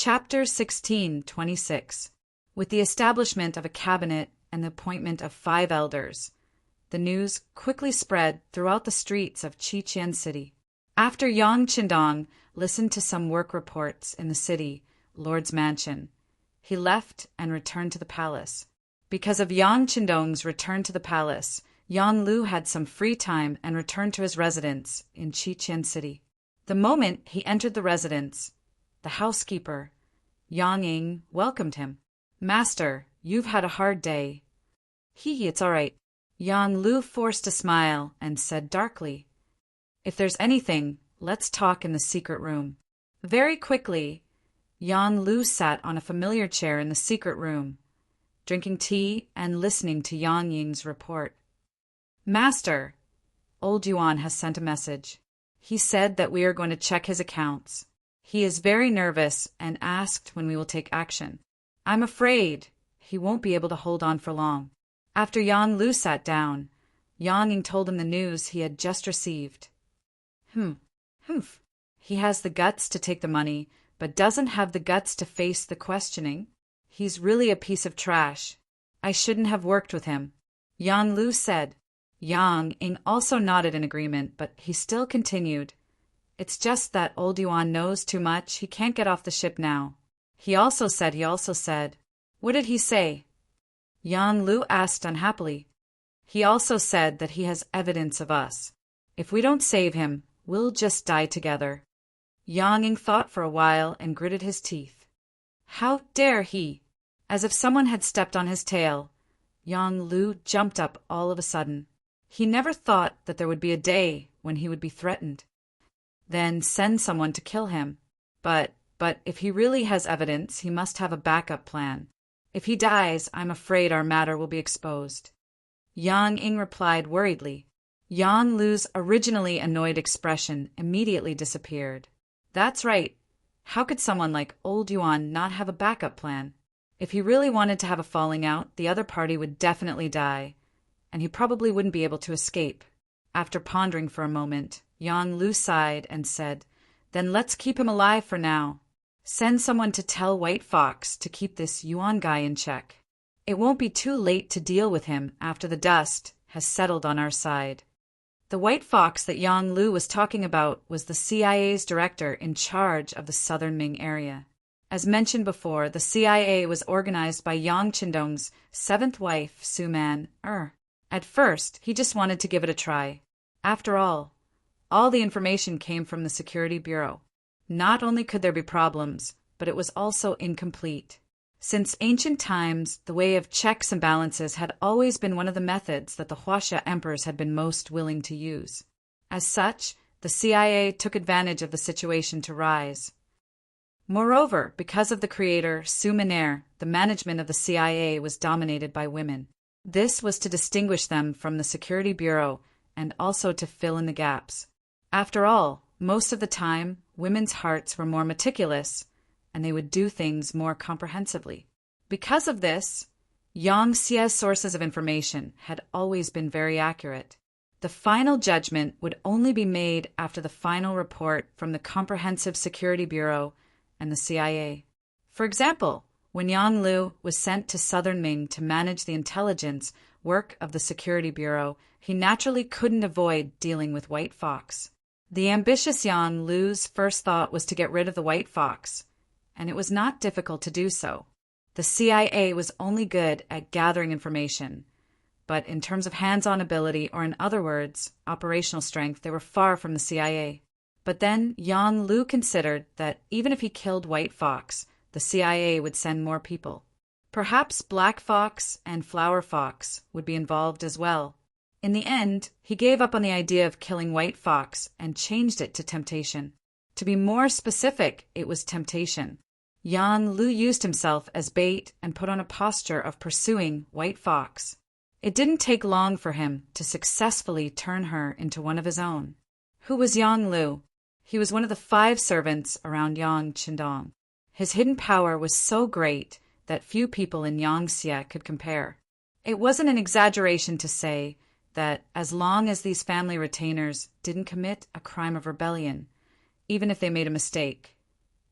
Chapter 16:26. With the establishment of a cabinet and the appointment of 5 elders, the news quickly spread throughout the streets of Qiqian City. After Yang Qindong listened to some work reports in the city lord's mansion, he left and returned to the palace. Because of Yang Qindong's return to the palace, Yang Lu had some free time and returned to his residence in Qiqian City. The moment he entered the residence, the housekeeper, Yang Ying, welcomed him. "Master, you've had a hard day." It's all right." Yang Lu forced a smile and said darkly, "If there's anything, let's talk in the secret room." Very quickly, Yang Lu sat on a familiar chair in the secret room, drinking tea and listening to Yang Ying's report. "Master, old Yuan has sent a message. He said that we are going to check his accounts. He is very nervous and asked when we will take action. I'm afraid he won't be able to hold on for long." After Yang Lu sat down, Yang Ying told him the news he had just received. Humph. He has the guts to take the money, but doesn't have the guts to face the questioning. He's really a piece of trash. I shouldn't have worked with him, Yang Lu said. Yang Ying also nodded in agreement, but he still continued. "It's just that old Yuan knows too much. He can't get off the ship now. He also said. What did he say?" Yang Lu asked unhappily. "He also said that he has evidence of us. If we don't save him, we'll just die together." Yang Ying thought for a while and gritted his teeth. How dare he? As if someone had stepped on his tail, Yang Lu jumped up all of a sudden. He never thought that there would be a day when he would be threatened. Then send someone to kill him. But if he really has evidence, he must have a backup plan. If he dies, I'm afraid our matter will be exposed. Yang Ying replied worriedly. Yang Lu's originally annoyed expression immediately disappeared. That's right. How could someone like old Yuan not have a backup plan? If he really wanted to have a falling out, the other party would definitely die, and he probably wouldn't be able to escape. After pondering for a moment, Yang Lu sighed and said, "Then let's keep him alive for now. Send someone to tell White Fox to keep this Yuan guy in check. It won't be too late to deal with him after the dust has settled on our side." The White Fox that Yang Lu was talking about was the CIA's director in charge of the southern Ming area. As mentioned before, the CIA was organized by Yang Qindong's 7th wife, Su Man. At first, he just wanted to give it a try. After all the information came from the Security Bureau. Not only could there be problems, but it was also incomplete. Since ancient times, the way of checks and balances had always been one of the methods that the Huaxia emperors had been most willing to use. As such, the CIA took advantage of the situation to rise. Moreover, because of the creator, Su Maner, the management of the CIA was dominated by women. This was to distinguish them from the Security Bureau and also to fill in the gaps. After all, most of the time, women's hearts were more meticulous, and they would do things more comprehensively. Because of this, Yang Xie's sources of information had always been very accurate. The final judgment would only be made after the final report from the Comprehensive Security Bureau and the CIA. For example, when Yang Lu was sent to Southern Ming to manage the intelligence work of the Security Bureau, he naturally couldn't avoid dealing with White Fox. The ambitious Yang Lu's first thought was to get rid of the White Fox, and it was not difficult to do so. The CIA was only good at gathering information, but in terms of hands-on ability, or in other words, operational strength, they were far from the CIA. But then Yang Lu considered that even if he killed White Fox, the CIA would send more people. Perhaps Black Fox and Flower Fox would be involved as well. In the end, he gave up on the idea of killing White Fox and changed it to temptation. To be more specific, it was temptation. Yang Lu used himself as bait and put on a posture of pursuing White Fox. It didn't take long for him to successfully turn her into one of his own. Who was Yang Lu? He was one of the 5 servants around Yang Qindong. His hidden power was so great that few people in Yangxia could compare. It wasn't an exaggeration to say that as long as these family retainers didn't commit a crime of rebellion, even if they made a mistake,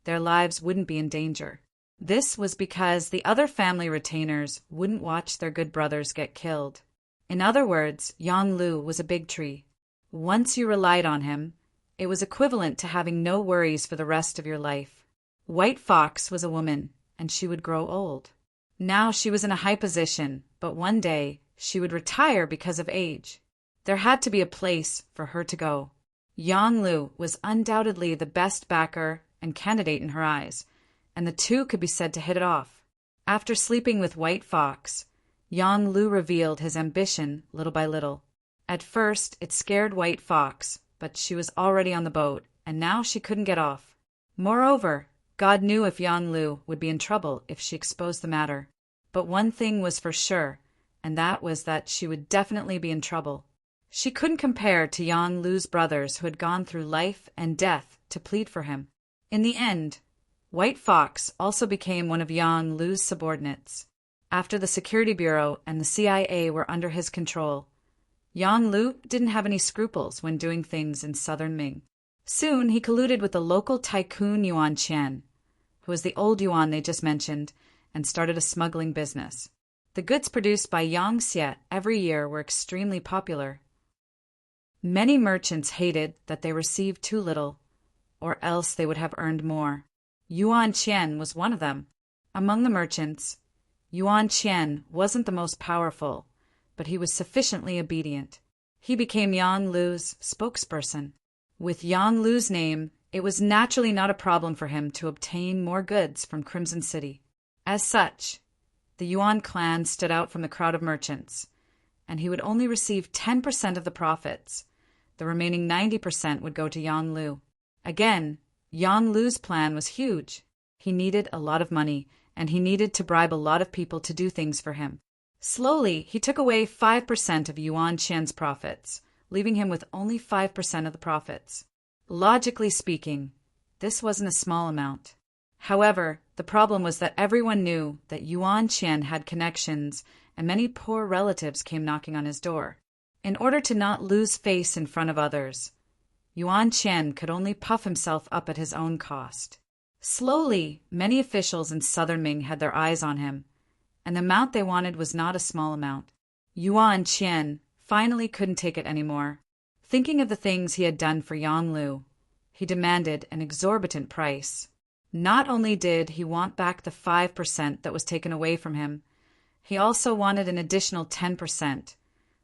their lives wouldn't be in danger. This was because the other family retainers wouldn't watch their good brothers get killed. In other words, Yonglu was a big tree. Once you relied on him, it was equivalent to having no worries for the rest of your life. White Fox was a woman, and she would grow old. Now she was in a high position, but one day she would retire because of age. There had to be a place for her to go. Yonglu was undoubtedly the best backer and candidate in her eyes, and the two could be said to hit it off. After sleeping with White Fox, Yonglu revealed his ambition little by little. At first, it scared White Fox, but she was already on the boat, and now she couldn't get off. Moreover, God knew if Yonglu would be in trouble if she exposed the matter. But one thing was for sure, and that was that she would definitely be in trouble. She couldn't compare to Yonglu's brothers who had gone through life and death to plead for him. In the end, White Fox also became one of Yonglu's subordinates. After the Security Bureau and the CIA were under his control, Yonglu didn't have any scruples when doing things in southern Ming. Soon he colluded with the local tycoon Yuan Qian, who was the old Yuan they just mentioned, and started a smuggling business. The goods produced by Yang Xie every year were extremely popular. Many merchants hated that they received too little, or else they would have earned more. Yuan Qian was one of them. Among the merchants, Yuan Qian wasn't the most powerful, but he was sufficiently obedient. He became Yonglu's spokesperson. With Yonglu's name, it was naturally not a problem for him to obtain more goods from Crimson City. As such, the Yuan clan stood out from the crowd of merchants, and he would only receive 10% of the profits. The remaining 90% would go to Yonglu. Again, Yonglu's plan was huge. He needed a lot of money, and he needed to bribe a lot of people to do things for him. Slowly, he took away 5% of Yuan Qian's profits, leaving him with only 5% of the profits. Logically speaking, this wasn't a small amount. However, the problem was that everyone knew that Yuan Qian had connections, and many poor relatives came knocking on his door. In order to not lose face in front of others, Yuan Qian could only puff himself up at his own cost. Slowly, many officials in southern Ming had their eyes on him, and the amount they wanted was not a small amount. Yuan Qian finally couldn't take it anymore. Thinking of the things he had done for Yonglu, he demanded an exorbitant price. Not only did he want back the 5% that was taken away from him, he also wanted an additional 10%,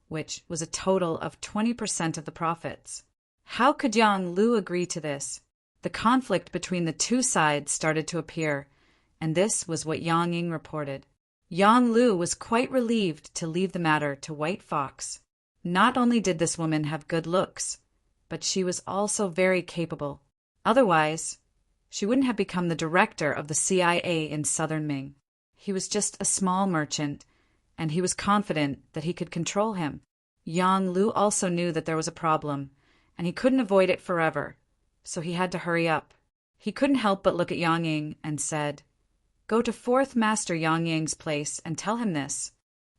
which was a total of 20% of the profits. How could Yonglu agree to this? The conflict between the two sides started to appear, and this was what Yang Ying reported. Yonglu was quite relieved to leave the matter to White Fox. Not only did this woman have good looks, but she was also very capable. Otherwise, she wouldn't have become the director of the CIA in southern Ming. He was just a small merchant, and he was confident that he could control him. Yonglu also knew that there was a problem, and he couldn't avoid it forever, so he had to hurry up. He couldn't help but look at Yang Ying and said, "Go to Fourth Master Yang Ying's place and tell him this."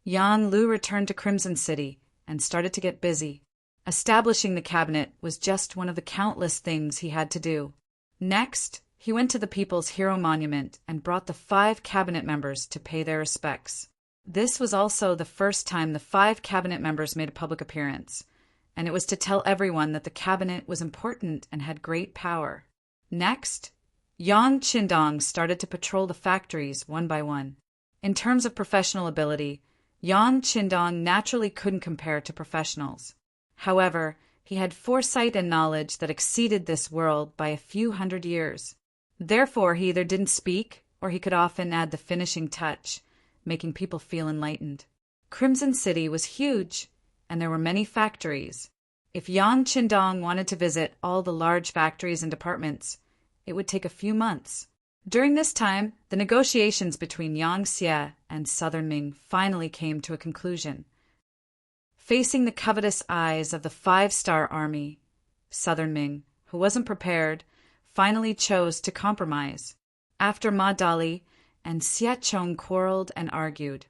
Yonglu returned to Crimson City and started to get busy. Establishing the cabinet was just one of the countless things he had to do. Next, he went to the People's Hero Monument and brought the 5 cabinet members to pay their respects. This was also the first time the 5 cabinet members made a public appearance, and it was to tell everyone that the cabinet was important and had great power. Next, Yang Qindong started to patrol the factories one by one. In terms of professional ability, Yang Qindong naturally couldn't compare to professionals. However, he had foresight and knowledge that exceeded this world by a few hundred years. Therefore, he either didn't speak, or he could often add the finishing touch, making people feel enlightened. Crimson City was huge, and there were many factories. If Yang Qindong wanted to visit all the large factories and departments, it would take a few months. During this time, the negotiations between Yang Xie and Southern Ming finally came to a conclusion. Facing the covetous eyes of the 5-star army, Southern Ming, who wasn't prepared, finally chose to compromise. After Ma Dali and Xie Chong quarreled and argued,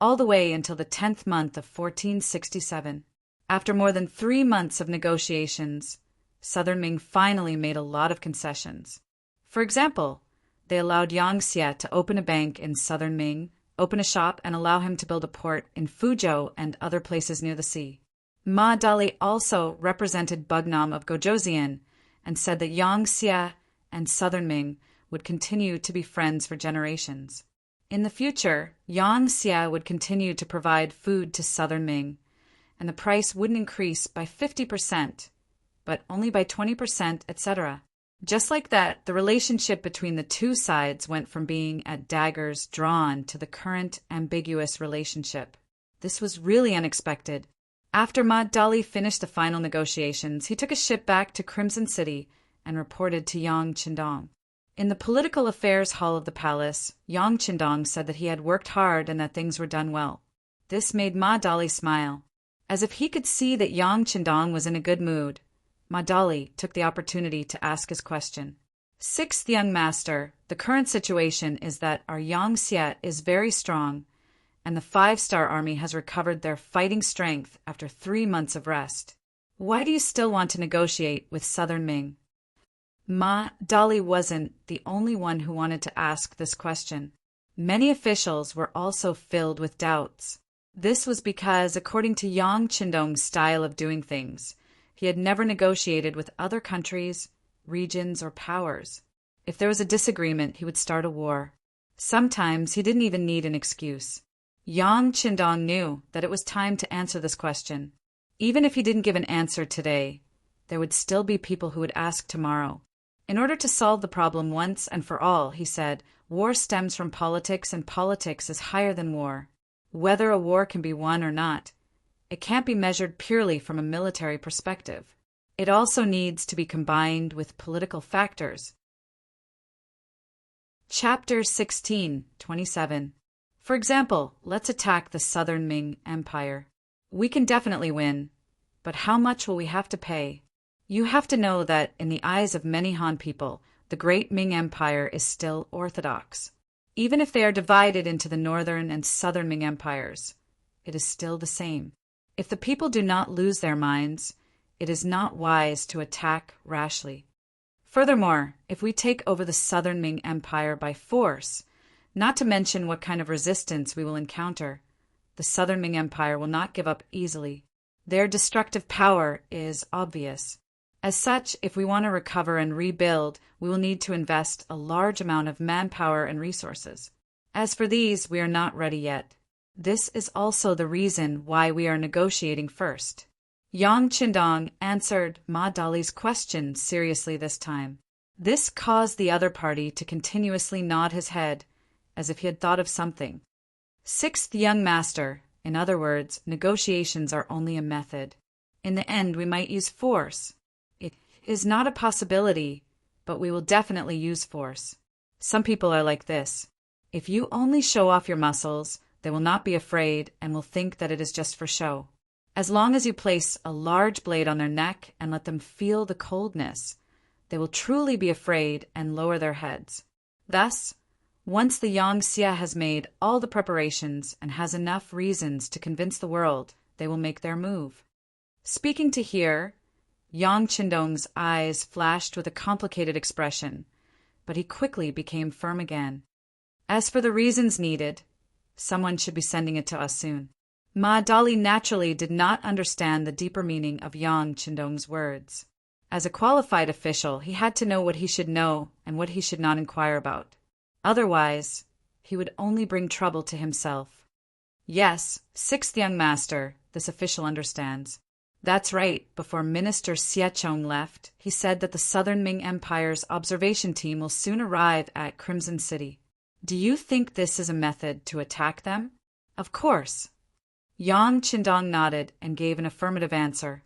all the way until the 10th month of 1467. After more than 3 months of negotiations, Southern Ming finally made a lot of concessions. For example, they allowed Yang Xie to open a bank in southern Ming, open a shop, and allow him to build a port in Fuzhou and other places near the sea. Ma Dali also represented Bugnam of Gojoseon and said that Yang Xie and southern Ming would continue to be friends for generations. In the future, Yang Xie would continue to provide food to southern Ming, and the price wouldn't increase by 50%, but only by 20%, etc. Just like that, the relationship between the two sides went from being at daggers drawn to the current ambiguous relationship. This was really unexpected. After Ma Dali finished the final negotiations, he took a ship back to Crimson City and reported to Yang Qindong. In the political affairs hall of the palace, Yang Qindong said that he had worked hard and that things were done well. This made Ma Dali smile. As if he could see that Yang Qindong was in a good mood, Ma Dali took the opportunity to ask his question. Sixth young master, the current situation is that our Yang Xie is very strong, and the 5-star army has recovered their fighting strength after 3 months of rest. Why do you still want to negotiate with southern Ming? Ma Dali wasn't the only one who wanted to ask this question. Many officials were also filled with doubts. This was because, according to Yang Qindong's style of doing things, he had never negotiated with other countries, regions, or powers. If there was a disagreement, he would start a war. Sometimes he didn't even need an excuse. Yang Qindong knew that it was time to answer this question. Even if he didn't give an answer today, there would still be people who would ask tomorrow. In order to solve the problem once and for all, he said, war stems from politics and politics is higher than war. Whether a war can be won or not, it can't be measured purely from a military perspective. It also needs to be combined with political factors. Chapter 16:27. For example, let's attack the southern Ming Empire. We can definitely win, but how much will we have to pay? You have to know that in the eyes of many Han people, the great Ming Empire is still orthodox. Even if they are divided into the northern and southern Ming empires, it is still the same. If the people do not lose their minds, it is not wise to attack rashly. Furthermore, if we take over the southern Ming Empire by force, not to mention what kind of resistance we will encounter, the southern Ming Empire will not give up easily. Their destructive power is obvious. As such, if we want to recover and rebuild, we will need to invest a large amount of manpower and resources. As for these, we are not ready yet. This is also the reason why we are negotiating first. Yang Qindong answered Ma Dali's question seriously this time. This caused the other party to continuously nod his head, as if he had thought of something. Sixth young master, in other words, negotiations are only a method. In the end, we might use force. It is not a possibility, but we will definitely use force. Some people are like this. If you only show off your muscles, they will not be afraid and will think that it is just for show. As long as you place a large blade on their neck and let them feel the coldness, they will truly be afraid and lower their heads. Thus, once the Yang Xie has made all the preparations and has enough reasons to convince the world, they will make their move. Speaking to here, Yang Qindong's eyes flashed with a complicated expression, but he quickly became firm again. As for the reasons needed, someone should be sending it to us soon. Ma Dali naturally did not understand the deeper meaning of Yang Qindong's words. As a qualified official, he had to know what he should know and what he should not inquire about. Otherwise, he would only bring trouble to himself. Yes, sixth young master, this official understands. That's right, before Minister Xiechong left, he said that the Southern Ming Empire's observation team will soon arrive at Crimson City. Do you think this is a method to attack them? Of course. Yang Qindong nodded and gave an affirmative answer.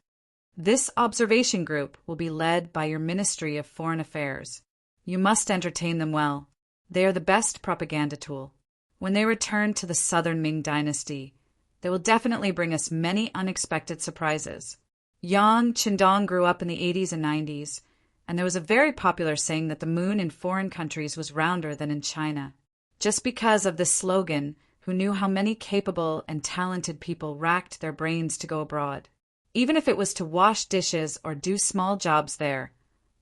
This observation group will be led by your Ministry of Foreign Affairs. You must entertain them well. They are the best propaganda tool. When they return to the Southern Ming dynasty, they will definitely bring us many unexpected surprises. Yang Qindong grew up in the 80s and 90s, and there was a very popular saying that the moon in foreign countries was rounder than in China. Just because of this slogan, who knew how many capable and talented people racked their brains to go abroad. Even if it was to wash dishes or do small jobs there,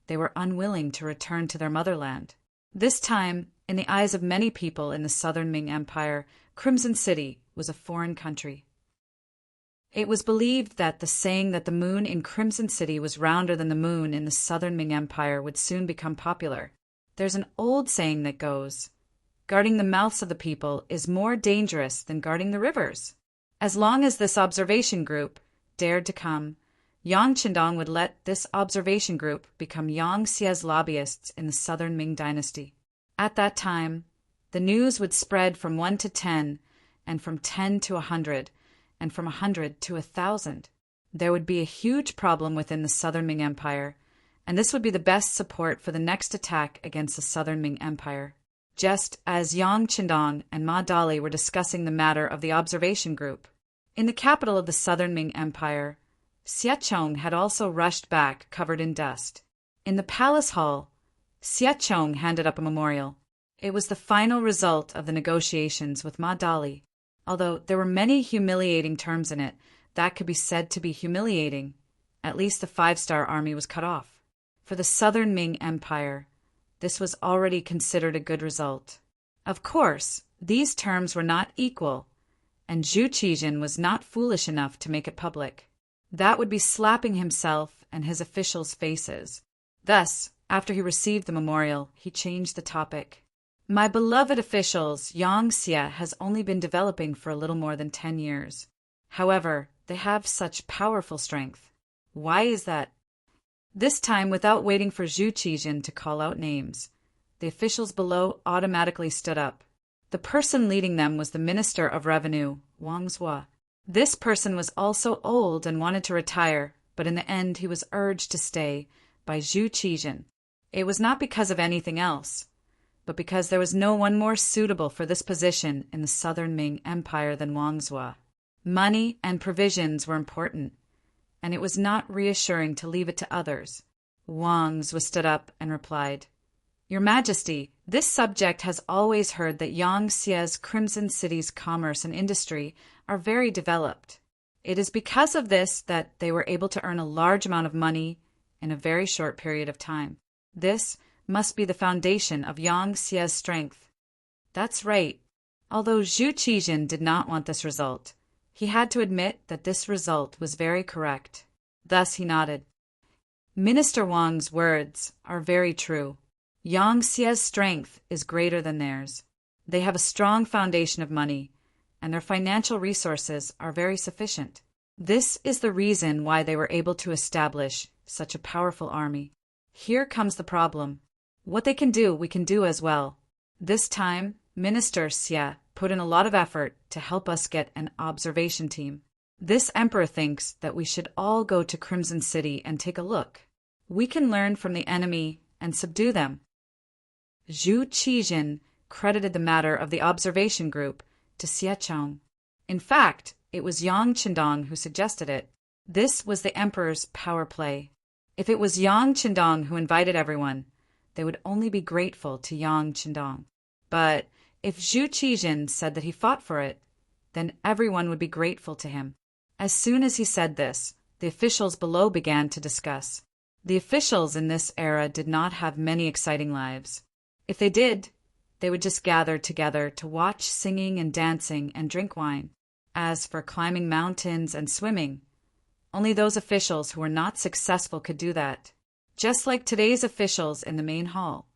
they were unwilling to return to their motherland. This time, in the eyes of many people in the southern Ming Empire, Crimson City was a foreign country. It was believed that the saying that the moon in Crimson City was rounder than the moon in the southern Ming Empire would soon become popular. There's an old saying that goes, "Guarding the mouths of the people is more dangerous than guarding the rivers." As long as this observation group dared to come, Yang Qindong would let this observation group become Yang Xie's lobbyists in the southern Ming dynasty. At that time, the news would spread from 1 to 10, and from 10 to 100, and from 100 to 1,000. There would be a huge problem within the southern Ming Empire, and this would be the best support for the next attack against the southern Ming Empire. Just as Yang Qindong and Ma Dali were discussing the matter of the observation group, in the capital of the southern Ming Empire, Xie Chong had also rushed back covered in dust. In the palace hall, Xie Chong handed up a memorial. It was the final result of the negotiations with Ma Dali. Although there were many humiliating terms in it that could be said to be humiliating, at least the 5-star army was cut off. For the southern Ming Empire, this was already considered a good result. Of course, these terms were not equal, and Zhu Qijin was not foolish enough to make it public. That would be slapping himself and his officials' faces. Thus, after he received the memorial, he changed the topic. My beloved officials, Yang Xie has only been developing for a little more than 10 years. However, they have such powerful strength. Why is that? This time, without waiting for Zhu Qijin to call out names, the officials below automatically stood up. The person leading them was the Minister of Revenue, Wang Zhuo. This person was also old and wanted to retire, but in the end he was urged to stay by Zhu Qijin. It was not because of anything else, but because there was no one more suitable for this position in the southern Ming Empire than Wang Zhuo. Money and provisions were important, and it was not reassuring to leave it to others. Wang Zhuo stood up and replied, Your Majesty, this subject has always heard that Yang Xie's Crimson City's commerce and industry are very developed. It is because of this that they were able to earn a large amount of money in a very short period of time. This must be the foundation of Yang Xie's strength. That's right. Although Zhu Qijin did not want this result, he had to admit that this result was very correct. Thus he nodded. Minister Wang's words are very true. Yang Xie's strength is greater than theirs. They have a strong foundation of money, and their financial resources are very sufficient. This is the reason why they were able to establish such a powerful army. Here comes the problem. What they can do, we can do as well. This time, Minister Xie put in a lot of effort to help us get an observation team. This emperor thinks that we should all go to Crimson City and take a look. We can learn from the enemy and subdue them. Zhu Qijin credited the matter of the observation group to Xie Chong. In fact, it was Yang Qindong who suggested it. This was the emperor's power play. If it was Yang Qindong who invited everyone, they would only be grateful to Yang Qindong. But if Zhu Qijin said that he fought for it, then everyone would be grateful to him. As soon as he said this, the officials below began to discuss. The officials in this era did not have many exciting lives. If they did, they would just gather together to watch singing and dancing and drink wine. As for climbing mountains and swimming, only those officials who were not successful could do that. Just like today's officials in the main hall,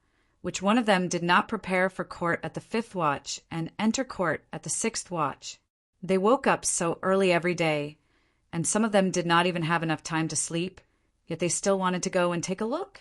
which one of them did not prepare for court at the 5th watch and enter court at the 6th watch. They woke up so early every day, and some of them did not even have enough time to sleep, yet they still wanted to go and take a look.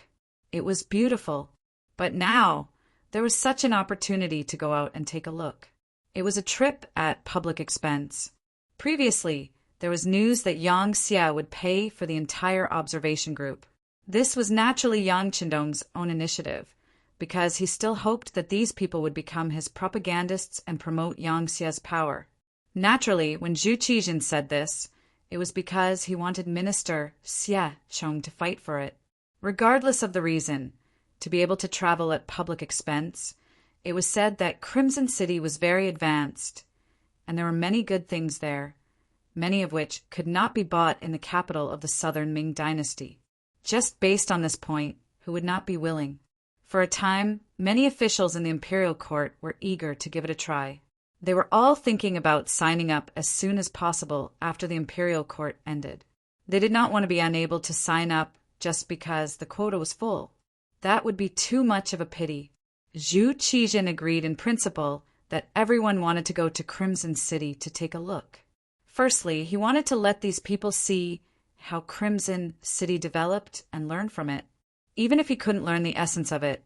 It was beautiful. But now, there was such an opportunity to go out and take a look. It was a trip at public expense. Previously, there was news that Yang Xie would pay for the entire observation group. This was naturally Yang Qindong's own initiative, because he still hoped that these people would become his propagandists and promote Yang Xie's power. Naturally, when Zhu Qijin said this, it was because he wanted Minister Xie Chong to fight for it. Regardless of the reason, to be able to travel at public expense, it was said that Crimson City was very advanced, and there were many good things there, many of which could not be bought in the capital of the southern Ming dynasty. Just based on this point, who would not be willing. For a time, many officials in the imperial court were eager to give it a try. They were all thinking about signing up as soon as possible after the imperial court ended. They did not want to be unable to sign up just because the quota was full. That would be too much of a pity. Zhu Qijin agreed in principle that everyone wanted to go to Crimson City to take a look. Firstly, he wanted to let these people see how Crimson City developed and learn from it. Even if he couldn't learn the essence of it,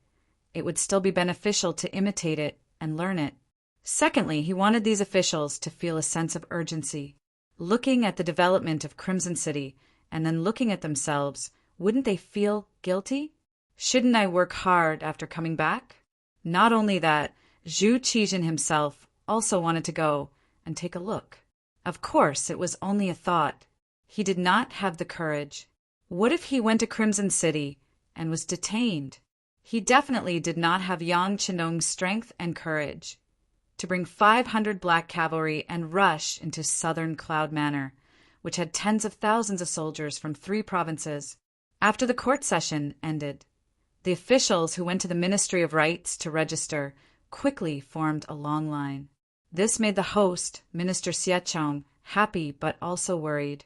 it would still be beneficial to imitate it and learn it. Secondly, he wanted these officials to feel a sense of urgency. Looking at the development of Crimson City and then looking at themselves, wouldn't they feel guilty? Shouldn't I work hard after coming back? Not only that, Zhu Qijin himself also wanted to go and take a look. Of course, it was only a thought. He did not have the courage. What if he went to Crimson City and was detained? He definitely did not have Yang Chendong's strength and courage to bring 500 black cavalry and rush into southern Cloud Manor, which had tens of thousands of soldiers from 3 provinces. After the court session ended, the officials who went to the Ministry of Rights to register quickly formed a long line. This made the host, Minister Xiechong, happy but also worried.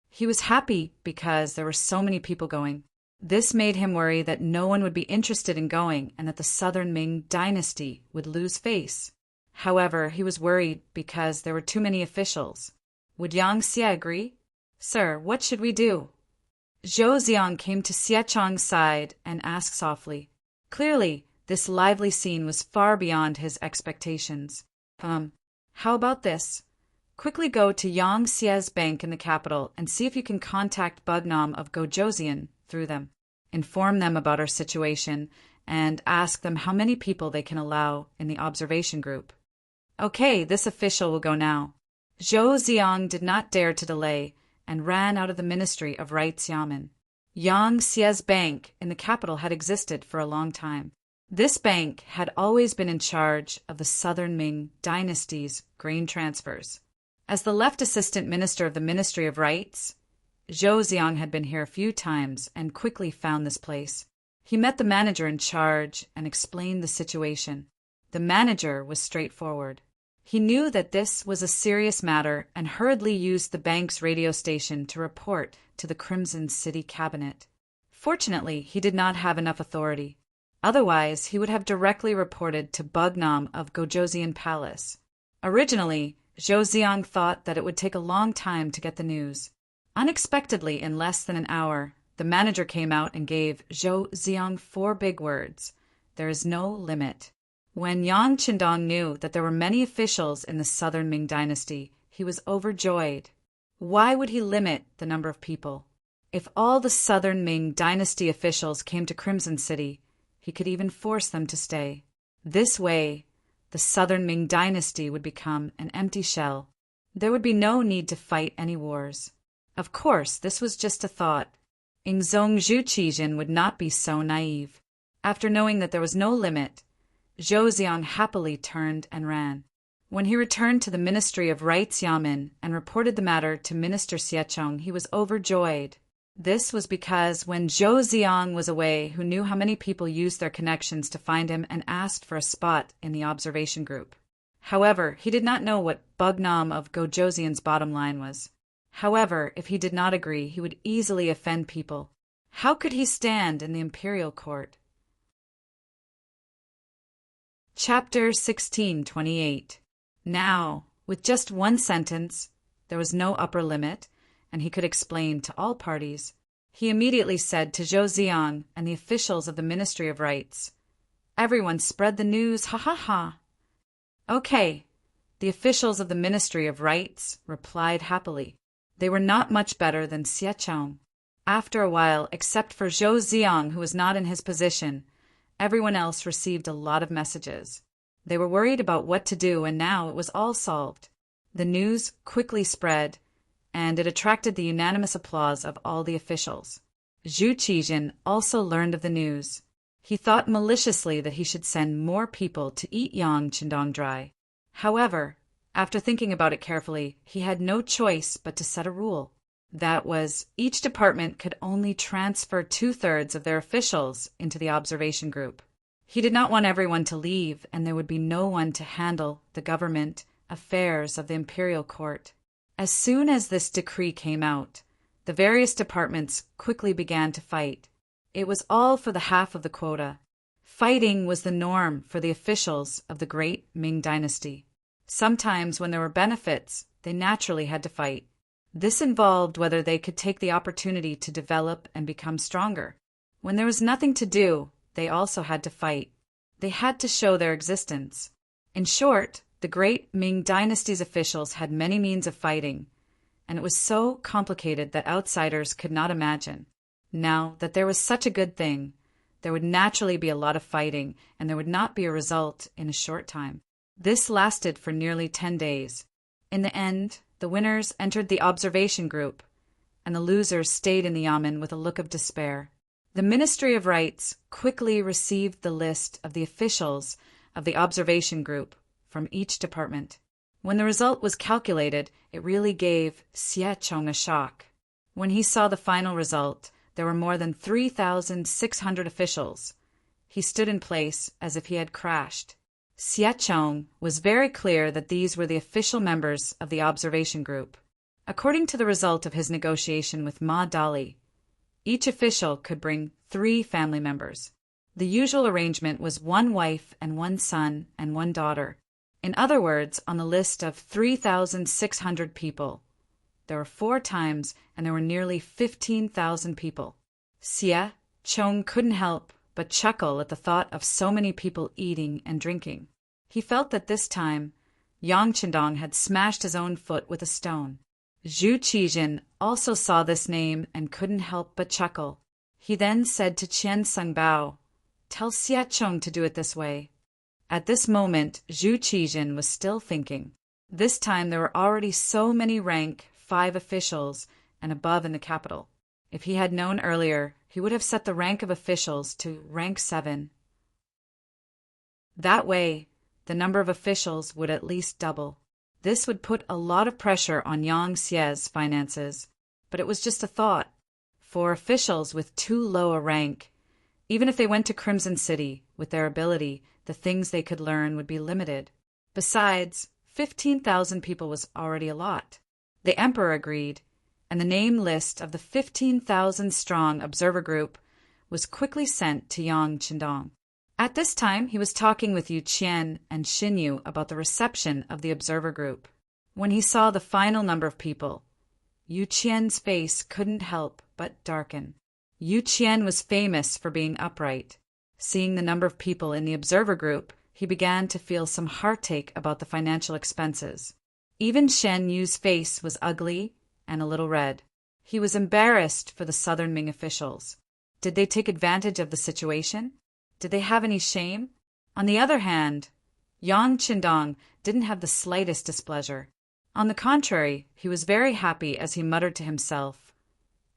He was happy because there were so many people going. This made him worry that no one would be interested in going and that the Southern Ming dynasty would lose face. However, he was worried because there were too many officials. Would Yang Xie agree? "Sir, what should we do?" Zhou Xiang came to Xiechong's side and asked softly. Clearly, this lively scene was far beyond his expectations. How about this? Quickly go to Yang Xie's bank in the capital and see if you can contact Bugnam of Gojoseon through them. Inform them about our situation and ask them how many people they can allow in the observation group. Okay, this official will go now. Zhou Xiang did not dare to delay and ran out of the Ministry of Rights Yamen. Yang Xie's bank in the capital had existed for a long time. This bank had always been in charge of the Southern Ming dynasty's grain transfers. As the left assistant minister of the Ministry of Rights, Zhou Xiang had been here a few times and quickly found this place. He met the manager in charge and explained the situation. The manager was straightforward. He knew that this was a serious matter and hurriedly used the bank's radio station to report to the Crimson City cabinet. Fortunately, he did not have enough authority. Otherwise, he would have directly reported to Bugnam of Gojoseon Palace. Originally, Zhou Xiang thought that it would take a long time to get the news. Unexpectedly, in less than an hour, the manager came out and gave Zhou Xiang 4 big words. There is no limit. When Yang Chendong knew that there were many officials in the Southern Ming dynasty, he was overjoyed. Why would he limit the number of people? If all the Southern Ming dynasty officials came to Crimson City, he could even force them to stay. This way, the Southern Ming dynasty would become an empty shell. There would be no need to fight any wars. Of course, this was just a thought. Ingzong Zhu Qijin would not be so naive. After knowing that there was no limit, Zhou Xiang happily turned and ran. When he returned to the Ministry of Rights Yamen and reported the matter to Minister Xiechong, he was overjoyed. This was because when Zhou Xiang was away, who knew how many people used their connections to find him and asked for a spot in the observation group. However, he did not know what Bugnam of Gojoseon's bottom line was. However, if he did not agree, he would easily offend people. How could he stand in the imperial court? Chapter 1628. Now, with just one sentence, there was no upper limit, and he could explain to all parties. He immediately said to Zhou Xiang and the officials of the Ministry of Rights, "Everyone spread the news, ha ha ha." Okay, the officials of the Ministry of Rights replied happily. They were not much better than Xiechong. After a while, except for Zhou Xiang, who was not in his position, everyone else received a lot of messages. They were worried about what to do, and now it was all solved. The news quickly spread, and it attracted the unanimous applause of all the officials. Zhu Qijin also learned of the news. He thought maliciously that he should send more people to eat Yang Chendong dry. However, after thinking about it carefully, he had no choice but to set a rule. That was, each department could only transfer 2/3 of their officials into the observation group. He did not want everyone to leave, and there would be no one to handle the government affairs of the imperial court. As soon as this decree came out, the various departments quickly began to fight. It was all for the half of the quota. Fighting was the norm for the officials of the great Ming dynasty. Sometimes when there were benefits, they naturally had to fight. This involved whether they could take the opportunity to develop and become stronger. When there was nothing to do, they also had to fight. They had to show their existence. In short, the great Ming dynasty's officials had many means of fighting, and it was so complicated that outsiders could not imagine. Now that there was such a good thing, there would naturally be a lot of fighting, and there would not be a result in a short time. This lasted for nearly 10 days. In the end, the winners entered the observation group, and the losers stayed in the yamen with a look of despair. The Ministry of Rights quickly received the list of the officials of the observation group from each department. When the result was calculated, it really gave Xie Chong a shock. When he saw the final result, there were more than 3,600 officials. He stood in place as if he had crashed. Xie Chong was very clear that these were the official members of the observation group. According to the result of his negotiation with Ma Dali, each official could bring 3 family members. The usual arrangement was 1 wife and 1 son and 1 daughter. In other words, on the list of 3,600 people, there were 4 times, and there were nearly 15,000 people. Xie Chong couldn't help but chuckle at the thought of so many people eating and drinking. He felt that this time, Yang Qindong had smashed his own foot with a stone. Zhu Qijin also saw this name and couldn't help but chuckle. He then said to Qian Sungbao, "Tell Xie Chong to do it this way." At this moment, Zhu Qijin was still thinking. This time there were already so many rank 5 officials and above in the capital. If he had known earlier, he would have set the rank of officials to rank 7. That way, the number of officials would at least double. This would put a lot of pressure on Yang Xie's finances, but it was just a thought. For officials with too low a rank, even if they went to Crimson City with their ability, the things they could learn would be limited. Besides, 15,000 people was already a lot. The emperor agreed, and the name list of the 15,000-strong observer group was quickly sent to Yang Qindong. At this time, he was talking with Yu Qian and Xin Yu about the reception of the observer group. When he saw the final number of people, Yu Qian's face couldn't help but darken. Yu Qian was famous for being upright. Seeing the number of people in the observer group, he began to feel some heartache about the financial expenses. Even Shen Yu's face was ugly and a little red. He was embarrassed for the southern Ming officials. Did they take advantage of the situation? Did they have any shame? On the other hand, Yang Qindong didn't have the slightest displeasure. On the contrary, he was very happy as he muttered to himself,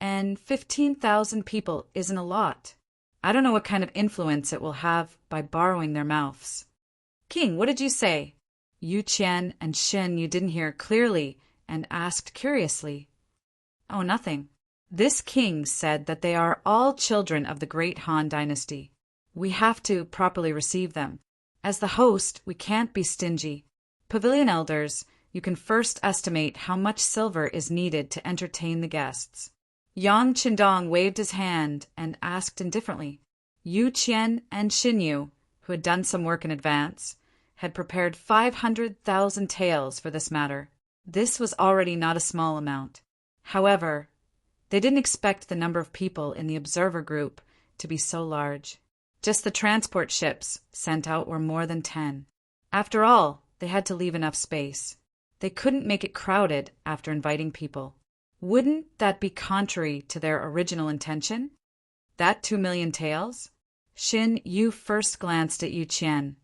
"And 15,000 people isn't a lot. I don't know what kind of influence it will have by borrowing their mouths." "King, what did you say?" Yu Qian and Xin Yu didn't hear clearly and asked curiously. "Oh, nothing." This king said that they are all children of the great Han dynasty. We have to properly receive them. As the host, we can't be stingy. Pavilion elders, you can first estimate how much silver is needed to entertain the guests. Yang Qindong waved his hand and asked indifferently. Yu Qian and Xin Yu, who had done some work in advance, had prepared 500,000 taels for this matter. This was already not a small amount. However, they didn't expect the number of people in the observer group to be so large. Just the transport ships sent out were more than 10. After all, they had to leave enough space. They couldn't make it crowded after inviting people. Wouldn't that be contrary to their original intention? That 2 million taels? Xin Yu first glanced at Yu Qian,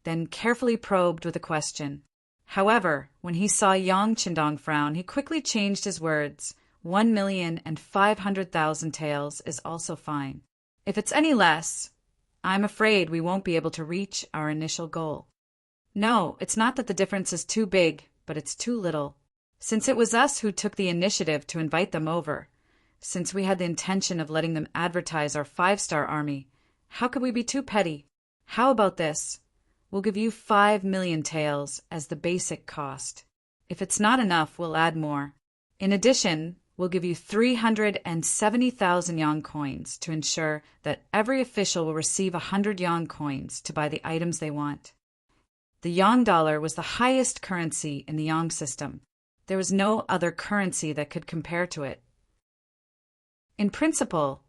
then carefully probed with a question. However, when he saw Yang Qindong frown, he quickly changed his words. 1,500,000 taels is also fine. If it's any less, I'm afraid we won't be able to reach our initial goal. No, it's not that the difference is too big, but it's too little. Since it was us who took the initiative to invite them over, since we had the intention of letting them advertise our 5-star army, how could we be too petty? How about this? We'll give you 5 million taels as the basic cost. If it's not enough, we'll add more. In addition, we'll give you 370,000 yang coins to ensure that every official will receive 100 yang coins to buy the items they want. The yang dollar was the highest currency in the yang system. There was no other currency that could compare to it. In principle,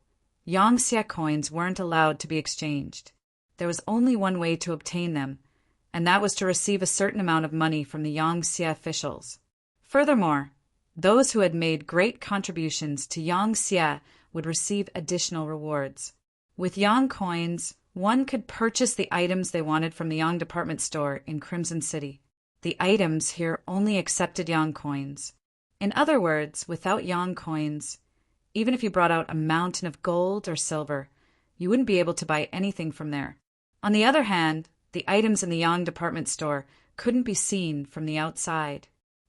yang xie coins weren't allowed to be exchanged. There was only one way to obtain them, and that was to receive a certain amount of money from the yang xie officials. Furthermore, those who had made great contributions to yang xie would receive additional rewards. With yang coins, one could purchase the items they wanted from the yang department store in Crimson City. The items here only accepted yang coins. In other words, without yang coins, even if you brought out a mountain of gold or silver, you wouldn't be able to buy anything from there. On the other hand, the items in the yang department store couldn't be seen from the outside.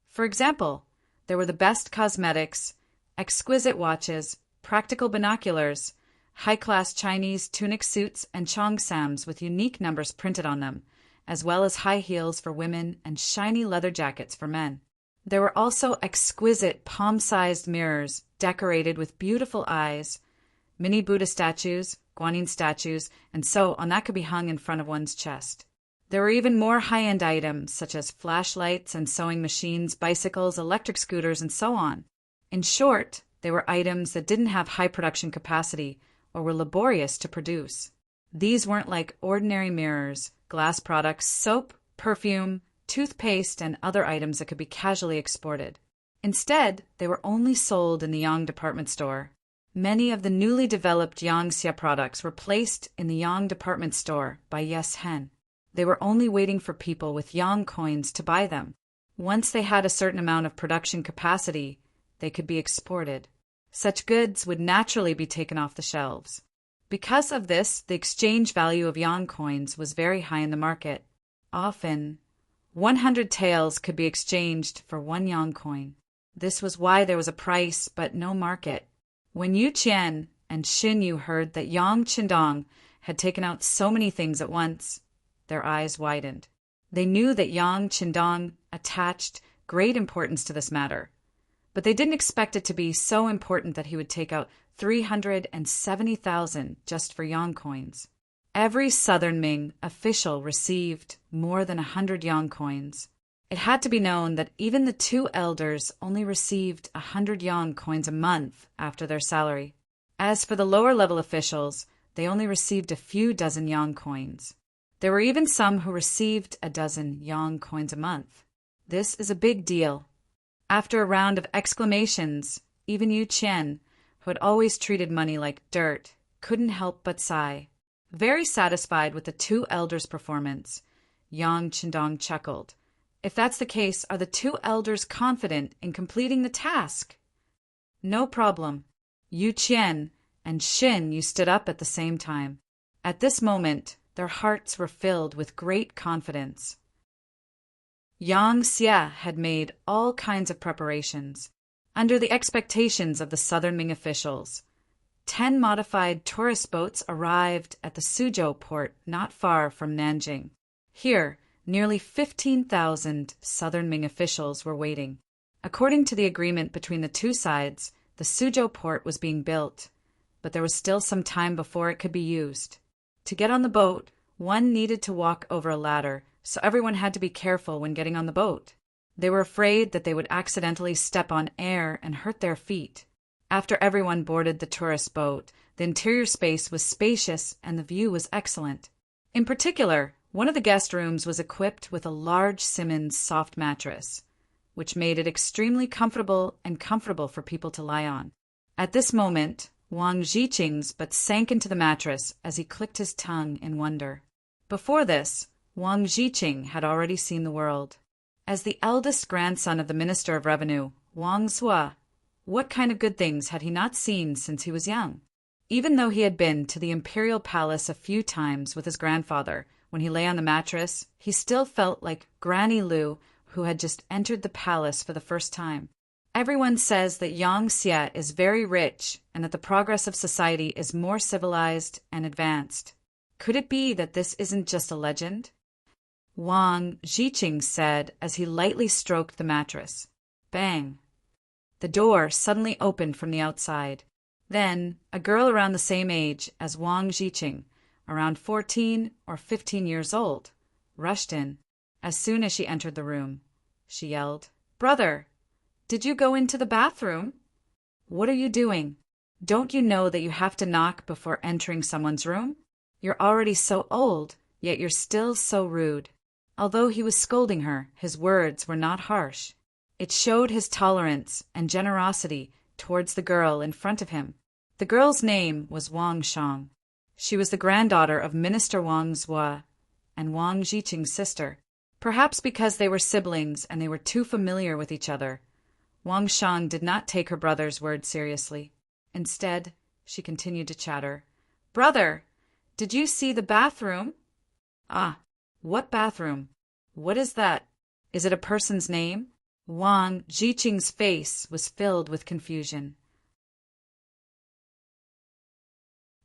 For example, there were the best cosmetics, exquisite watches, practical binoculars, high-class Chinese tunic suits and cheongsams with unique numbers printed on them, as well as high heels for women and shiny leather jackets for men. There were also exquisite palm-sized mirrors decorated with beautiful eyes, mini Buddha statues, Guanyin statues, and so on that could be hung in front of one's chest. There were even more high-end items such as flashlights and sewing machines, bicycles, electric scooters, and so on. In short, they were items that didn't have high production capacity or were laborious to produce. These weren't like ordinary mirrors, glass products, soap, perfume, toothpaste, and other items that could be casually exported. Instead, they were only sold in the yang department store. Many of the newly developed yang xie products were placed in the yang department store by Yes Hen. They were only waiting for people with yang coins to buy them. Once they had a certain amount of production capacity, they could be exported. Such goods would naturally be taken off the shelves. Because of this, the exchange value of yang coins was very high in the market. Often, 100 taels could be exchanged for 1 yang coin. This was why there was a price but no market. When Yu Qian and Xin Yu heard that Yang Qindong had taken out so many things at once, their eyes widened. They knew that Yang Qindong attached great importance to this matter, but they didn't expect it to be so important that he would take out 370,000 just for yang coins. Every southern Ming official received more than 100 yang coins. It had to be known that even the 2 elders only received 100 yang coins a month after their salary. As for the lower-level officials, they only received a few dozen yang coins. There were even some who received a dozen yang coins a month. This is a big deal. After a round of exclamations, even Yu Qian, who had always treated money like dirt, couldn't help but sigh. Very satisfied with the 2 elders' performance, Yang Qindong chuckled. If that's the case, are the 2 elders confident in completing the task? No problem. Yu Qian and Xin Yu stood up at the same time. At this moment, their hearts were filled with great confidence. Yang Xie had made all kinds of preparations. Under the expectations of the southern Ming officials, 10 modified tourist boats arrived at the Suzhou port not far from Nanjing. Here, nearly 15,000 southern Ming officials were waiting. According to the agreement between the 2 sides, the Suzhou port was being built, but there was still some time before it could be used. To get on the boat, one needed to walk over a ladder, so everyone had to be careful when getting on the boat. They were afraid that they would accidentally step on air and hurt their feet. After everyone boarded the tourist boat, the interior space was spacious and the view was excellent. In particular, one of the guest rooms was equipped with a large Simmons soft mattress, which made it extremely comfortable for people to lie on. At this moment, Wang Zhiqing's but sank into the mattress as he clicked his tongue in wonder. Before this, Wang Zhiqing had already seen the world. As the eldest grandson of the Minister of Revenue, Wang Zhua, what kind of good things had he not seen since he was young? Even though he had been to the imperial palace a few times with his grandfather, when he lay on the mattress, he still felt like Granny Lu, who had just entered the palace for the first time. Everyone says that Yangxia is very rich and that the progress of society is more civilized and advanced. Could it be that this isn't just a legend? Wang Jiqing said as he lightly stroked the mattress. Bang! The door suddenly opened from the outside. Then, a girl around the same age as Wang Jiqing, around 14 or 15 years old, rushed in. As soon as she entered the room, she yelled, "Brother, did you go into the bathroom? What are you doing? Don't you know that you have to knock before entering someone's room? You're already so old, yet you're still so rude." Although he was scolding her, his words were not harsh. It showed his tolerance and generosity towards the girl in front of him. The girl's name was Wang Shang. She was the granddaughter of Minister Wang Zhua and Wang Jiqing's sister. Perhaps because they were siblings and they were too familiar with each other, Wang Shang did not take her brother's words seriously. Instead, she continued to chatter. "Brother, did you see the bathroom?" "Ah, what bathroom? What is that? Is it a person's name?" Wang Jiqing's face was filled with confusion.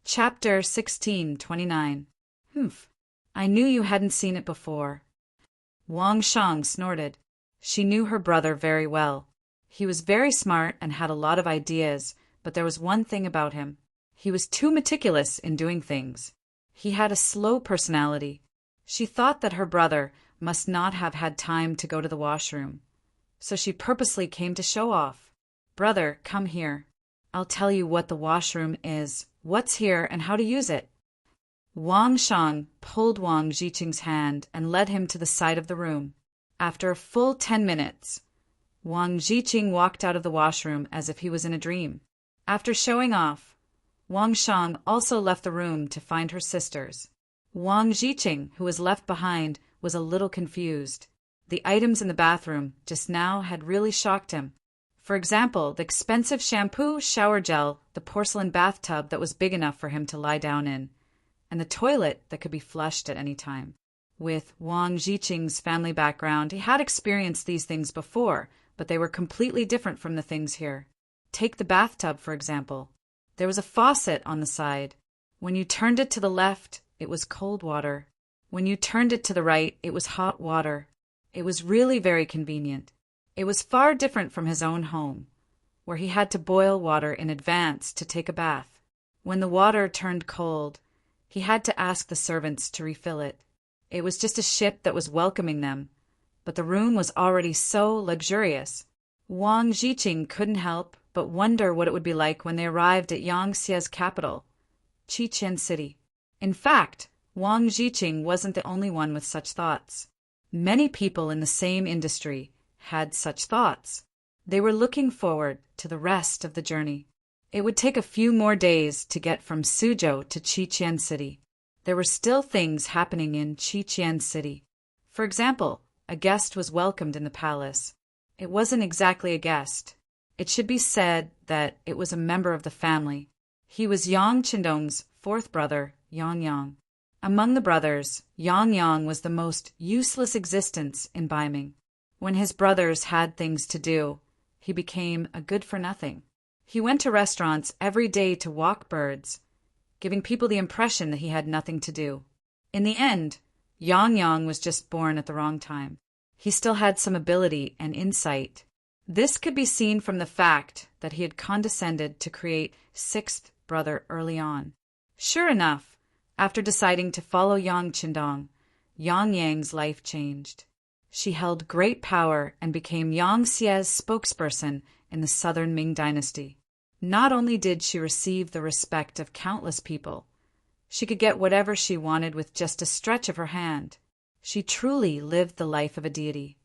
Chapter 16:29. Humph, I knew you hadn't seen it before. Wang Shang snorted. She knew her brother very well. He was very smart and had a lot of ideas, but there was one thing about him. He was too meticulous in doing things. He had a slow personality. She thought that her brother must not have had time to go to the washroom, so she purposely came to show off. "Brother, come here. I'll tell you what the washroom is, what's here, and how to use it." Wang Shang pulled Wang Jiqing's hand and led him to the side of the room. After a full 10 minutes, Wang Jiqing walked out of the washroom as if he was in a dream. After showing off, Wang Shang also left the room to find her sisters. Wang Jiqing, who was left behind, was a little confused. The items in the bathroom just now had really shocked him. For example, the expensive shampoo, shower gel, the porcelain bathtub that was big enough for him to lie down in, and the toilet that could be flushed at any time. With Wang Jiqing's family background, he had experienced these things before, but they were completely different from the things here. Take the bathtub, for example. There was a faucet on the side. When you turned it to the left, it was cold water. When you turned it to the right, it was hot water. It was really very convenient. It was far different from his own home, where he had to boil water in advance to take a bath. When the water turned cold, he had to ask the servants to refill it. It was just a ship that was welcoming them, but the room was already so luxurious. Wang Jiqing couldn't help but wonder what it would be like when they arrived at Yangxia's capital, Qiqian City. In fact, Wang Jiqing wasn't the only one with such thoughts. Many people in the same industry had such thoughts. They were looking forward to the rest of the journey. It would take a few more days to get from Suzhou to Qiqian City. There were still things happening in Qiqian City. For example, a guest was welcomed in the palace. It wasn't exactly a guest. It should be said that it was a member of the family. He was Yang Qindong's fourth brother, Yang Yang. Among the brothers, Yang Yang was the most useless existence in Baiming. When his brothers had things to do, he became a good-for-nothing. He went to restaurants every day to walk birds, giving people the impression that he had nothing to do. In the end, Yang Yang was just born at the wrong time. He still had some ability and insight. This could be seen from the fact that he had condescended to create sixth brother early on. Sure enough, after deciding to follow Yang Qindong, Yang Yang's life changed. She held great power and became Yangxia's spokesperson in the southern Ming dynasty. Not only did she receive the respect of countless people, she could get whatever she wanted with just a stretch of her hand. She truly lived the life of a deity.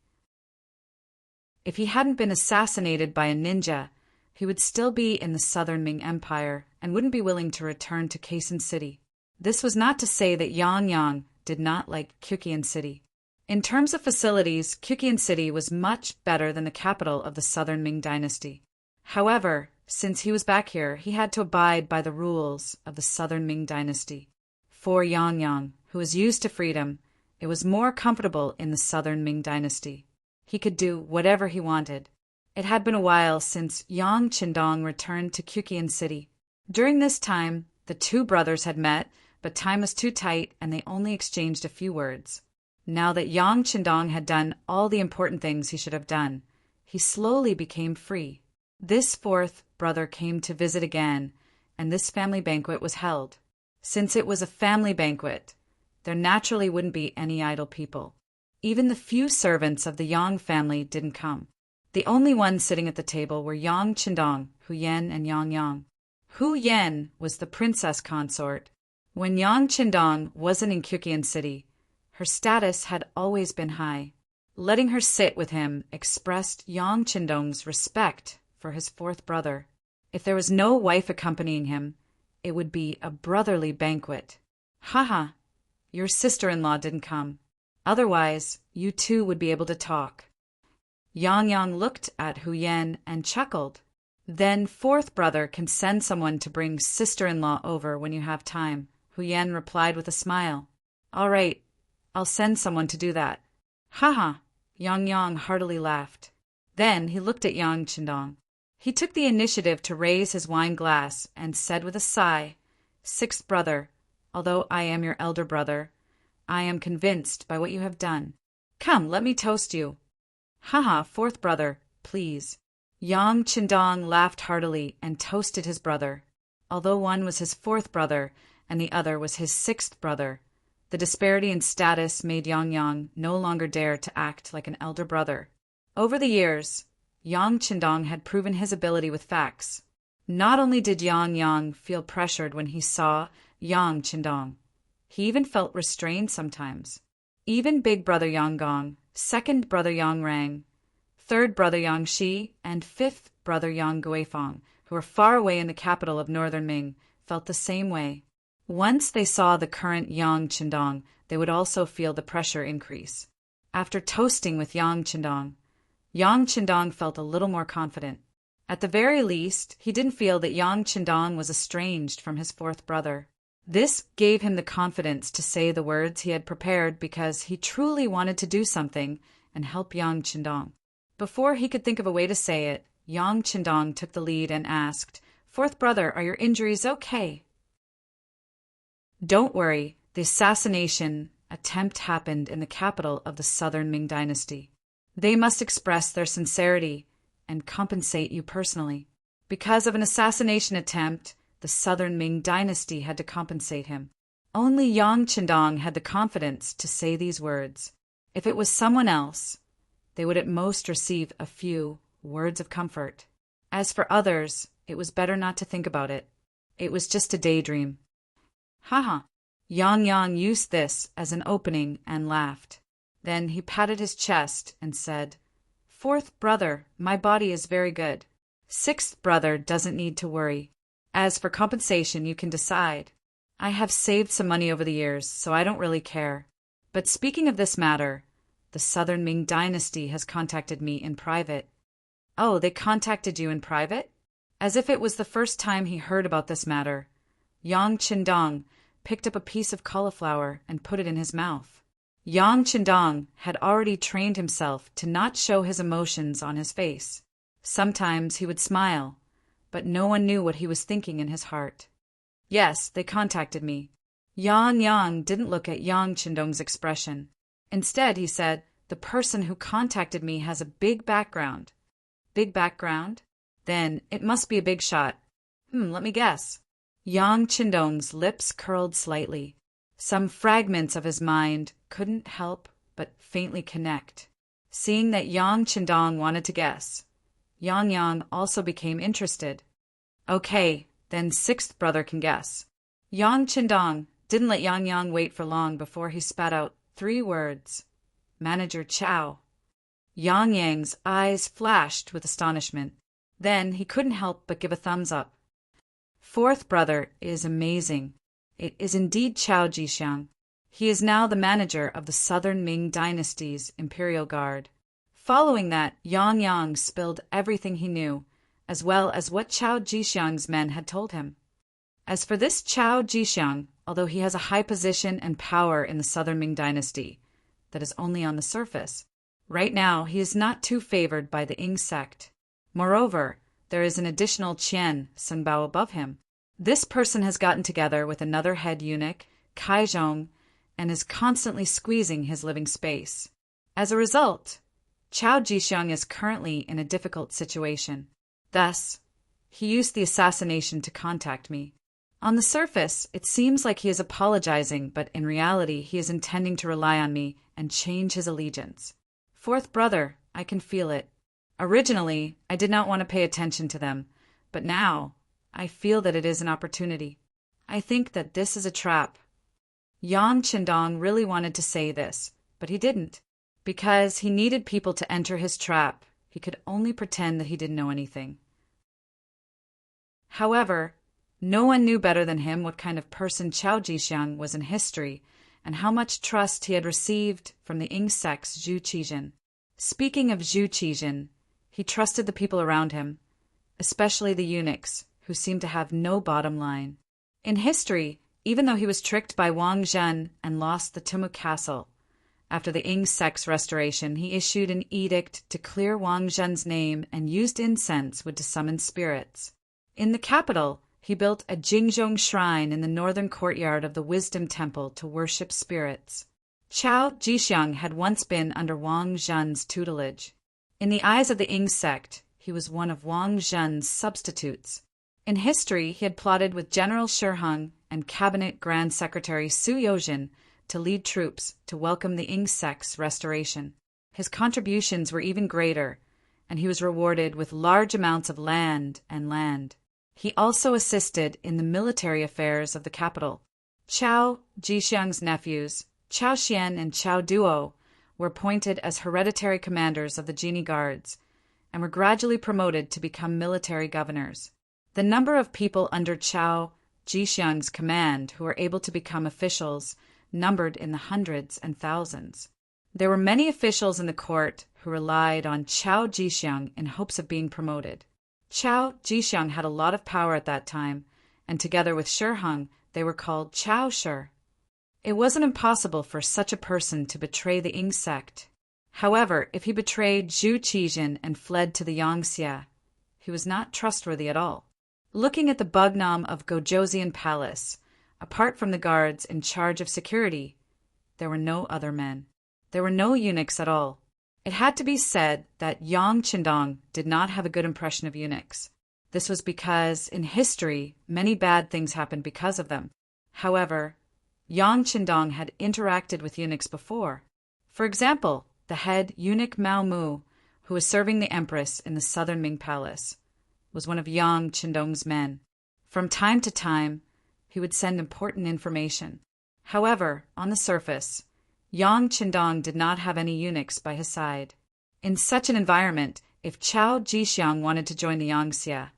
If he hadn't been assassinated by a ninja, he would still be in the southern Ming Empire and wouldn't be willing to return to Kaisen City. This was not to say that Yang Yang did not like Qiqian City. In terms of facilities, Qiqian City was much better than the capital of the southern Ming dynasty. However, since he was back here, he had to abide by the rules of the southern Ming dynasty. For Yang Yang, who was used to freedom, it was more comfortable in the southern Ming dynasty. He could do whatever he wanted. It had been a while since Yang Qindong returned to Kukian City. During this time, the two brothers had met, but time was too tight and they only exchanged a few words. Now that Yang Qindong had done all the important things he should have done, he slowly became free. This fourth brother came to visit again, and this family banquet was held. Since it was a family banquet, there naturally wouldn't be any idle people. Even the few servants of the Yang family didn't come. The only ones sitting at the table were Yang Qindong, Hu Yan, and Yang Yang. Hu Yan was the princess consort. When Yang Qindong wasn't in Kukian City, her status had always been high. Letting her sit with him expressed Yang Qindong's respect for his fourth brother. If there was no wife accompanying him, it would be a brotherly banquet. Haha, your sister-in-law didn't come. Otherwise, you two would be able to talk. Yang Yang looked at Hu Yan and chuckled. Then fourth brother can send someone to bring sister-in-law over when you have time, Hu Yan replied with a smile. All right, I'll send someone to do that. Haha, Yang Yang heartily laughed. Then he looked at Yang Qindong. He took the initiative to raise his wine glass and said with a sigh, Sixth brother, although I am your elder brother, I am convinced by what you have done. Come, let me toast you. Haha, fourth brother, please. Yang Qindong laughed heartily and toasted his brother. Although one was his fourth brother and the other was his sixth brother, the disparity in status made Yang Yang no longer dare to act like an elder brother. Over the years, Yang Qindong had proven his ability with facts. Not only did Yang Yang feel pressured when he saw Yang Qindong, he even felt restrained sometimes. Even big brother Yang Gong, second brother Yang Rang, third brother Yang Shi, and fifth brother Yang Guifeng, who were far away in the capital of northern Ming, felt the same way. Once they saw the current Yang Qindong, they would also feel the pressure increase. After toasting with Yang Qindong felt a little more confident. At the very least, he didn't feel that Yang Qindong was estranged from his fourth brother. This gave him the confidence to say the words he had prepared because he truly wanted to do something and help Yang Qindong. Before he could think of a way to say it, Yang Qindong took the lead and asked, Fourth brother, are your injuries okay? Don't worry, the assassination attempt happened in the capital of the southern Ming dynasty. They must express their sincerity and compensate you personally. Because of an assassination attempt, the southern Ming dynasty had to compensate him. Only Yang Qindong had the confidence to say these words. If it was someone else, they would at most receive a few words of comfort. As for others, it was better not to think about it. It was just a daydream. Haha. Yang Yang used this as an opening and laughed. Then he patted his chest and said, Fourth brother, my body is very good. Sixth brother doesn't need to worry. As for compensation, you can decide. I have saved some money over the years, so I don't really care. But speaking of this matter, the southern Ming dynasty has contacted me in private. Oh, they contacted you in private? As if it was the first time he heard about this matter, Yang Qindong picked up a piece of cauliflower and put it in his mouth. Yang Qindong had already trained himself to not show his emotions on his face. Sometimes he would smile, but no one knew what he was thinking in his heart. Yes, they contacted me. Yang Yang didn't look at Yang Qindong's expression. Instead, he said, the person who contacted me has a big background. Big background? Then it must be a big shot. Let me guess. Yang Qindong's lips curled slightly. Some fragments of his mind couldn't help but faintly connect. Seeing that Yang Qindong wanted to guess, Yang Yang also became interested. Okay, then sixth brother can guess. Yang Qindong didn't let Yang Yang wait for long before he spat out 3 words. Manager Chow. Yang Yang's eyes flashed with astonishment. Then he couldn't help but give a thumbs up. Fourth brother is amazing. It is indeed Chow Jixiang. He is now the manager of the southern Ming dynasty's Imperial Guard. Following that, Yang Yang spilled everything he knew, as well as what Chow Jixiang's men had told him. As for this Chow Jixiang, although he has a high position and power in the southern Ming dynasty, that is only on the surface. Right now, he is not too favored by the Ming sect. Moreover, there is an additional Qian Sunbao above him. This person has gotten together with another head eunuch, Kaizhong, and is constantly squeezing his living space. As a result, Chao Jixiang is currently in a difficult situation. Thus, he used the assassination to contact me. On the surface, it seems like he is apologizing, but in reality, he is intending to rely on me and change his allegiance. Fourth brother, I can feel it. Originally, I did not want to pay attention to them, but now, I feel that it is an opportunity. I think that this is a trap. Yang Qindong really wanted to say this, but he didn't. Because he needed people to enter his trap, he could only pretend that he didn't know anything. However, no one knew better than him what kind of person Chao Jixiang was in history and how much trust he had received from the Ming sect's Zhu Qijin. Speaking of Zhu Qijin, he trusted the people around him, especially the eunuchs, who seemed to have no bottom line. In history, even though he was tricked by Wang Zhen and lost the Tumu castle, after the Ming sect's restoration, he issued an edict to clear Wang Zhen's name and used incense to summon spirits. In the capital, he built a Jingzhong shrine in the northern courtyard of the Wisdom Temple to worship spirits. Chao Jixiang had once been under Wang Zhen's tutelage. In the eyes of the Ming sect, he was one of Wang Zhen's substitutes. In history, he had plotted with General Shi Heng and Cabinet Grand Secretary Su Yozhen to lead troops to welcome the Ming sect's restoration. His contributions were even greater, and he was rewarded with large amounts of land. He also assisted in the military affairs of the capital. Chao Jixiang's nephews, Chao Xian and Chao Duo, were appointed as hereditary commanders of the Genie Guards and were gradually promoted to become military governors. The number of people under Chao Jixiang's command who were able to become officials numbered in the hundreds and thousands. There were many officials in the court who relied on Chao Jixiang in hopes of being promoted. Chao Jixiang had a lot of power at that time, and together with Shi Heng, they were called Chao Shi. It wasn't impossible for such a person to betray the Ming sect. However, if he betrayed Zhu Qijin and fled to the Yangtze, he was not trustworthy at all. Looking at the Bugnam of Gojoseon Palace, apart from the guards in charge of security, there were no other men. There were no eunuchs at all. It had to be said that Yang Qindong did not have a good impression of eunuchs. This was because, in history, many bad things happened because of them. However, Yang Qindong had interacted with eunuchs before. For example, the head eunuch Mao Mu, who was serving the empress in the southern Ming palace, was one of Yang Qindong's men. From time to time, he would send important information. However, on the surface, Yang Qindong did not have any eunuchs by his side. In such an environment, if Chao Jixiang wanted to join the Yangtze,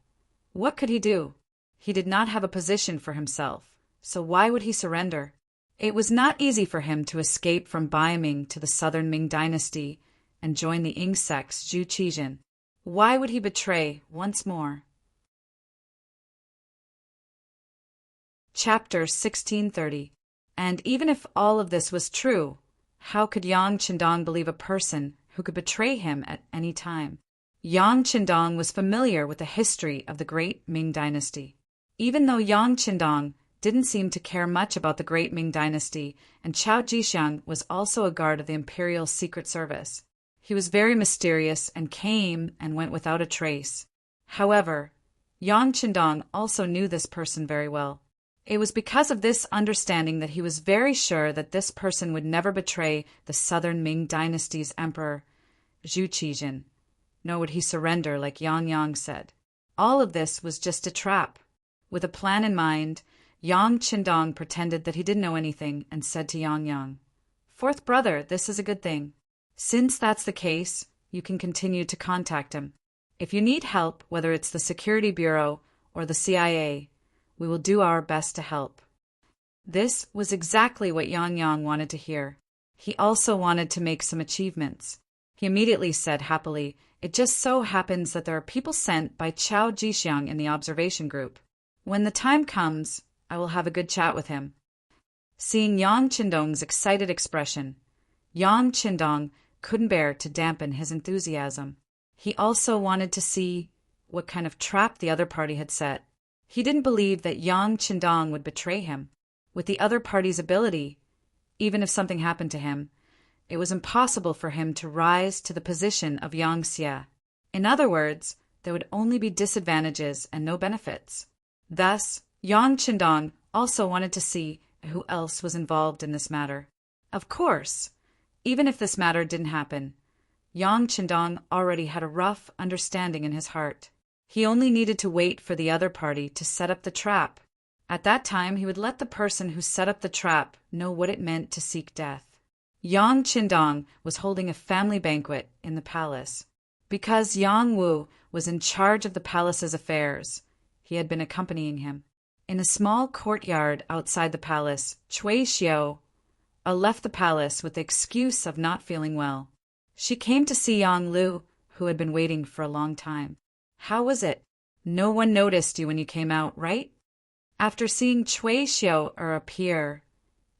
what could he do? He did not have a position for himself, so why would he surrender? It was not easy for him to escape from Baiming to the southern Ming dynasty and join the Ming sect's Zhu Qijin. Why would he betray once more? Chapter 1630. And even if all of this was true, how could Yang Qindong believe a person who could betray him at any time? Yang Qindong was familiar with the history of the great Ming dynasty. Even though Yang Qindong didn't seem to care much about the great Ming dynasty, and Chao Jixiang was also a guard of the Imperial Secret Service, he was very mysterious and came and went without a trace. However, Yang Qindong also knew this person very well. It was because of this understanding that he was very sure that this person would never betray the southern Ming dynasty's emperor, Zhu Qijin, nor would he surrender like Yang said. All of this was just a trap. With a plan in mind, Yang Qindong pretended that he didn't know anything and said to Yang, "Fourth brother, this is a good thing. Since that's the case, you can continue to contact him. If you need help, whether it's the Security Bureau or the CIA, we will do our best to help." This was exactly what Yang wanted to hear. He also wanted to make some achievements. He immediately said happily, "It just so happens that there are people sent by Chao Jixiang in the observation group. When the time comes, I will have a good chat with him." Seeing Yang Qindong's excited expression, Yang Qindong couldn't bear to dampen his enthusiasm. He also wanted to see what kind of trap the other party had set. He didn't believe that Yang Qindong would betray him. With the other party's ability, even if something happened to him, it was impossible for him to rise to the position of Yang Xie. In other words, there would only be disadvantages and no benefits. Thus, Yang Qindong also wanted to see who else was involved in this matter. Of course, even if this matter didn't happen, Yang Qindong already had a rough understanding in his heart. He only needed to wait for the other party to set up the trap. At that time, he would let the person who set up the trap know what it meant to seek death. Yang Qindong was holding a family banquet in the palace. Because Yang Wu was in charge of the palace's affairs, he had been accompanying him. In a small courtyard outside the palace, Cui Xiao left the palace with the excuse of not feeling well. She came to see Yang Lu, who had been waiting for a long time. How was it? No one noticed you when you came out, right? After seeing Cui Xiao appear,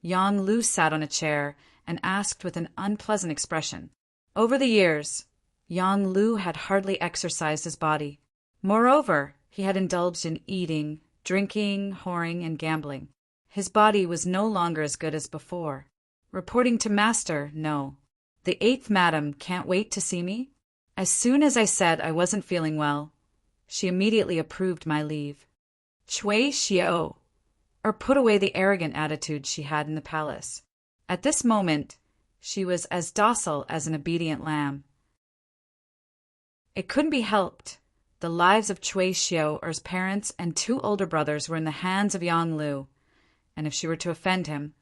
Yang Lu sat on a chair and asked with an unpleasant expression. Over the years, Yang Lu had hardly exercised his body. Moreover, he had indulged in eating, drinking, whoring, and gambling. His body was no longer as good as before. Reporting to Master, no. The 8th madam can't wait to see me? As soon as I said I wasn't feeling well, she immediately approved my leave. Cui Xiao put away the arrogant attitude she had in the palace. At this moment, she was as docile as an obedient lamb. It couldn't be helped. The lives of Cui Xiao's parents and 2 older brothers were in the hands of Yang Lu, and if she were to offend him,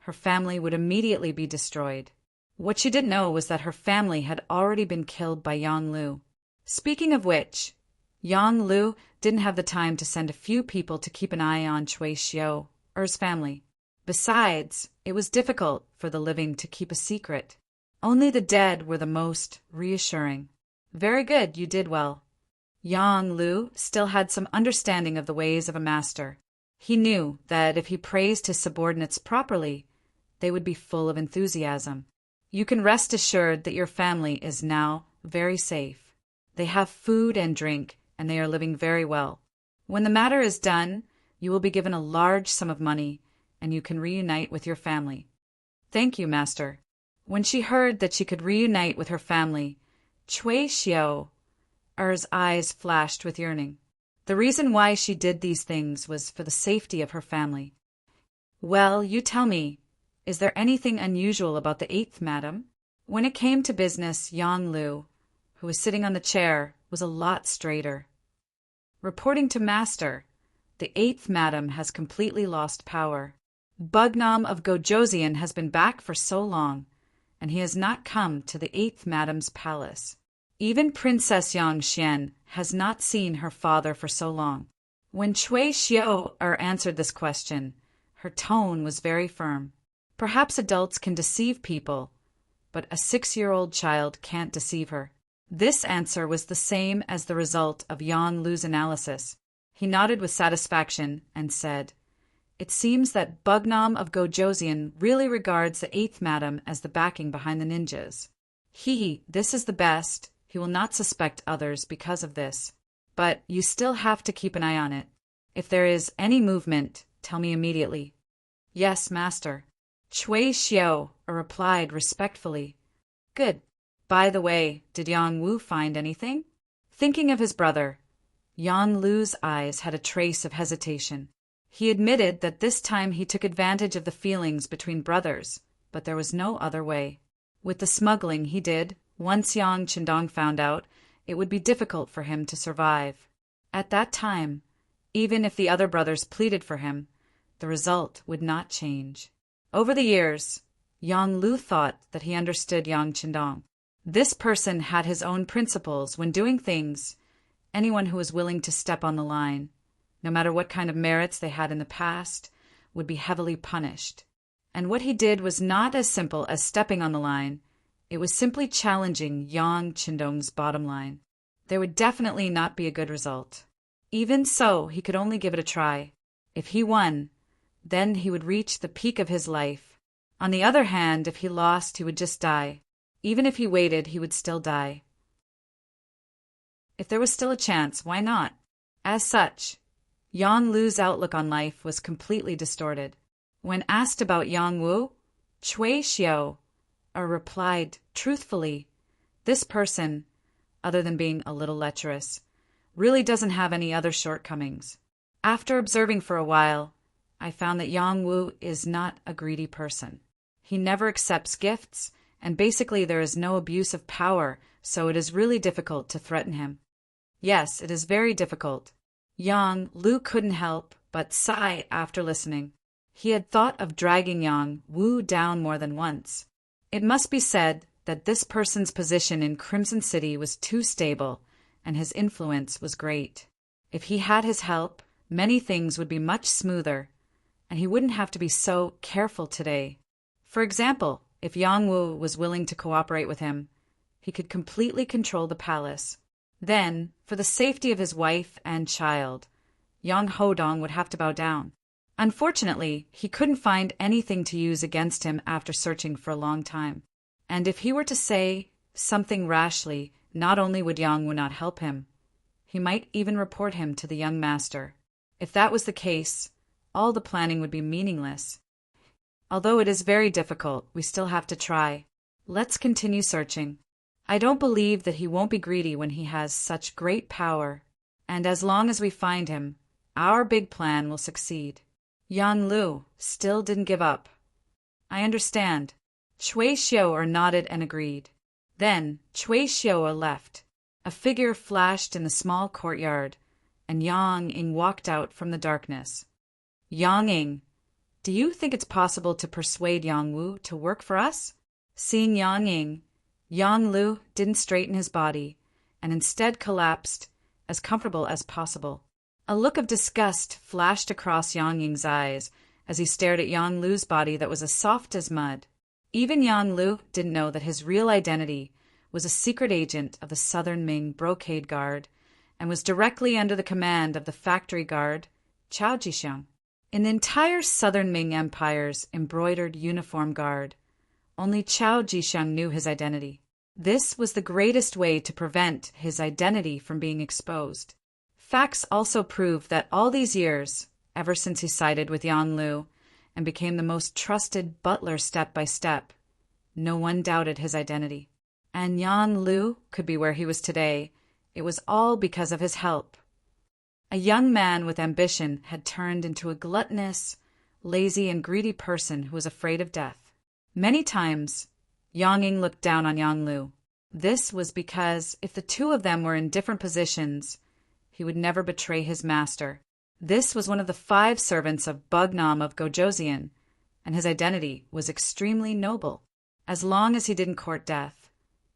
her family would immediately be destroyed. What she didn't know was that her family had already been killed by Yang Lu. Speaking of which, Yang Lu didn't have the time to send a few people to keep an eye on Cui Xiao's family. Besides, it was difficult for the living to keep a secret. Only the dead were the most reassuring. Very good, you did well. Yang Lu still had some understanding of the ways of a master. He knew that if he praised his subordinates properly, they would be full of enthusiasm. You can rest assured that your family is now very safe. They have food and drink, and they are living very well. When the matter is done, you will be given a large sum of money, and you can reunite with your family. Thank you, Master. When she heard that she could reunite with her family, Cui Xiao's eyes flashed with yearning. The reason why she did these things was for the safety of her family. Well, you tell me, is there anything unusual about the 8th madam? When it came to business, Yang Lu, who was sitting on the chair, was a lot straighter. Reporting to Master, the 8th madam has completely lost power. Bugnam of Gojoseon has been back for so long, and he has not come to the 8th madam's palace. Even Princess Yang Xian has not seen her father for so long. When Cui Xiao answered this question, her tone was very firm. Perhaps adults can deceive people, but a 6-year-old child can't deceive her. This answer was the same as the result of Yang Lu's analysis. He nodded with satisfaction and said, It seems that Bugnam of Gojoseon really regards the 8th madam as the backing behind the ninjas. This is the best. He will not suspect others because of this. But you still have to keep an eye on it. If there is any movement, tell me immediately. Yes, Master. Cui Xiao replied respectfully. Good. By the way, did Yang Wu find anything? Thinking of his brother, Yang Lu's eyes had a trace of hesitation. He admitted that this time he took advantage of the feelings between brothers, but there was no other way. With the smuggling he did, once Yang Qindong found out, it would be difficult for him to survive. At that time, even if the other brothers pleaded for him, the result would not change. Over the years, Yang Lu thought that he understood Yang Qindong. This person had his own principles when doing things. Anyone who was willing to step on the line, no matter what kind of merits they had in the past, would be heavily punished. And what he did was not as simple as stepping on the line. It was simply challenging Yang Qindong's bottom line. There would definitely not be a good result. Even so, he could only give it a try. If he won, then he would reach the peak of his life. On the other hand, if he lost, he would just die. Even if he waited, he would still die. If there was still a chance, why not? As such, Yang Lu's outlook on life was completely distorted. When asked about Yang Wu, Cui Xiao replied truthfully, "This person, other than being a little lecherous, really doesn't have any other shortcomings. After observing for a while, I found that Yang Wu is not a greedy person. He never accepts gifts, and basically there is no abuse of power, so it is really difficult to threaten him." Yes, it is very difficult. Yang Lu couldn't help but sigh after listening. He had thought of dragging Yang Wu down more than once. It must be said that this person's position in Crimson City was too stable, and his influence was great. If he had his help, many things would be much smoother, and he wouldn't have to be so careful today. For example, if Yang Wu was willing to cooperate with him, he could completely control the palace. Then, for the safety of his wife and child, Yang Hodong would have to bow down. Unfortunately, he couldn't find anything to use against him after searching for a long time. And if he were to say something rashly, not only would Yang Wu not help him, he might even report him to the young master. If that was the case, all the planning would be meaningless. Although it is very difficult, we still have to try. Let's continue searching. I don't believe that he won't be greedy when he has such great power, and as long as we find him, our big plan will succeed. Yang Lu still didn't give up. I understand. Cui Xiao nodded and agreed. Then Cui Xiao left. A figure flashed in the small courtyard, and Yang Ying walked out from the darkness. Yang Ying, do you think it's possible to persuade Yang Wu to work for us? Seeing Yang Ying, Yang Lu didn't straighten his body, and instead collapsed, as comfortable as possible. A look of disgust flashed across Yang Ying's eyes as he stared at Yang Lu's body that was as soft as mud. Even Yang Lu didn't know that his real identity was a secret agent of the Southern Ming Brocade Guard and was directly under the command of the factory guard, Chao Jixiang. In the entire Southern Ming Empire's embroidered uniform guard, only Chao Jixiang knew his identity. This was the greatest way to prevent his identity from being exposed. Facts also proved that all these years, ever since he sided with Yang Lu and became the most trusted butler step by step, no one doubted his identity. And Yang Lu could be where he was today. It was all because of his help. A young man with ambition had turned into a gluttonous, lazy, and greedy person who was afraid of death. Many times, Yang Ying looked down on Yang Lu. This was because if the two of them were in different positions, he would never betray his master. This was one of the 5 servants of Bugnam of Gojoseon, and his identity was extremely noble. As long as he didn't court death,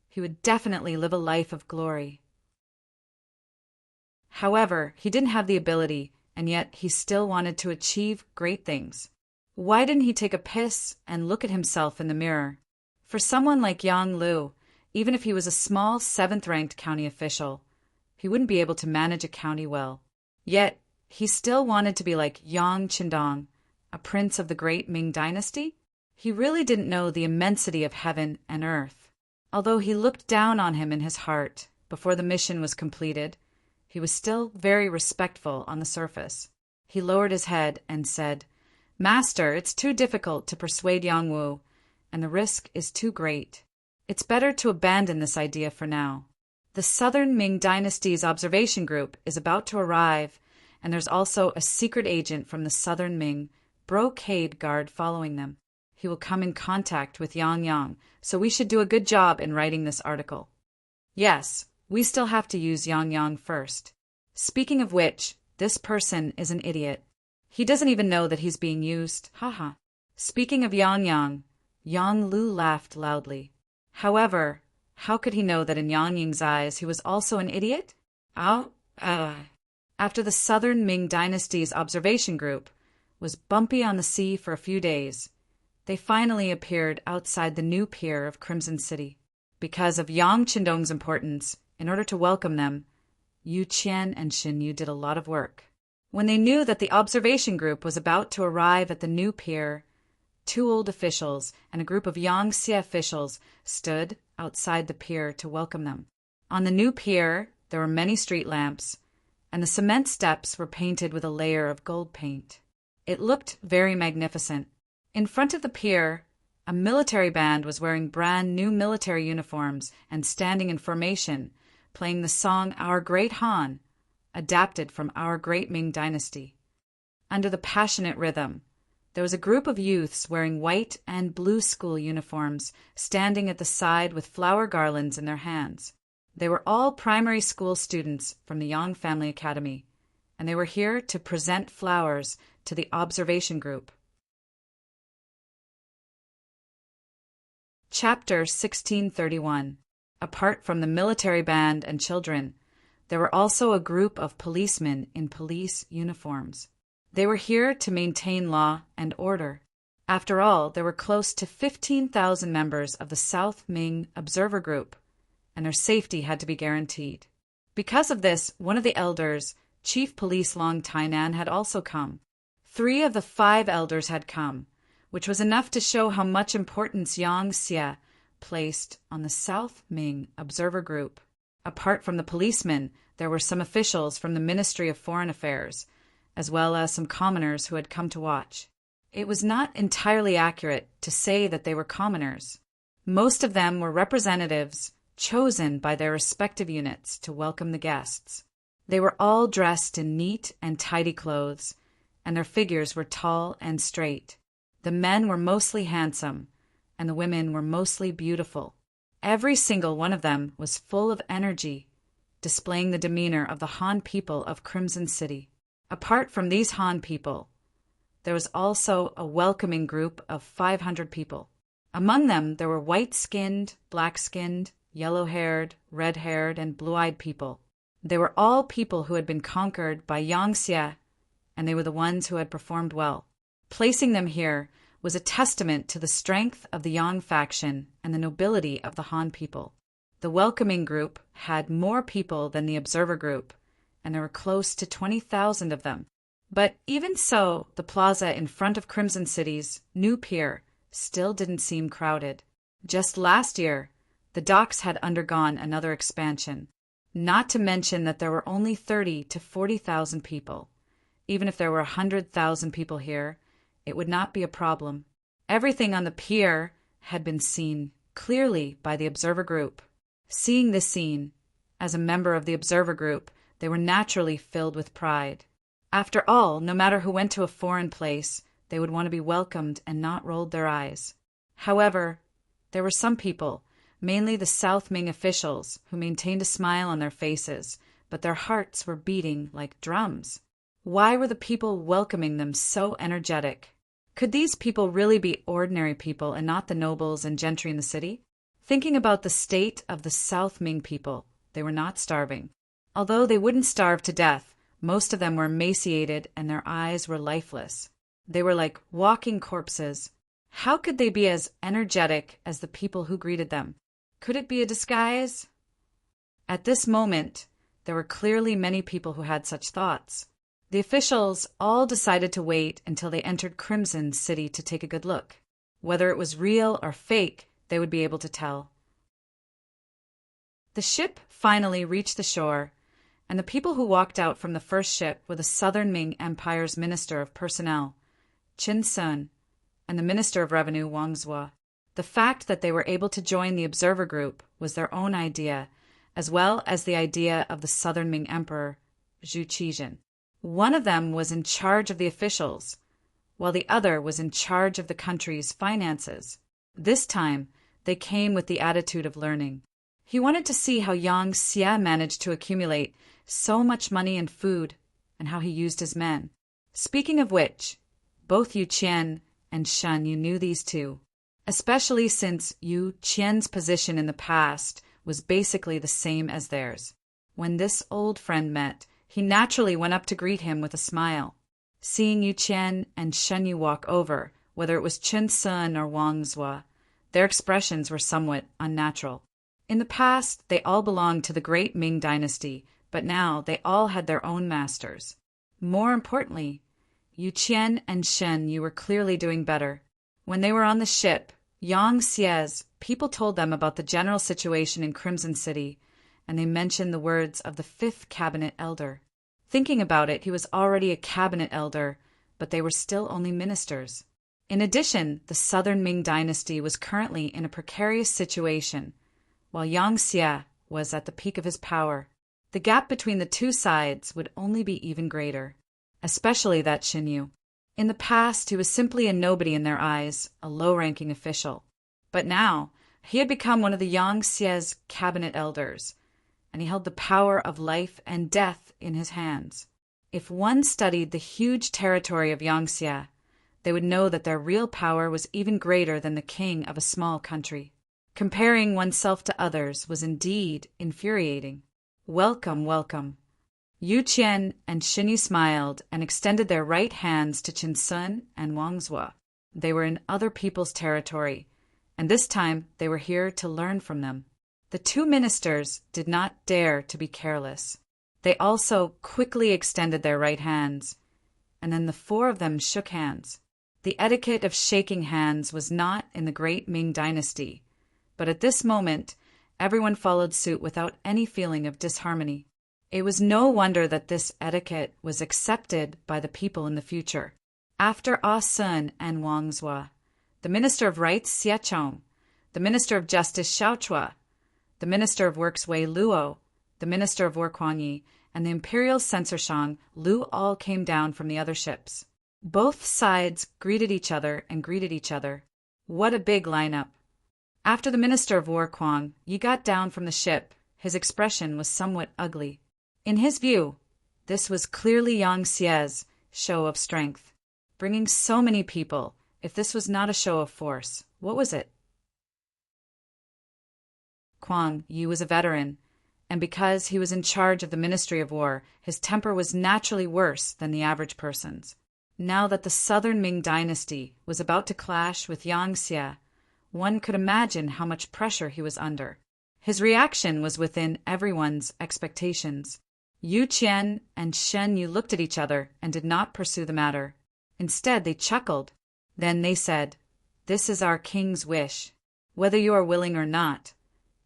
he would definitely live a life of glory. However, he didn't have the ability, and yet he still wanted to achieve great things. Why didn't he take a piss and look at himself in the mirror? For someone like Yang Lu, even if he was a small 7th-ranked county official, he wouldn't be able to manage a county well. Yet, he still wanted to be like Yang Qindong, a prince of the great Ming dynasty. He really didn't know the immensity of heaven and earth. Although he looked down on him in his heart before the mission was completed, he was still very respectful on the surface. He lowered his head and said, "Master, it's too difficult to persuade Yang Wu, and the risk is too great. It's better to abandon this idea for now. The Southern Ming Dynasty's observation group is about to arrive, and there's also a secret agent from the Southern Ming Brocade Guard following them. He will come in contact with Yang, so we should do a good job in writing this article. Yes, we still have to use Yang first. Speaking of which, this person is an idiot. He doesn't even know that he's being used. Haha. Speaking of Yang Lu laughed loudly. However, how could he know that in Yang Ying's eyes he was also an idiot? After the Southern Ming Dynasty's observation group was bumpy on the sea for a few days, they finally appeared outside the new pier of Crimson City. Because of Yang Qindong's importance, in order to welcome them, Yu Qian and Xin Yu did a lot of work. When they knew that the observation group was about to arrive at the new pier, 2 old officials and a group of Yangtze officials stood outside the pier to welcome them. On the new pier, there were many street lamps, and the cement steps were painted with a layer of gold paint. It looked very magnificent. In front of the pier, a military band was wearing brand new military uniforms and standing in formation, playing the song Our Great Han, adapted from Our Great Ming Dynasty. Under the passionate rhythm, there was a group of youths wearing white and blue school uniforms standing at the side with flower garlands in their hands. They were all primary school students from the Yang Family Academy, and they were here to present flowers to the observation group. Chapter 1631. Apart from the military band and children, there were also a group of policemen in police uniforms. They were here to maintain law and order. After all, there were close to 15,000 members of the South Ming Observer Group, and their safety had to be guaranteed. Because of this, one of the elders, Chief Police Long Tainan, had also come. 3 of the 5 elders had come, which was enough to show how much importance Yang Xie placed on the South Ming Observer Group. Apart from the policemen, there were some officials from the Ministry of Foreign Affairs, as well as some commoners who had come to watch. It was not entirely accurate to say that they were commoners. Most of them were representatives chosen by their respective units to welcome the guests. They were all dressed in neat and tidy clothes, and their figures were tall and straight. The men were mostly handsome, and the women were mostly beautiful. Every single one of them was full of energy, displaying the demeanor of the Han people of Crimson City. Apart from these Han people, there was also a welcoming group of 500 people. Among them, there were white-skinned, black-skinned, yellow-haired, red-haired, and blue-eyed people. They were all people who had been conquered by Yang Xie, and they were the ones who had performed well. Placing them here was a testament to the strength of the Yang faction and the nobility of the Han people. The welcoming group had more people than the observer group, and there were close to 20,000 of them. But even so, the plaza in front of Crimson City's new pier still didn't seem crowded. Just last year, the docks had undergone another expansion, not to mention that there were only 30 to 40,000 people. Even if there were 100,000 people here, it would not be a problem. Everything on the pier had been seen clearly by the observer group. Seeing this scene, as a member of the observer group, they were naturally filled with pride. After all, no matter who went to a foreign place, they would want to be welcomed and not rolled their eyes. However, there were some people, mainly the South Ming officials, who maintained a smile on their faces, but their hearts were beating like drums. Why were the people welcoming them so energetic? Could these people really be ordinary people and not the nobles and gentry in the city? Thinking about the state of the South Ming people, they were not starving. Although they wouldn't starve to death, most of them were emaciated and their eyes were lifeless. They were like walking corpses. How could they be as energetic as the people who greeted them? Could it be a disguise? At this moment, there were clearly many people who had such thoughts. The officials all decided to wait until they entered Crimson City to take a good look. Whether it was real or fake, they would be able to tell. The ship finally reached the shore, and the people who walked out from the first ship were the Southern Ming Empire's Minister of Personnel, Qin Sun, and the Minister of Revenue, Wang Zhuo. The fact that they were able to join the observer group was their own idea, as well as the idea of the Southern Ming Emperor, Zhu Qizhen. One of them was in charge of the officials, while the other was in charge of the country's finances. This time, they came with the attitude of learning. He wanted to see how Yang Xie managed to accumulate so much money and food, and how he used his men. Speaking of which, both Yu Qian and Shen Yu knew these two, especially since Yu Qian's position in the past was basically the same as theirs. When this old friend met, he naturally went up to greet him with a smile. Seeing Yu Qian and Shen Yu walk over, whether it was Qin Sun or Wang Zhuo, their expressions were somewhat unnatural. In the past, they all belonged to the great Ming dynasty, but now they all had their own masters. More importantly, Yu Qian and Shen Yu were clearly doing better. When they were on the ship, Yangtze's people told them about the general situation in Crimson City, and they mentioned the words of the fifth cabinet elder. Thinking about it, he was already a cabinet elder, but they were still only ministers. In addition, the southern Ming dynasty was currently in a precarious situation, while Yangtze was at the peak of his power. The gap between the two sides would only be even greater, especially that Xinyu. In the past, he was simply a nobody in their eyes, a low-ranking official. But now, he had become one of the Yangtze's cabinet elders, and he held the power of life and death in his hands. If one studied the huge territory of Yangtze, they would know that their real power was even greater than the king of a small country. Comparing oneself to others was indeed infuriating. Welcome, welcome. Yu Qian and Xinyu smiled and extended their right hands to Qin Sun and Wang Zhuo. They were in other people's territory, and this time they were here to learn from them. The two ministers did not dare to be careless. They also quickly extended their right hands, and then the four of them shook hands. The etiquette of shaking hands was not in the great Ming dynasty, but at this moment, everyone followed suit without any feeling of disharmony. It was no wonder that this etiquette was accepted by the people in the future. After Ah Sun and Wang Zhuo, the Minister of Rights Xie Chong, the Minister of Justice Xiao Chua, the Minister of Works Wei Luo, the Minister of War Kuan Yi, and the Imperial Censor Shang Lu all came down from the other ships. Both sides greeted each other and greeted each other. What a big lineup. After the Minister of War Kuan Yi got down from the ship, his expression was somewhat ugly. In his view, this was clearly Yangtze's show of strength. Bringing so many people, if this was not a show of force, what was it? Kuan Yi was a veteran, and because he was in charge of the Ministry of War, his temper was naturally worse than the average person's. Now that the southern Ming dynasty was about to clash with Yangtze, one could imagine how much pressure he was under. His reaction was within everyone's expectations. Yu Qian and Shen Yu looked at each other and did not pursue the matter. Instead, they chuckled. Then they said, "This is our king's wish. Whether you are willing or not,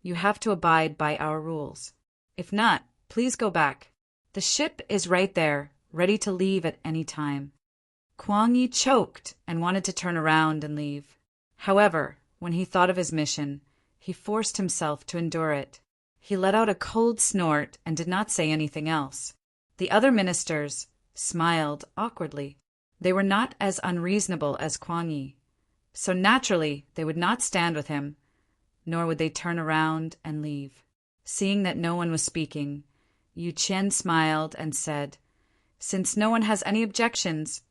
you have to abide by our rules. If not, please go back. The ship is right there, ready to leave at any time." Kuan Yi choked and wanted to turn around and leave. However, when he thought of his mission, he forced himself to endure it. He let out a cold snort and did not say anything else. The other ministers smiled awkwardly. They were not as unreasonable as Kuan Yi, so naturally they would not stand with him, nor would they turn around and leave. Seeing that no one was speaking, Yu Qian smiled and said, "Since no one has any objections,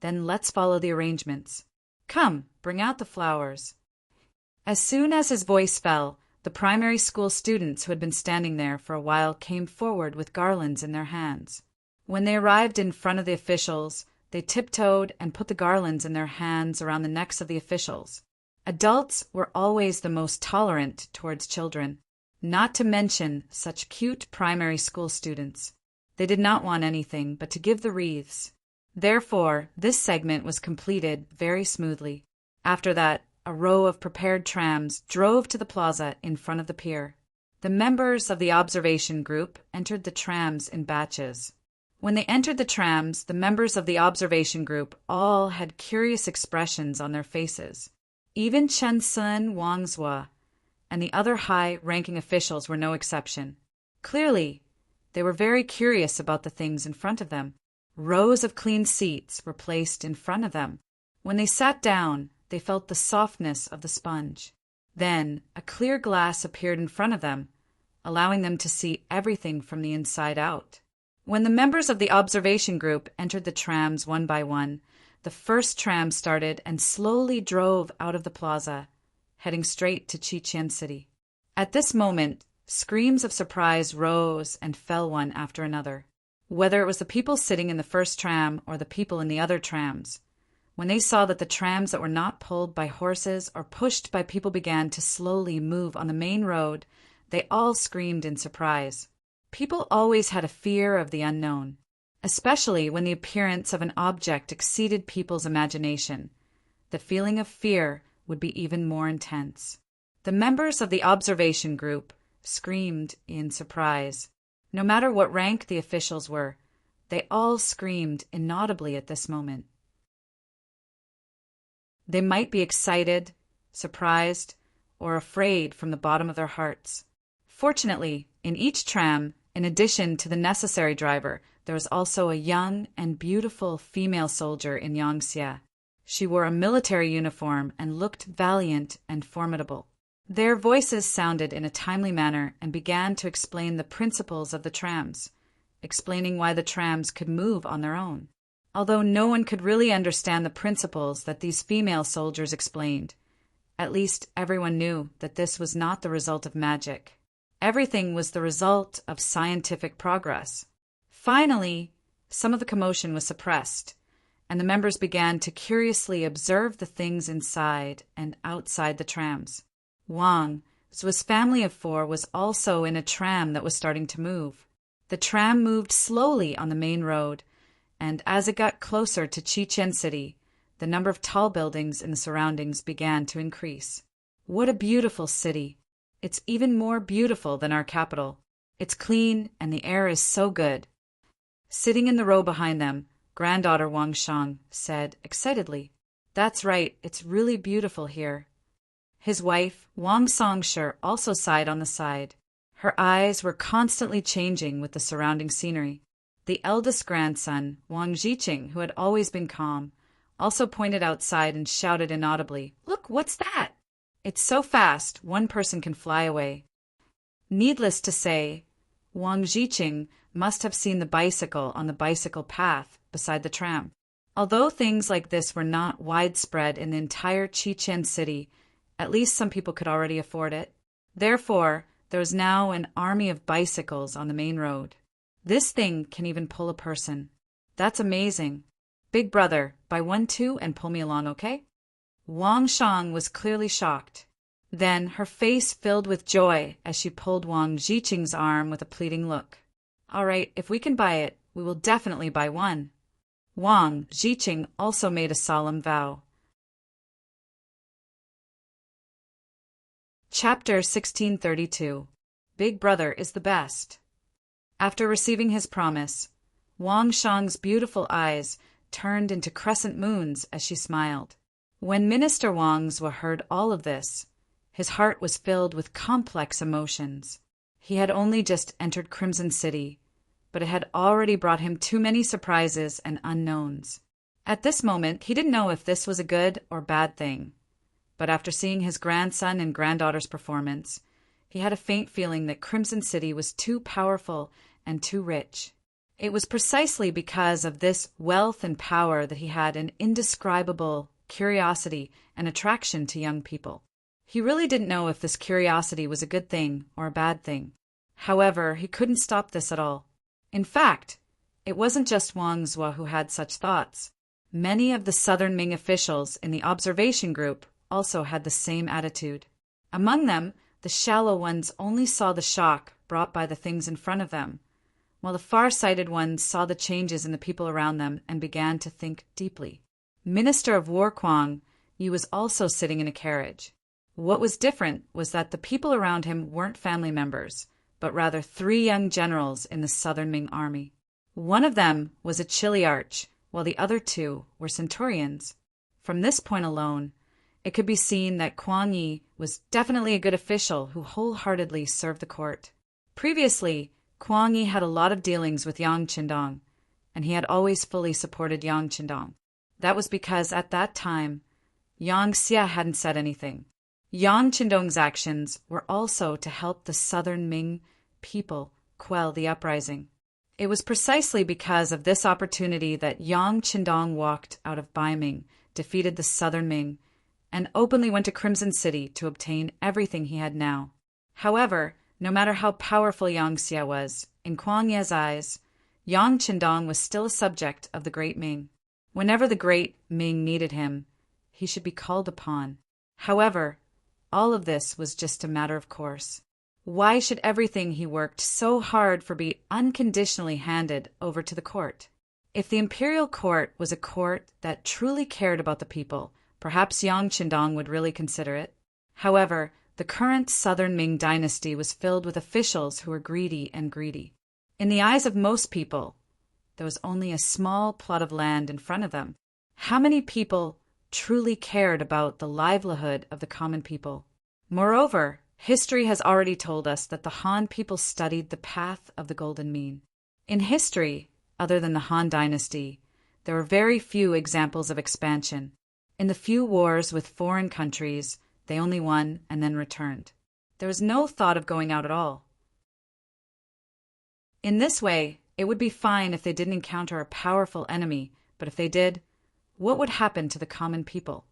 then let's follow the arrangements. Come, bring out the flowers." As soon as his voice fell, the primary school students who had been standing there for a while came forward with garlands in their hands. When they arrived in front of the officials, they tiptoed and put the garlands in their hands around the necks of the officials. Adults were always the most tolerant towards children, not to mention such cute primary school students. They did not want anything but to give the wreaths. Therefore, this segment was completed very smoothly. After that, a row of prepared trams drove to the plaza in front of the pier. The members of the observation group entered the trams in batches. When they entered the trams, the members of the observation group all had curious expressions on their faces. Even Chen Sun, Wang Zhuo, and the other high-ranking officials were no exception. Clearly, they were very curious about the things in front of them. Rows of clean seats were placed in front of them. When they sat down, they felt the softness of the sponge. Then a clear glass appeared in front of them, allowing them to see everything from the inside out. When the members of the observation group entered the trams one by one, the first tram started and slowly drove out of the plaza, heading straight to Qiqian City. At this moment, screams of surprise rose and fell one after another. Whether it was the people sitting in the first tram or the people in the other trams, when they saw that the trams that were not pulled by horses or pushed by people began to slowly move on the main road, they all screamed in surprise. People always had a fear of the unknown, especially when the appearance of an object exceeded people's imagination. The feeling of fear would be even more intense. The members of the observation group screamed in surprise. No matter what rank the officials were, they all screamed inaudibly at this moment. They might be excited, surprised, or afraid from the bottom of their hearts. Fortunately, in each tram, in addition to the necessary driver, there was also a young and beautiful female soldier in Yangxia. She wore a military uniform and looked valiant and formidable. Their voices sounded in a timely manner and began to explain the principles of the trams, explaining why the trams could move on their own. Although no one could really understand the principles that these female soldiers explained, at least everyone knew that this was not the result of magic. Everything was the result of scientific progress. Finally, some of the commotion was suppressed, and the members began to curiously observe the things inside and outside the trams. Wang, Zhu's family of 4, was also in a tram that was starting to move. The tram moved slowly on the main road, and as it got closer to Qiqian City, the number of tall buildings in the surroundings began to increase. What a beautiful city! It's even more beautiful than our capital. It's clean and the air is so good. Sitting in the row behind them, granddaughter Wang Shang said excitedly, "That's right, it's really beautiful here." His wife, Wang Songshi, also sighed on the side. Her eyes were constantly changing with the surrounding scenery. The eldest grandson, Wang Zhiqing, who had always been calm, also pointed outside and shouted inaudibly, "Look, what's that?" It's so fast, one person can fly away. Needless to say, Wang Zhiqing must have seen the bicycle on the bicycle path beside the tram. Although things like this were not widespread in the entire Qiqian city, at least some people could already afford it. Therefore, there was now an army of bicycles on the main road. This thing can even pull a person. That's amazing. Big brother, buy one too and pull me along, okay? Wang Shang was clearly shocked. Then her face filled with joy as she pulled Wang Zhiqing's arm with a pleading look. All right, if we can buy it, we will definitely buy one. Wang Zhiqing also made a solemn vow. Chapter 1632. Big Brother is the best. After receiving his promise, Wang Shang's beautiful eyes turned into crescent moons as she smiled. When Minister Wang Zhu heard all of this, his heart was filled with complex emotions. He had only just entered Crimson City, but it had already brought him too many surprises and unknowns. At this moment, he didn't know if this was a good or bad thing. But after seeing his grandson and granddaughter's performance, he had a faint feeling that Crimson City was too powerful and too rich. It was precisely because of this wealth and power that he had an indescribable curiosity and attraction to young people. He really didn't know if this curiosity was a good thing or a bad thing. However, he couldn't stop this at all. In fact, it wasn't just Wang Zhu who had such thoughts. Many of the Southern Ming officials in the observation group also had the same attitude. Among them, the shallow ones only saw the shock brought by the things in front of them, while the far-sighted ones saw the changes in the people around them and began to think deeply. Minister of War Kuang Yi was also sitting in a carriage. What was different was that the people around him weren't family members, but rather 3 young generals in the Southern Ming army. One of them was a chiliarch, while the other 2 were centurions. From this point alone, it could be seen that Kuang Yi was definitely a good official who wholeheartedly served the court. Previously, Kuang Yi had a lot of dealings with Yang Qindong, and he had always fully supported Yang Qindong. That was because at that time, Yang Xia hadn't said anything. Yang Qindong's actions were also to help the Southern Ming people quell the uprising. It was precisely because of this opportunity that Yang Qindong walked out of Baiming, defeated the Southern Ming, and openly went to Crimson City to obtain everything he had now. However, no matter how powerful Yang Xia was, in Kuang Yi's eyes, Yang Qindong was still a subject of the Great Ming. Whenever the Great Ming needed him, he should be called upon. However, all of this was just a matter of course. Why should everything he worked so hard for be unconditionally handed over to the court? If the imperial court was a court that truly cared about the people, perhaps Yang Qindong would really consider it. However, the current southern Ming dynasty was filled with officials who were greedy and greedy. In the eyes of most people, there was only a small plot of land in front of them. How many people truly cared about the livelihood of the common people? Moreover, history has already told us that the Han people studied the path of the Golden Mean. In history, other than the Han dynasty, there were very few examples of expansion. In the few wars with foreign countries, they only won and then returned. There was no thought of going out at all. In this way, it would be fine if they didn't encounter a powerful enemy, but if they did, what would happen to the common people?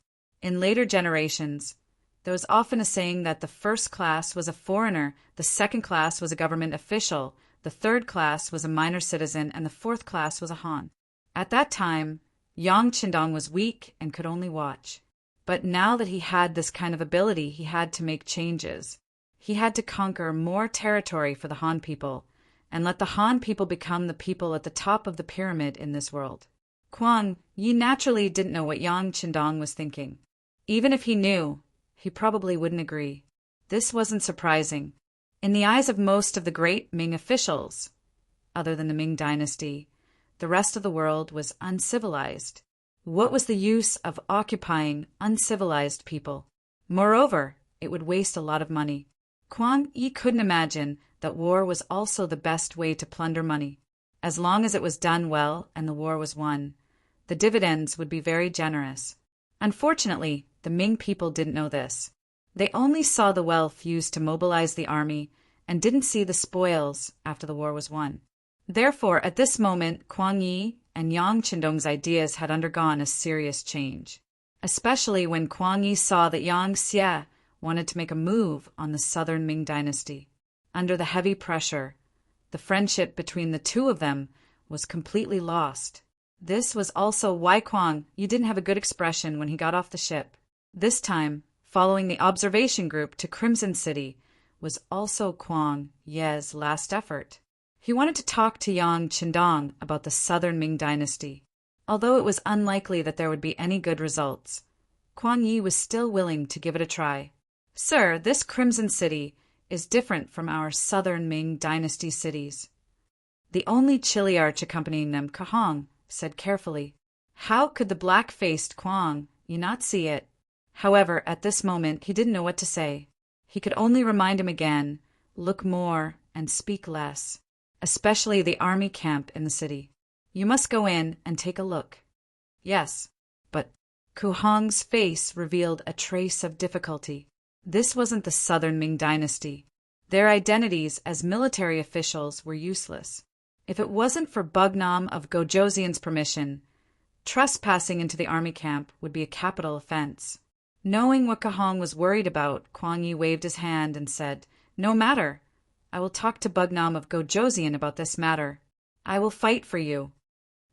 In later generations, there was often a saying that the first class was a foreigner, the second class was a government official, the third class was a minor citizen, and the fourth class was a Han. At that time, Yang Qindong was weak and could only watch. But now that he had this kind of ability, he had to make changes. He had to conquer more territory for the Han people, and let the Han people become the people at the top of the pyramid in this world. Kwang Yi naturally didn't know what Yang Qindong was thinking. Even if he knew, he probably wouldn't agree. This wasn't surprising. In the eyes of most of the great Ming officials, other than the Ming dynasty, the rest of the world was uncivilized. What was the use of occupying uncivilized people? Moreover, it would waste a lot of money. Kwang Yi couldn't imagine that war was also the best way to plunder money. As long as it was done well and the war was won, the dividends would be very generous. Unfortunately, the Ming people didn't know this. They only saw the wealth used to mobilize the army and didn't see the spoils after the war was won. Therefore, at this moment, Kwang Yi and Yang Qindong's ideas had undergone a serious change, especially when Kwang Yi saw that Yang Xie wanted to make a move on the southern Ming dynasty. Under the heavy pressure, the friendship between the two of them was completely lost. This was also why Kwang Yi didn't have a good expression when he got off the ship. This time, following the observation group to Crimson City was also Kwang Ye's last effort. He wanted to talk to Yang Qindong about the southern Ming dynasty. Although it was unlikely that there would be any good results, Kwang Yi was still willing to give it a try. Sir, this Crimson City is different from our southern Ming dynasty cities. The only Chiliarch accompanying them, Kahong, said carefully. How could the black-faced Kwang Yi not see it? However, at this moment he didn't know what to say. He could only remind him again, look more and speak less, especially the army camp in the city. You must go in and take a look. Yes, but Kuhong's face revealed a trace of difficulty. This wasn't the southern Ming dynasty. Their identities as military officials were useless. If it wasn't for Bugnam of Gojoseon's permission, trespassing into the army camp would be a capital offense. Knowing what Kahong was worried about, Kwang Yi waved his hand and said, No matter. I will talk to Bugnam of Gojoseon about this matter. I will fight for you.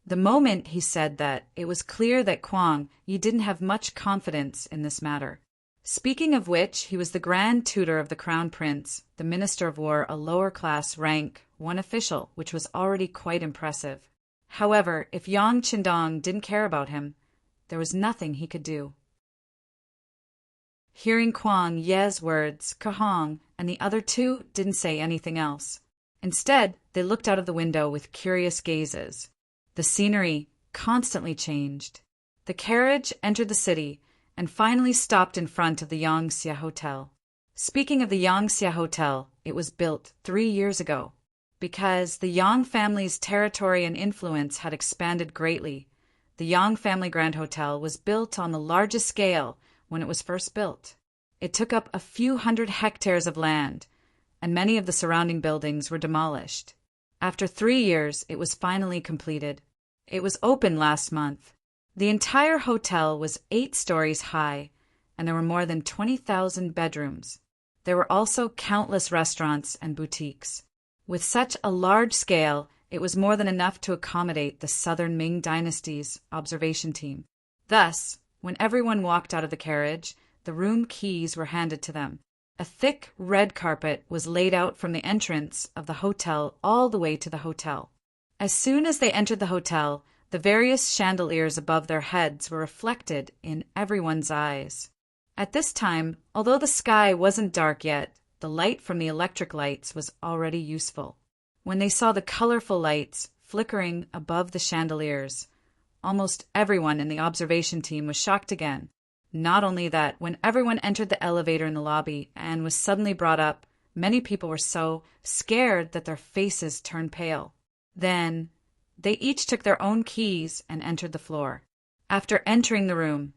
The moment he said that, it was clear that Kwang Yi didn't have much confidence in this matter. Speaking of which, he was the Grand Tutor of the Crown Prince, the Minister of War, a lower-class rank, one official, which was already quite impressive. However, if Yang Qindong didn't care about him, there was nothing he could do. Hearing Kwang Ye's words, Kahong and the other two didn't say anything else. Instead, they looked out of the window with curious gazes. The scenery constantly changed. The carriage entered the city and finally stopped in front of the Yangxia Hotel. Speaking of the Yangxia Hotel, it was built 3 years ago. Because the Yang family's territory and influence had expanded greatly, the Yang family Grand Hotel was built on the largest scale when it was first built. It took up a few hundred hectares of land, and many of the surrounding buildings were demolished. After 3 years, it was finally completed. It was opened last month. The entire hotel was 8 stories high, and there were more than 20,000 bedrooms. There were also countless restaurants and boutiques. With such a large scale, it was more than enough to accommodate the southern Ming dynasty's observation team. Thus, when everyone walked out of the carriage, the room keys were handed to them. A thick red carpet was laid out from the entrance of the hotel all the way to the hotel. As soon as they entered the hotel, the The various chandeliers above their heads were reflected in everyone's eyes. At this time, although the sky wasn't dark yet, the light from the electric lights was already useful. When they saw the colorful lights flickering above the chandeliers, almost everyone in the observation team was shocked again. Not only that, when everyone entered the elevator in the lobby and was suddenly brought up, many people were so scared that their faces turned pale. Then, they each took their own keys and entered the floor. After entering the room,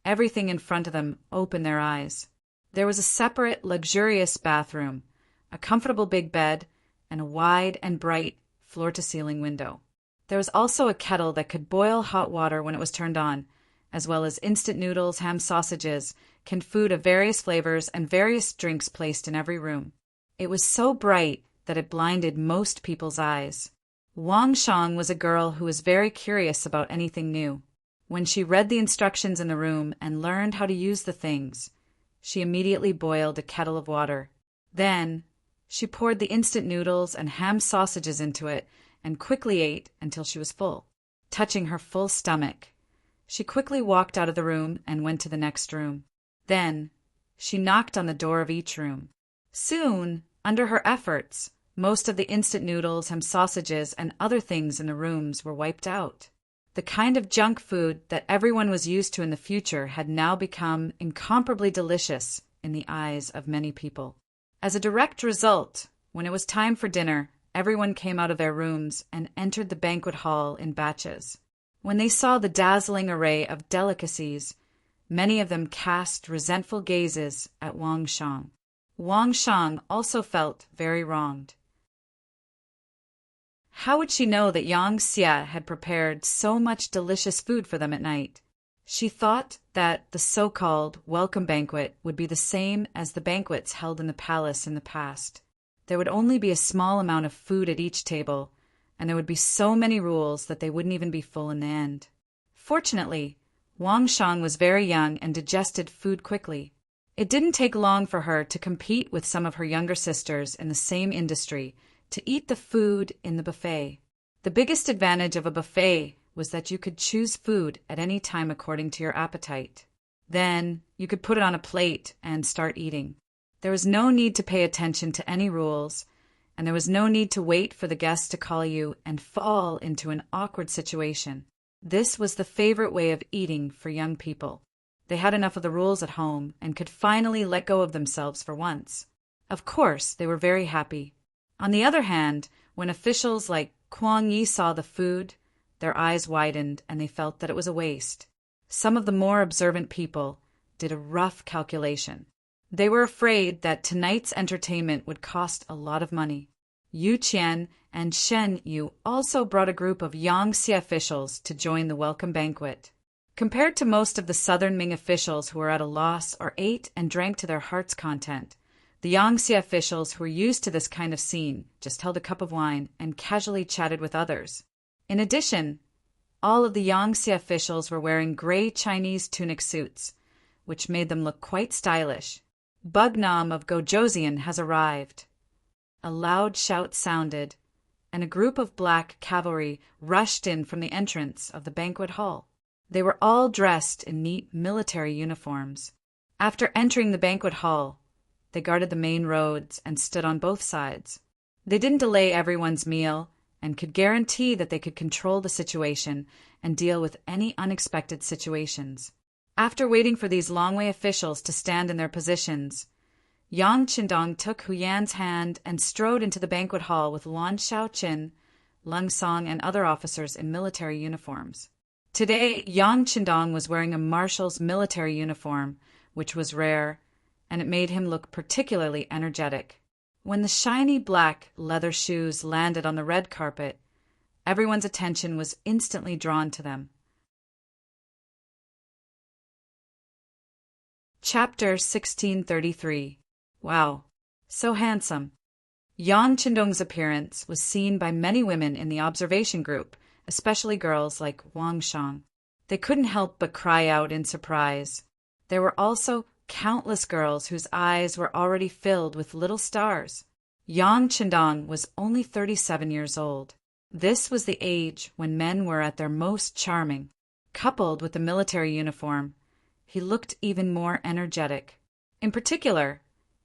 everything in front of them opened their eyes. There was a separate, luxurious bathroom, a comfortable big bed, and a wide and bright floor-to-ceiling window. There was also a kettle that could boil hot water when it was turned on, as well as instant noodles, ham sausages, canned food of various flavors, and various drinks placed in every room. It was so bright that it blinded most people's eyes. Wang Shang was a girl who was very curious about anything new. When she read the instructions in the room and learned how to use the things, she immediately boiled a kettle of water. Then, she poured the instant noodles and ham sausages into it and quickly ate until she was full. Touching her full stomach, she quickly walked out of the room and went to the next room. Then, she knocked on the door of each room. Soon, under her efforts, most of the instant noodles, ham sausages, and other things in the rooms were wiped out. The kind of junk food that everyone was used to in the future had now become incomparably delicious in the eyes of many people. As a direct result, when it was time for dinner, everyone came out of their rooms and entered the banquet hall in batches. When they saw the dazzling array of delicacies, many of them cast resentful gazes at Wang Shang. Wang Shang also felt very wronged. How would she know that Yang Xia had prepared so much delicious food for them at night? She thought that the so-called welcome banquet would be the same as the banquets held in the palace in the past. There would only be a small amount of food at each table, and there would be so many rules that they wouldn't even be full in the end. Fortunately, Wang Shang was very young and digested food quickly. It didn't take long for her to compete with some of her younger sisters in the same industry to eat the food in the buffet. The biggest advantage of a buffet was that you could choose food at any time according to your appetite. Then, you could put it on a plate and start eating. There was no need to pay attention to any rules, and there was no need to wait for the guests to call you and fall into an awkward situation. This was the favorite way of eating for young people. They had enough of the rules at home and could finally let go of themselves for once. Of course, they were very happy. On the other hand, when officials like Kuang Yi saw the food, their eyes widened and they felt that it was a waste. Some of the more observant people did a rough calculation. They were afraid that tonight's entertainment would cost a lot of money. Yu Qian and Shen Yu also brought a group of Yang Xia officials to join the welcome banquet. Compared to most of the southern Ming officials who were at a loss or ate and drank to their heart's content, the Yangtze officials who were used to this kind of scene just held a cup of wine and casually chatted with others. In addition, all of the Yangtze officials were wearing gray Chinese tunic suits, which made them look quite stylish. Bugnam of Gojoseon has arrived. A loud shout sounded, and a group of black cavalry rushed in from the entrance of the banquet hall. They were all dressed in neat military uniforms. After entering the banquet hall, they guarded the main roads and stood on both sides. They didn't delay everyone's meal and could guarantee that they could control the situation and deal with any unexpected situations. After waiting for these Longwei officials to stand in their positions, Yang Qindong took Huyan's hand and strode into the banquet hall with Luan Shaoqin, Lung Song, and other officers in military uniforms. Today, Yang Qindong was wearing a marshal's military uniform, which was rare, and it made him look particularly energetic. When the shiny black leather shoes landed on the red carpet, everyone's attention was instantly drawn to them. Chapter 1633. Wow, so handsome. Yang Qindong's appearance was seen by many women in the observation group, especially girls like Wang Shang. They couldn't help but cry out in surprise. There were also countless girls whose eyes were already filled with little stars. Yang Qindong was only 37 years old. This was the age when men were at their most charming. Coupled with the military uniform, he looked even more energetic. In particular,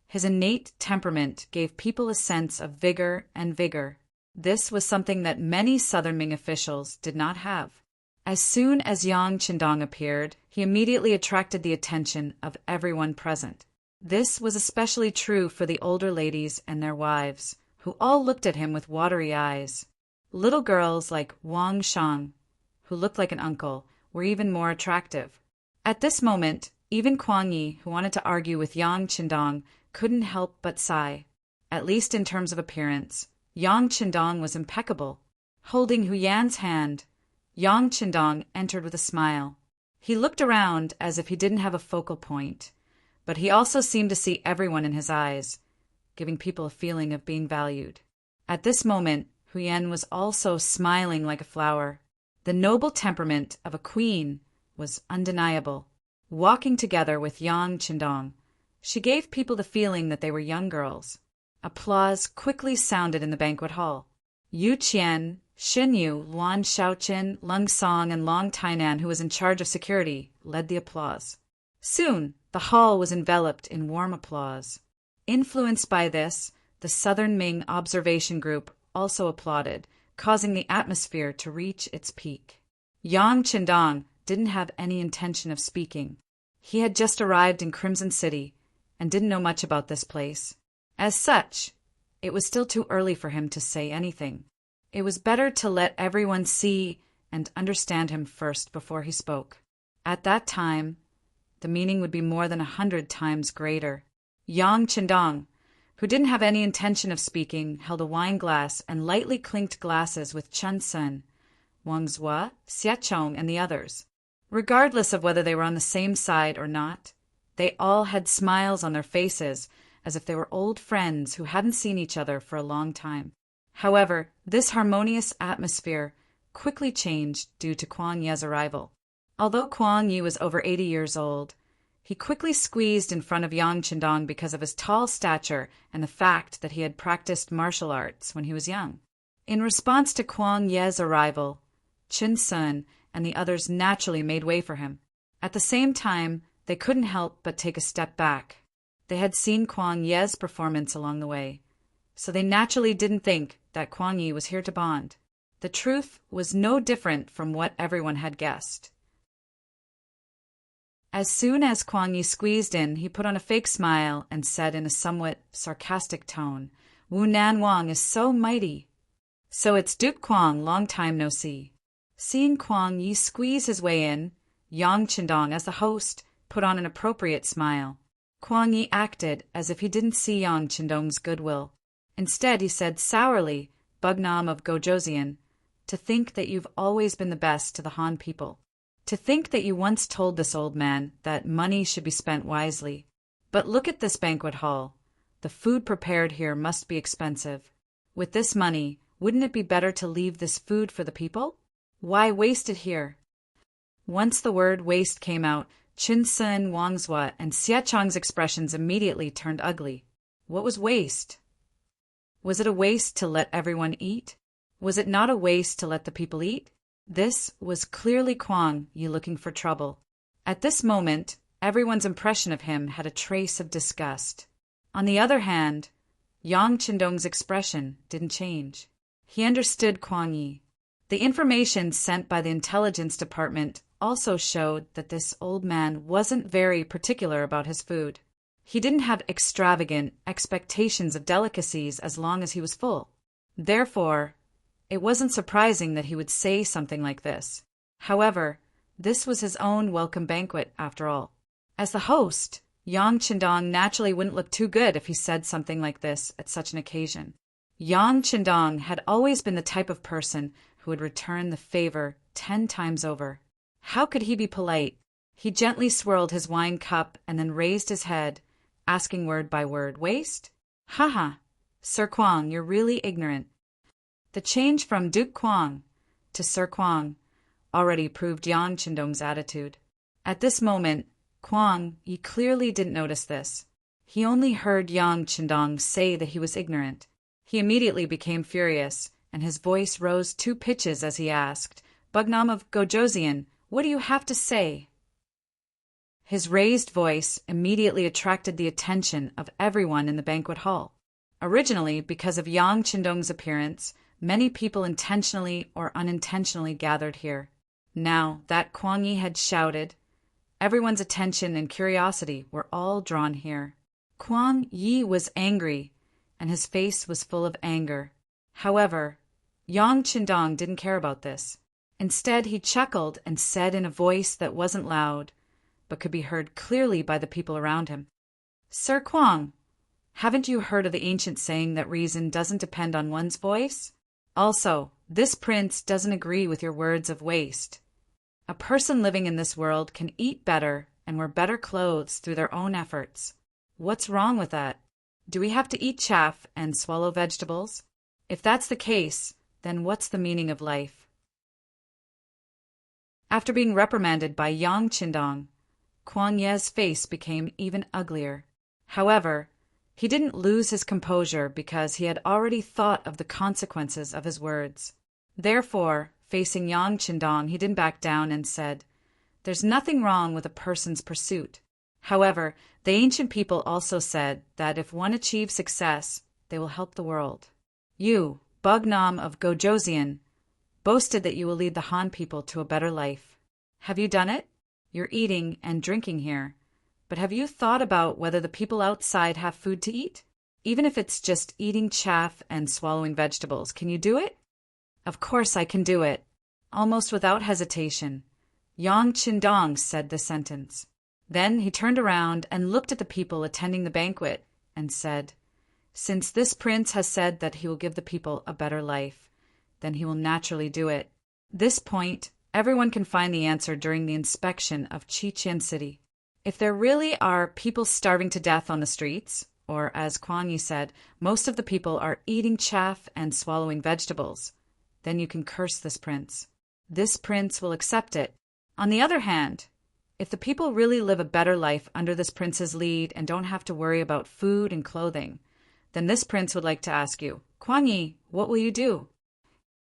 his innate temperament gave people a sense of vigor and vigor. This was something that many Southern Ming officials did not have. As soon as Yang Qindong appeared, he immediately attracted the attention of everyone present. This was especially true for the older ladies and their wives, who all looked at him with watery eyes. Little girls like Wang Shang, who looked like an uncle, were even more attractive. At this moment, even Kuang Yi, who wanted to argue with Yang Qindong, couldn't help but sigh. At least in terms of appearance, Yang Qindong was impeccable. Holding Hu Yan's hand, Yang Qindong entered with a smile. He looked around as if he didn't have a focal point, but he also seemed to see everyone in his eyes, giving people a feeling of being valued. At this moment, Hu Yan was also smiling like a flower. The noble temperament of a queen was undeniable. Walking together with Yang Qindong, she gave people the feeling that they were young girls. Applause quickly sounded in the banquet hall. Yu Qian, Xin Yu, Luan Shaoqin, Lung Song, and Long Tainan, who was in charge of security, led the applause. Soon, the hall was enveloped in warm applause. Influenced by this, the Southern Ming Observation Group also applauded, causing the atmosphere to reach its peak. Yang Qindong didn't have any intention of speaking. He had just arrived in Crimson City and didn't know much about this place. As such, it was still too early for him to say anything. It was better to let everyone see and understand him first before he spoke. At that time, the meaning would be more than 100 times greater. Yang Qindong, who didn't have any intention of speaking, held a wine glass and lightly clinked glasses with Chen Sun, Wang Zhua, Xia Chong, and the others. Regardless of whether they were on the same side or not, they all had smiles on their faces, as if they were old friends who hadn't seen each other for a long time. However, this harmonious atmosphere quickly changed due to Kuang Ye's arrival. Although Kuang Yi was over 80 years old, he quickly squeezed in front of Yang Qindong because of his tall stature and the fact that he had practiced martial arts when he was young. In response to Kuang Ye's arrival, Chen Sun and the others naturally made way for him. At the same time, they couldn't help but take a step back. They had seen Kuang Ye's performance along the way, so they naturally didn't think that Kuang Yi was here to bond. The truth was no different from what everyone had guessed. As soon as Kuang Yi squeezed in, he put on a fake smile and said in a somewhat sarcastic tone, "Wu Nan Wang is so mighty. So it's Duke Kuang, long time no see." Seeing Kuang Yi squeeze his way in, Yang Qindong, as the host, put on an appropriate smile. Kuang Yi acted as if he didn't see Yang Qindong's goodwill. Instead, he said sourly, "Bugnam of Gojoseon, to think that you've always been the best to the Han people. To think that you once told this old man that money should be spent wisely. But look at this banquet hall. The food prepared here must be expensive. With this money, wouldn't it be better to leave this food for the people? Why waste it here?" Once the word waste came out, Chin Sun, Wang Zhua, and Xia Chong's expressions immediately turned ugly. What was waste? Was it a waste to let everyone eat? Was it not a waste to let the people eat? This was clearly Kuang Yi looking for trouble. At this moment, everyone's impression of him had a trace of disgust. On the other hand, Yang Qindong's expression didn't change. He understood Kuang Yi. The information sent by the intelligence department also showed that this old man wasn't very particular about his food. He didn't have extravagant expectations of delicacies as long as he was full. Therefore, it wasn't surprising that he would say something like this. However, this was his own welcome banquet after all. As the host, Yang Qindong naturally wouldn't look too good if he said something like this at such an occasion. Yang Qindong had always been the type of person who would return the favor 10 times over. How could he be polite? He gently swirled his wine cup and then raised his head, asking word by word, "Waste? Haha, Sir Kuang, you're really ignorant." The change from Duke Kuang to Sir Kuang already proved Yang Qindong's attitude. At this moment, Kuang Yi clearly didn't notice this. He only heard Yang Qindong say that he was ignorant. He immediately became furious and his voice rose 2 pitches as he asked, "Bugnam of Gojosian, what do you have to say?" His raised voice immediately attracted the attention of everyone in the banquet hall. Originally, because of Yang Qindong's appearance, many people intentionally or unintentionally gathered here. Now that Kuang Yi had shouted, everyone's attention and curiosity were all drawn here. Kuang Yi was angry, and his face was full of anger. However, Yang Qindong didn't care about this. Instead, he chuckled and said in a voice that wasn't loud, but could be heard clearly by the people around him, "Sir Kuang, haven't you heard of the ancient saying that reason doesn't depend on one's voice? Also, this prince doesn't agree with your words of waste. A person living in this world can eat better and wear better clothes through their own efforts. What's wrong with that? Do we have to eat chaff and swallow vegetables? If that's the case, then what's the meaning of life?" After being reprimanded by Yang Qindong, Kuang Ye's face became even uglier. However, he didn't lose his composure because he had already thought of the consequences of his words. Therefore, facing Yang Qindong, he didn't back down and said, "There's nothing wrong with a person's pursuit. However, the ancient people also said that if one achieves success, they will help the world. You, Bugnam of Gojosian, boasted that you will lead the Han people to a better life. Have you done it? You're eating and drinking here. But have you thought about whether the people outside have food to eat? Even if it's just eating chaff and swallowing vegetables, can you do it?" "Of course I can do it." Almost without hesitation, Yang Qindong said the sentence. Then he turned around and looked at the people attending the banquet and said, "Since this prince has said that he will give the people a better life, then he will naturally do it." This point, everyone can find the answer during the inspection of Qiqian City. If there really are people starving to death on the streets, or as Kuang Yi said, most of the people are eating chaff and swallowing vegetables, then you can curse this prince. This prince will accept it. On the other hand, if the people really live a better life under this prince's lead and don't have to worry about food and clothing, then this prince would like to ask you, "Kuang Yi, what will you do?"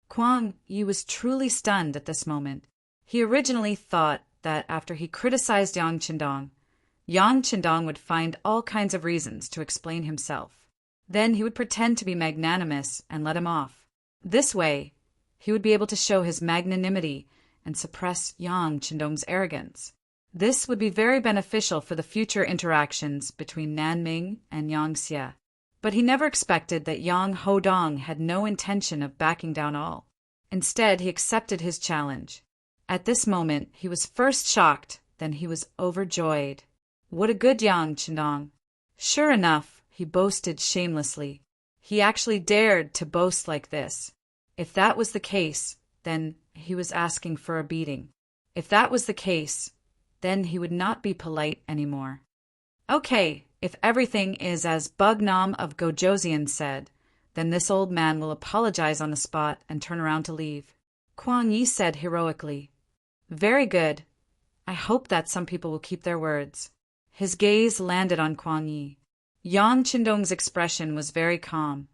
Kuang Yi was truly stunned at this moment. He originally thought that after he criticized Yang Qindong would find all kinds of reasons to explain himself. Then he would pretend to be magnanimous and let him off. This way, he would be able to show his magnanimity and suppress Yang Qindong's arrogance. This would be very beneficial for the future interactions between Ming and Yang Xie. But he never expected that Yang Hodong had no intention of backing down all. Instead, he accepted his challenge. At this moment, he was first shocked, then he was overjoyed. What a good Yang Qindong! Sure enough, he boasted shamelessly. He actually dared to boast like this. If that was the case, then he was asking for a beating. If that was the case, then he would not be polite anymore. Okay, if everything is as Bugnam of Gojosian said, then this old man will apologize on the spot and turn around to leave. Kuang Yi said heroically, "Very good. I hope that some people will keep their words." His gaze landed on Kuang Yi. Yang Qindong's expression was very calm,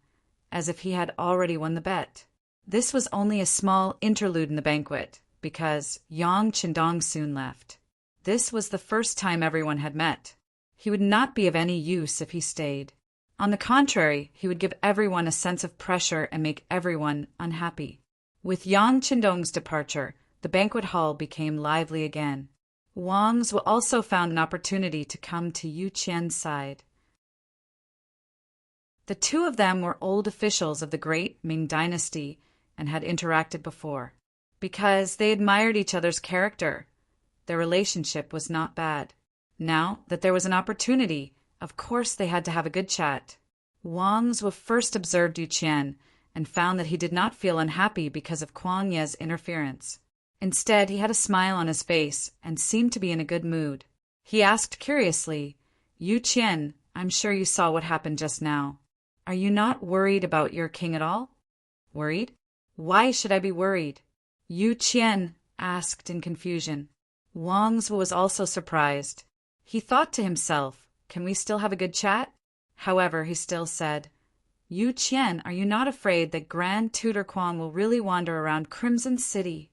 as if he had already won the bet. This was only a small interlude in the banquet, because Yang Qindong soon left. This was the first time everyone had met. He would not be of any use if he stayed. On the contrary, he would give everyone a sense of pressure and make everyone unhappy. With Yang Qindong's departure, the banquet hall became lively again. Wang's also found an opportunity to come to Yu Qian's side. The two of them were old officials of the great Ming dynasty and had interacted before. Because they admired each other's character, their relationship was not bad. Now that there was an opportunity, of course they had to have a good chat. Wang's first observed Yu Qian and found that he did not feel unhappy because of Kuang Ye's interference. Instead, he had a smile on his face and seemed to be in a good mood. He asked curiously, "Yu Qian, I'm sure you saw what happened just now. Are you not worried about your king at all?" "Worried? Why should I be worried?" Yu Qian asked in confusion. Wang's was also surprised. He thought to himself, "Can we still have a good chat?" However, he still said, Yu Qian, are you not afraid that Grand Tutor Kuang will really wander around Crimson City?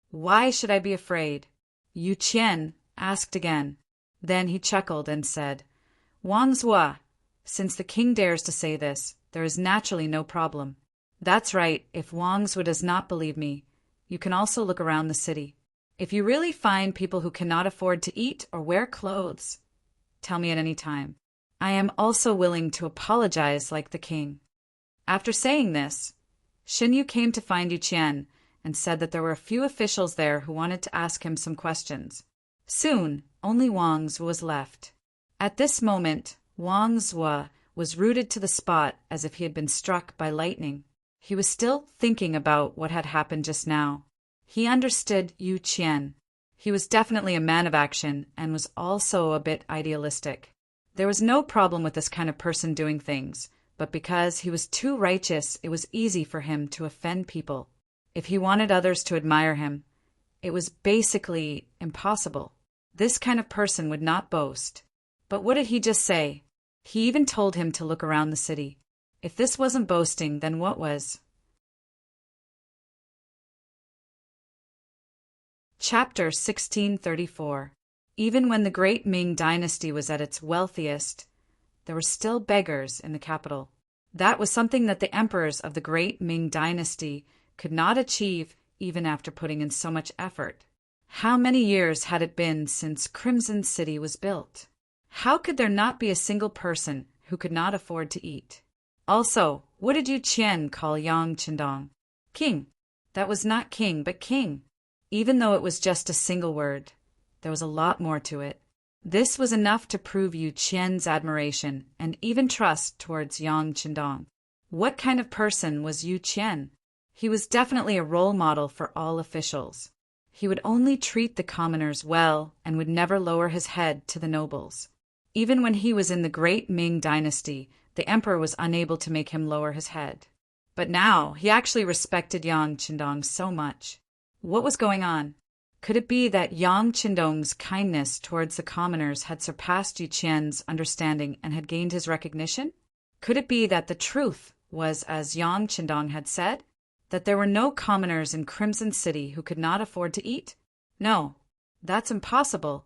Why should I be afraid? Yu Qian asked again. Then he chuckled and said, Wang Zhua, since the king dares to say this, there is naturally no problem. That's right, if Wang Zhua does not believe me, you can also look around the city. If you really find people who cannot afford to eat or wear clothes, tell me at any time. I am also willing to apologize like the king. After saying this, Xin Yu came to find Yu Qian and said that there were a few officials there who wanted to ask him some questions. Soon, only Wang Zhua was left. At this moment, Wang Zhua was rooted to the spot as if he had been struck by lightning. He was still thinking about what had happened just now. He understood Yu Qian. He was definitely a man of action and was also a bit idealistic. There was no problem with this kind of person doing things, but because he was too righteous, it was easy for him to offend people. If he wanted others to admire him, it was basically impossible. This kind of person would not boast. But what did he just say? He even told him to look around the city. If this wasn't boasting, then what was? Chapter 1634. Even when the great Ming dynasty was at its wealthiest, there were still beggars in the capital. That was something that the emperors of the great Ming dynasty could not achieve even after putting in so much effort. How many years had it been since Crimson City was built? How could there not be a single person who could not afford to eat? Also, what did Yu Qian call Yang Qindong? King. That was not king, but king. Even though it was just a single word, there was a lot more to it. This was enough to prove Yu Qian's admiration and even trust towards Yang Qindong. What kind of person was Yu Qian? He was definitely a role model for all officials. He would only treat the commoners well and would never lower his head to the nobles. Even when he was in the great Ming dynasty, the emperor was unable to make him lower his head. But now he actually respected Yang Qindong so much. What was going on? Could it be that Yang Qindong's kindness towards the commoners had surpassed Yu Qian's understanding and had gained his recognition? Could it be that the truth was, as Yang Qindong had said, that there were no commoners in Crimson City who could not afford to eat? No, that's impossible.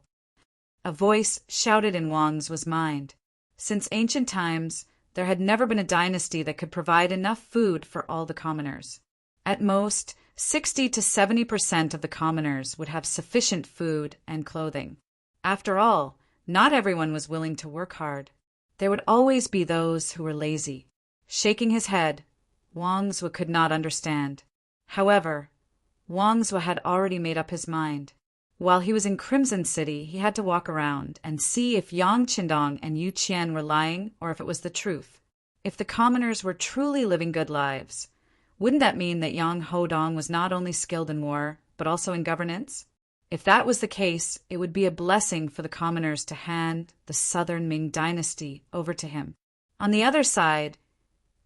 A voice shouted in Wang Zhua's mind. Since ancient times, there had never been a dynasty that could provide enough food for all the commoners. At most, 60 to 70% of the commoners would have sufficient food and clothing. After all, not everyone was willing to work hard. There would always be those who were lazy. Shaking his head, Wang Zhua could not understand. However, Wang Zhua had already made up his mind. While he was in Crimson City, he had to walk around and see if Yang Qindong and Yu Qian were lying or if it was the truth. If the commoners were truly living good lives, wouldn't that mean that Yang Hodong was not only skilled in war, but also in governance? If that was the case, it would be a blessing for the commoners to hand the southern Ming dynasty over to him. On the other side,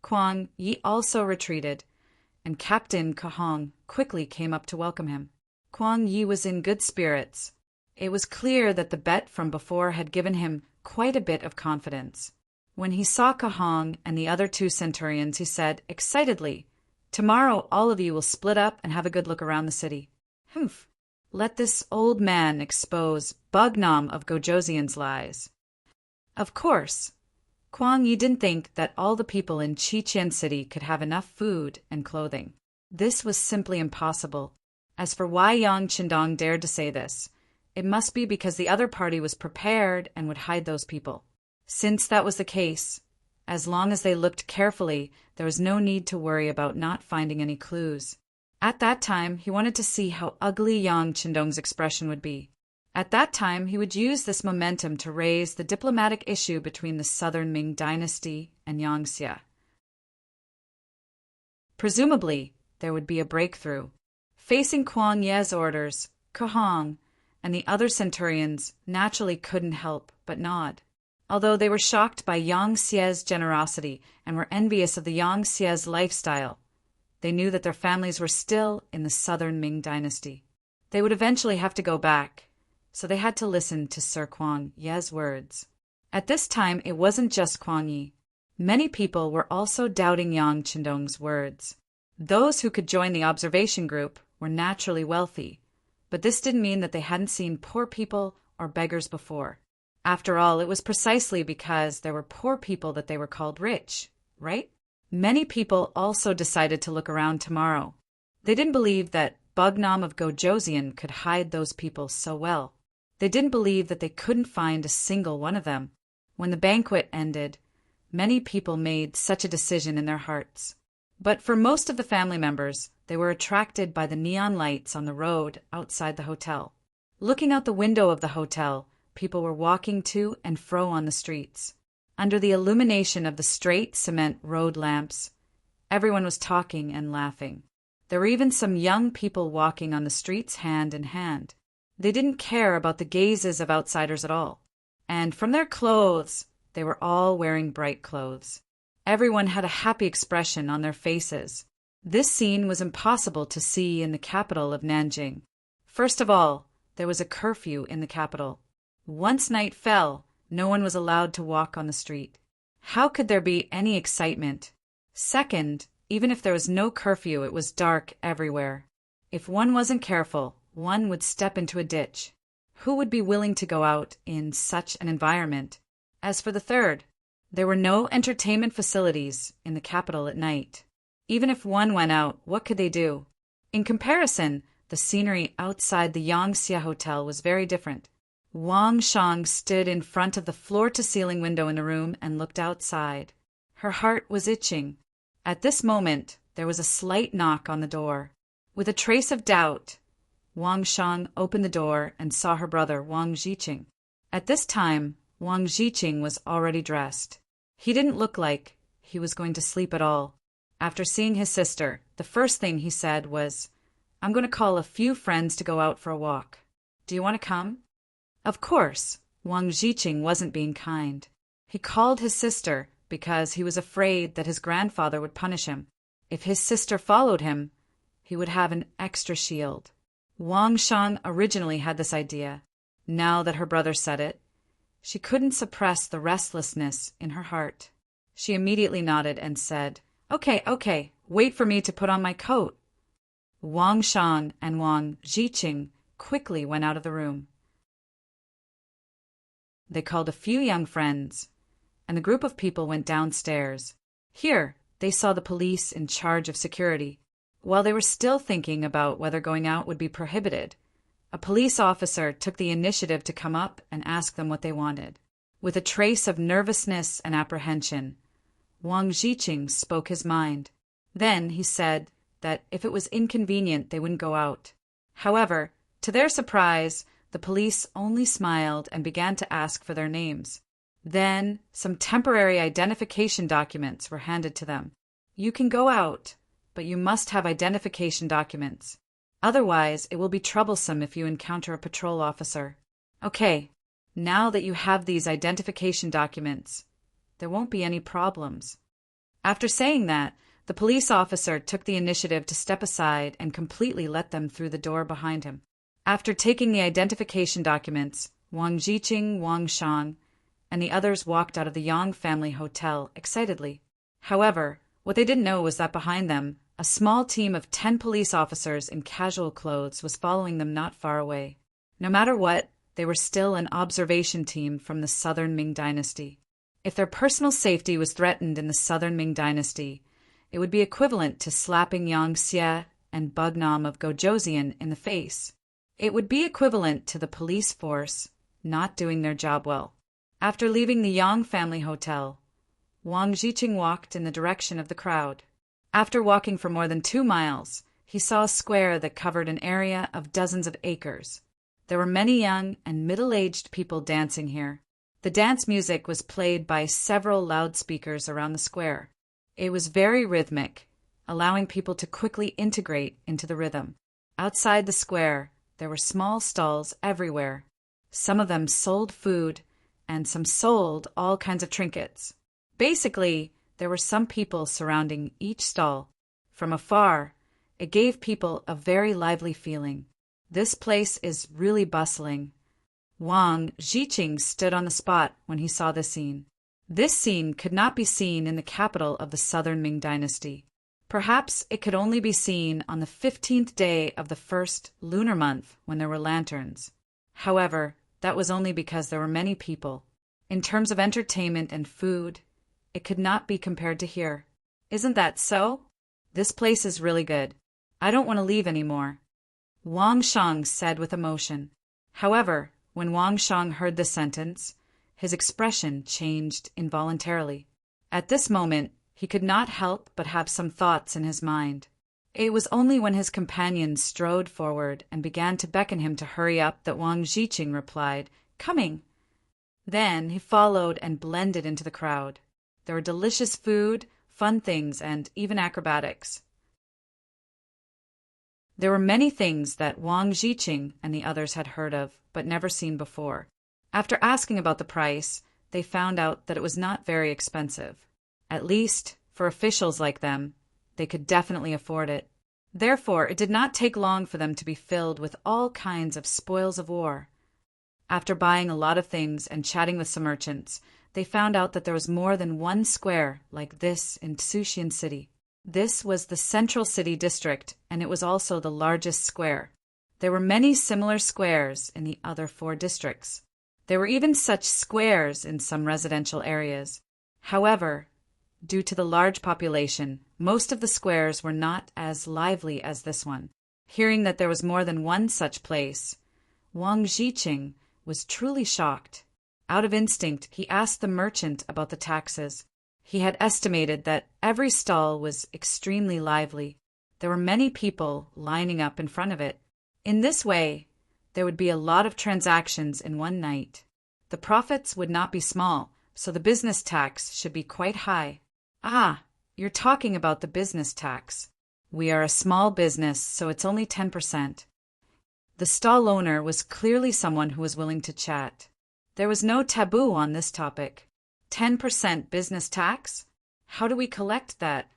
Kuang Yi also retreated, and Captain Kahong quickly came up to welcome him. Kuang Yi was in good spirits. It was clear that the bet from before had given him quite a bit of confidence. When he saw Kahong and the other two centurions, he said excitedly, "Tomorrow all of you will split up and have a good look around the city." Humph! Let this old man expose Bugnam of Gojoseon's lies. Of course, Kuang Yi didn't think that all the people in Qiqian City could have enough food and clothing. This was simply impossible. As for why Yang Qindong dared to say this, it must be because the other party was prepared and would hide those people. Since that was the case, as long as they looked carefully, there was no need to worry about not finding any clues. At that time, he wanted to see how ugly Yang Qindong's expression would be. At that time, he would use this momentum to raise the diplomatic issue between the southern Ming dynasty and Yangxia. Presumably, there would be a breakthrough. Facing Kuang Ye's orders, Kahong and the other centurions naturally couldn't help but nod. Although they were shocked by Yang Xie's generosity and were envious of the Yang Xie's lifestyle, they knew that their families were still in the southern Ming dynasty. They would eventually have to go back, so they had to listen to Sir Kuang Ye's words. At this time, it wasn't just Kuang Yi. Many people were also doubting Yang Qindong's words. Those who could join the observation group were naturally wealthy, but this didn't mean that they hadn't seen poor people or beggars before. After all, it was precisely because there were poor people that they were called rich, right? Many people also decided to look around tomorrow. They didn't believe that Bugnam of Gojoseon could hide those people so well. They didn't believe that they couldn't find a single one of them. When the banquet ended, many people made such a decision in their hearts. But for most of the family members, they were attracted by the neon lights on the road outside the hotel. Looking out the window of the hotel, people were walking to and fro on the streets. Under the illumination of the straight cement road lamps, everyone was talking and laughing. There were even some young people walking on the streets hand in hand. They didn't care about the gazes of outsiders at all. And from their clothes, they were all wearing bright clothes. Everyone had a happy expression on their faces. This scene was impossible to see in the capital of Nanjing. First of all, there was a curfew in the capital. Once night fell, no one was allowed to walk on the street. How could there be any excitement? Second, even if there was no curfew, it was dark everywhere. If one wasn't careful, one would step into a ditch. Who would be willing to go out in such an environment? As for the third, there were no entertainment facilities in the capital at night. Even if one went out, what could they do? In comparison, the scenery outside the Yangxia Hotel was very different. Wang Shang stood in front of the floor-to-ceiling window in the room and looked outside. Her heart was itching. At this moment, there was a slight knock on the door. With a trace of doubt, Wang Shang opened the door and saw her brother, Wang Zhiqing. At this time, Wang Zhiqing was already dressed. He didn't look like he was going to sleep at all. After seeing his sister, the first thing he said was, "I'm going to call a few friends to go out for a walk. Do you want to come?" Of course, Wang Zhiqing wasn't being kind. He called his sister because he was afraid that his grandfather would punish him. If his sister followed him, he would have an extra shield. Wang Shang originally had this idea. Now that her brother said it, she couldn't suppress the restlessness in her heart. She immediately nodded and said, Okay, wait for me to put on my coat." Wang Shang and Wang Zhiqing quickly went out of the room. They called a few young friends, and the group of people went downstairs. Here, they saw the police in charge of security. While they were still thinking about whether going out would be prohibited, a police officer took the initiative to come up and ask them what they wanted. With a trace of nervousness and apprehension, Wang Zhiqing spoke his mind. Then he said that if it was inconvenient, they wouldn't go out. However, to their surprise, the police only smiled and began to ask for their names. Then some temporary identification documents were handed to them. "You can go out, but you must have identification documents. Otherwise, it will be troublesome if you encounter a patrol officer. Okay, now that you have these identification documents, there won't be any problems." After saying that, the police officer took the initiative to step aside and completely let them through the door behind him. After taking the identification documents, Wang Zhiqing, Wang Shang, and the others walked out of the Yang family hotel excitedly. However, what they didn't know was that behind them, a small team of 10 police officers in casual clothes was following them not far away. No matter what, they were still an observation team from the southern Ming dynasty. If their personal safety was threatened in the southern Ming dynasty, it would be equivalent to slapping Yang Xie and Bugnam of Gojoseon in the face. It would be equivalent to the police force not doing their job well. After leaving the Yang family hotel, Wang Zhiqing walked in the direction of the crowd. After walking for more than 2 miles, he saw a square that covered an area of dozens of acres. There were many young and middle-aged people dancing here. The dance music was played by several loudspeakers around the square. It was very rhythmic, allowing people to quickly integrate into the rhythm. Outside the square, there were small stalls everywhere. Some of them sold food, and some sold all kinds of trinkets. Basically, there were some people surrounding each stall. From afar, it gave people a very lively feeling. This place is really bustling. Wang Zhiqing stood on the spot when he saw this scene. This scene could not be seen in the capital of the southern Ming dynasty. Perhaps it could only be seen on the 15th day of the first lunar month when there were lanterns. However, that was only because there were many people. In terms of entertainment and food, it could not be compared to here. Isn't that so? This place is really good. I don't want to leave anymore, Wang Shang said with emotion. However, when Wang Shang heard this sentence, his expression changed involuntarily. At this moment, he could not help but have some thoughts in his mind. It was only when his companion strode forward and began to beckon him to hurry up that Wang Zhiqing replied, "Coming." Then he followed and blended into the crowd. There were delicious food, fun things, and even acrobatics. There were many things that Wang Zhiqing and the others had heard of, but never seen before. After asking about the price, they found out that it was not very expensive. At least, for officials like them, they could definitely afford it. Therefore, it did not take long for them to be filled with all kinds of spoils of war. After buying a lot of things and chatting with some merchants, they found out that there was more than one square like this in Sushian City. This was the central city district, and it was also the largest square. There were many similar squares in the other 4 districts. There were even such squares in some residential areas. However, due to the large population, most of the squares were not as lively as this one. Hearing that there was more than one such place, Wang Zhiqing was truly shocked. Out of instinct, he asked the merchant about the taxes. He had estimated that every stall was extremely lively. There were many people lining up in front of it. In this way, there would be a lot of transactions in one night. The profits would not be small, so the business tax should be quite high. Ah, you're talking about the business tax. We are a small business, so it's only 10%. The stall owner was clearly someone who was willing to chat. There was no taboo on this topic. 10% business tax? How do we collect that?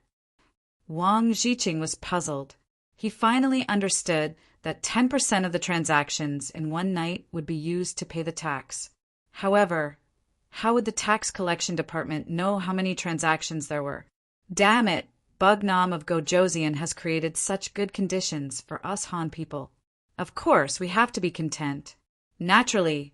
Wang Zhiqing was puzzled. He finally understood that 10% of the transactions in one night would be used to pay the tax. However, how would the tax collection department know how many transactions there were? Damn it, Bugnam of Gojoseon has created such good conditions for us Han people. Of course, we have to be content. Naturally,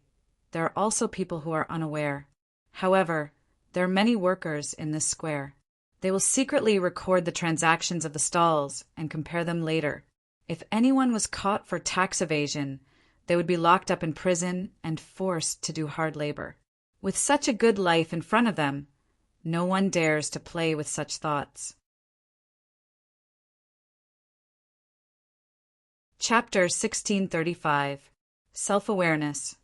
there are also people who are unaware. However, there are many workers in this square. They will secretly record the transactions of the stalls and compare them later. If anyone was caught for tax evasion, they would be locked up in prison and forced to do hard labor. With such a good life in front of them, no one dares to play with such thoughts. Chapter 1635. Self-Awareness.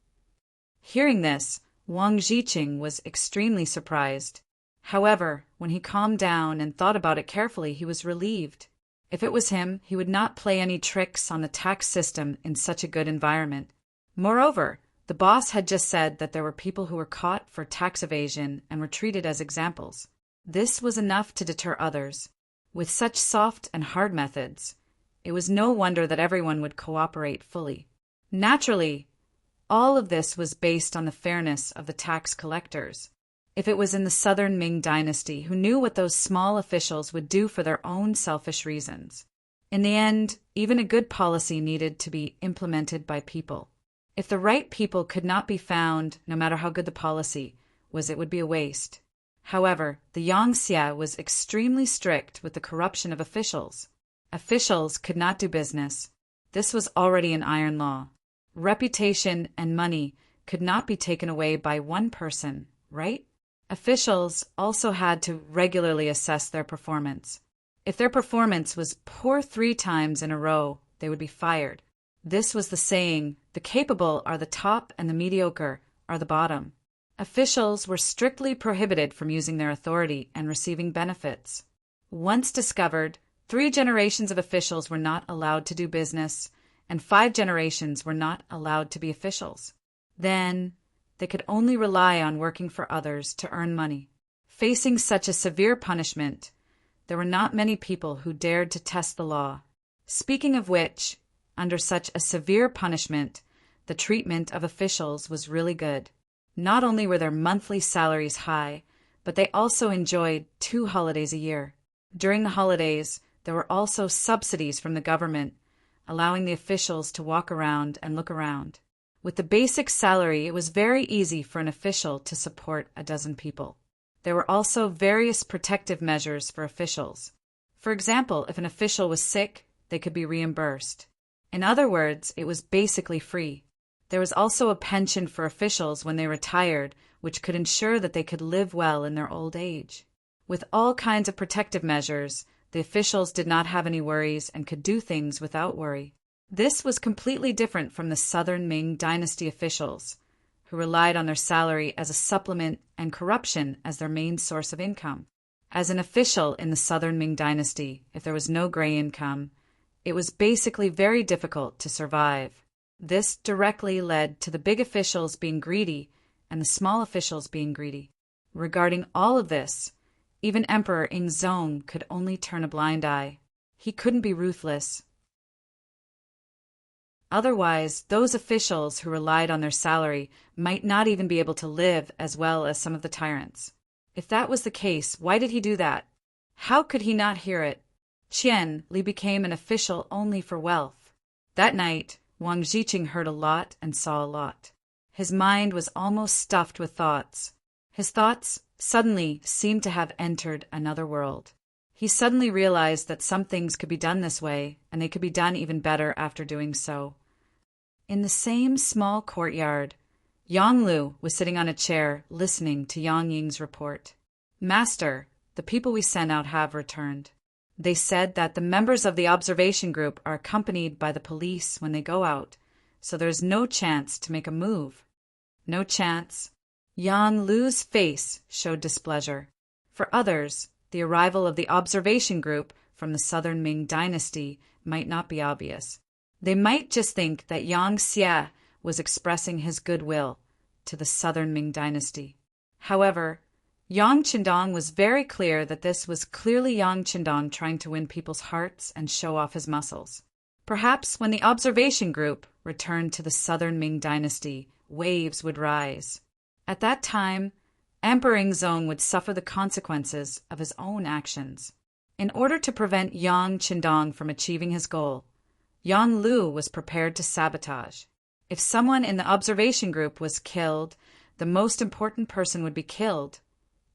Hearing this, Wang Zhiqing was extremely surprised. However, when he calmed down and thought about it carefully, he was relieved. If it was him, he would not play any tricks on the tax system in such a good environment. Moreover, the boss had just said that there were people who were caught for tax evasion and were treated as examples. This was enough to deter others. With such soft and hard methods, it was no wonder that everyone would cooperate fully. Naturally, all of this was based on the fairness of the tax collectors. If it was in the southern Ming dynasty, who knew what those small officials would do for their own selfish reasons. In the end, even a good policy needed to be implemented by people. If the right people could not be found, no matter how good the policy was, it would be a waste. However, the Yangxia was extremely strict with the corruption of officials. Officials could not do business. This was already an iron law. Reputation and money could not be taken away by one person, right? Officials also had to regularly assess their performance. If their performance was poor 3 times in a row, they would be fired. This was the saying, the capable are the top and the mediocre are the bottom. Officials were strictly prohibited from using their authority and receiving benefits. Once discovered, 3 generations of officials were not allowed to do business, and 5 generations were not allowed to be officials. Then, they could only rely on working for others to earn money. Facing such a severe punishment, there were not many people who dared to test the law. Speaking of which, under such a severe punishment, the treatment of officials was really good. Not only were their monthly salaries high, but they also enjoyed 2 holidays a year. During the holidays, there were also subsidies from the government, allowing the officials to walk around and look around. With the basic salary, it was very easy for an official to support a dozen people. There were also various protective measures for officials. For example, if an official was sick, they could be reimbursed. In other words, it was basically free. There was also a pension for officials when they retired, which could ensure that they could live well in their old age. With all kinds of protective measures, the officials did not have any worries and could do things without worry. This was completely different from the Southern Ming dynasty officials, who relied on their salary as a supplement and corruption as their main source of income. As an official in the Southern Ming dynasty, if there was no gray income, it was basically very difficult to survive. This directly led to the big officials being greedy and the small officials being greedy. Regarding all of this, even Emperor Ming could only turn a blind eye. He couldn't be ruthless. Otherwise, those officials who relied on their salary might not even be able to live as well as some of the tyrants. If that was the case, why did he do that? How could he not hear it? Qian Li became an official only for wealth. That night, Wang Zhiqing heard a lot and saw a lot. His mind was almost stuffed with thoughts. His thoughts suddenly seemed to have entered another world. He suddenly realized that some things could be done this way, and they could be done even better after doing so. In the same small courtyard, Yang Lu was sitting on a chair listening to Yang Ying's report. "Master, the people we sent out have returned. They said that the members of the observation group are accompanied by the police when they go out, so there's no chance to make a move." No chance? Yang Lu's face showed displeasure. For others, the arrival of the observation group from the Southern Ming dynasty might not be obvious. They might just think that Yang Xie was expressing his goodwill to the Southern Ming dynasty. However, Yang Qindong was very clear that this was clearly Yang Qindong trying to win people's hearts and show off his muscles. Perhaps when the observation group returned to the Southern Ming dynasty, waves would rise. At that time, Emperor Ming would suffer the consequences of his own actions. In order to prevent Yang Qindong from achieving his goal, Yang Lu was prepared to sabotage. If someone in the observation group was killed, the most important person would be killed.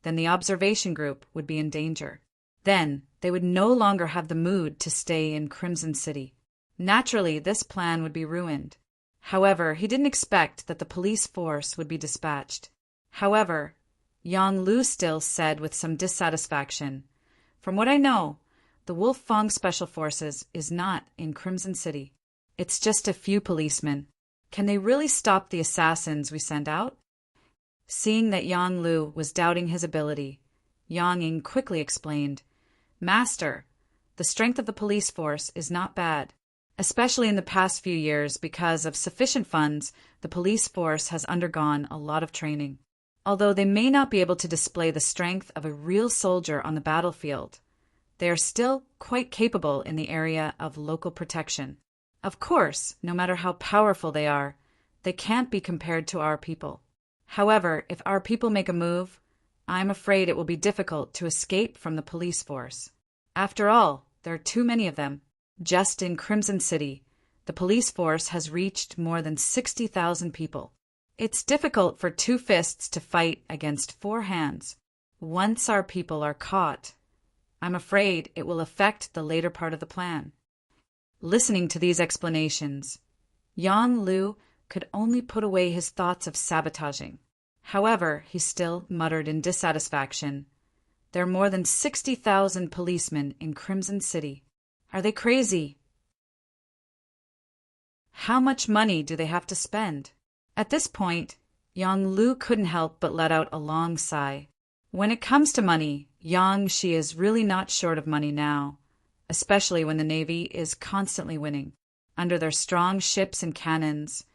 Then the observation group would be in danger. Then they would no longer have the mood to stay in Crimson City. Naturally, this plan would be ruined. However, he didn't expect that the police force would be dispatched. However, Yang Lu still said with some dissatisfaction, "From what I know, the Wolf Fong Special Forces is not in Crimson City. It's just a few policemen. Can they really stop the assassins we send out?" Seeing that Yang Lu was doubting his ability, Yang Ying quickly explained, "Master, the strength of the police force is not bad. Especially in the past few years, because of sufficient funds, the police force has undergone a lot of training. Although they may not be able to display the strength of a real soldier on the battlefield, they are still quite capable in the area of local protection. Of course, no matter how powerful they are, they can't be compared to our people. However, if our people make a move, I'm afraid it will be difficult to escape from the police force. After all, there are too many of them. Just in Crimson City, the police force has reached more than 60,000 people. It's difficult for 2 fists to fight against 4 hands. Once our people are caught, I'm afraid it will affect the later part of the plan." Listening to these explanations, Yang Lu could only put away his thoughts of sabotaging. However, he still muttered in dissatisfaction, "There are more than 60,000 policemen in Crimson City. Are they crazy? How much money do they have to spend?" At this point, Yang Lu couldn't help but let out a long sigh. When it comes to money, Yang Xi is really not short of money now, especially when the Navy is constantly winning. Under their strong ships and cannons,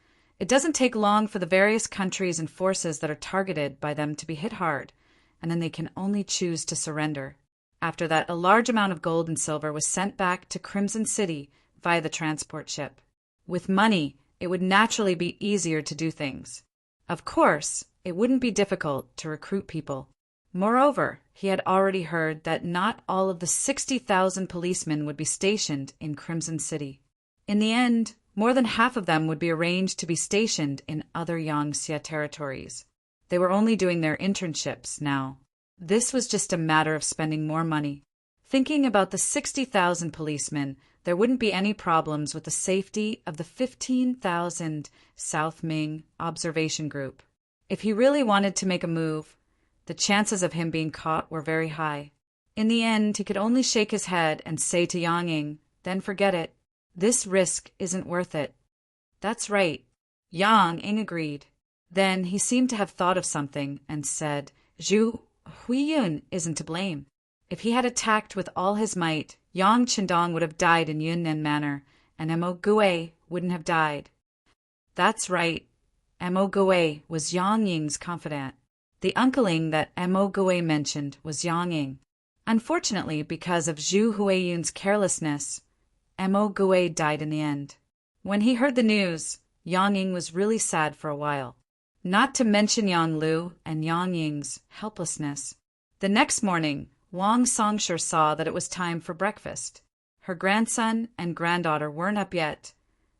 it doesn't take long for the various countries and forces that are targeted by them to be hit hard, and then they can only choose to surrender. After that, a large amount of gold and silver was sent back to Crimson City via the transport ship. With money, it would naturally be easier to do things. Of course, it wouldn't be difficult to recruit people. Moreover, he had already heard that not all of the 60,000 policemen would be stationed in Crimson City. In the end, more than half of them would be arranged to be stationed in other Yangtze territories. They were only doing their internships now. This was just a matter of spending more money. Thinking about the 60,000 policemen, there wouldn't be any problems with the safety of the 15,000 South Ming observation group. If he really wanted to make a move, the chances of him being caught were very high. In the end, he could only shake his head and say to Yang Ying, "Then forget it. This risk isn't worth it." "That's right." Yang Ying agreed. Then he seemed to have thought of something and said, "Zhu Huiyun isn't to blame. If he had attacked with all his might, Yang Qindong would have died in Yunnan Manor, and Mo Gui wouldn't have died." "That's right." Mo Gui was Yang Ying's confidant. The uncleing that Mo Gui mentioned was Yang Ying. Unfortunately, because of Zhu Huiyun's carelessness, Mo Gui died in the end. When he heard the news, Yang Ying was really sad for a while. Not to mention Yang Lu and Yang Ying's helplessness. The next morning, Wang Songshur saw that it was time for breakfast. Her grandson and granddaughter weren't up yet,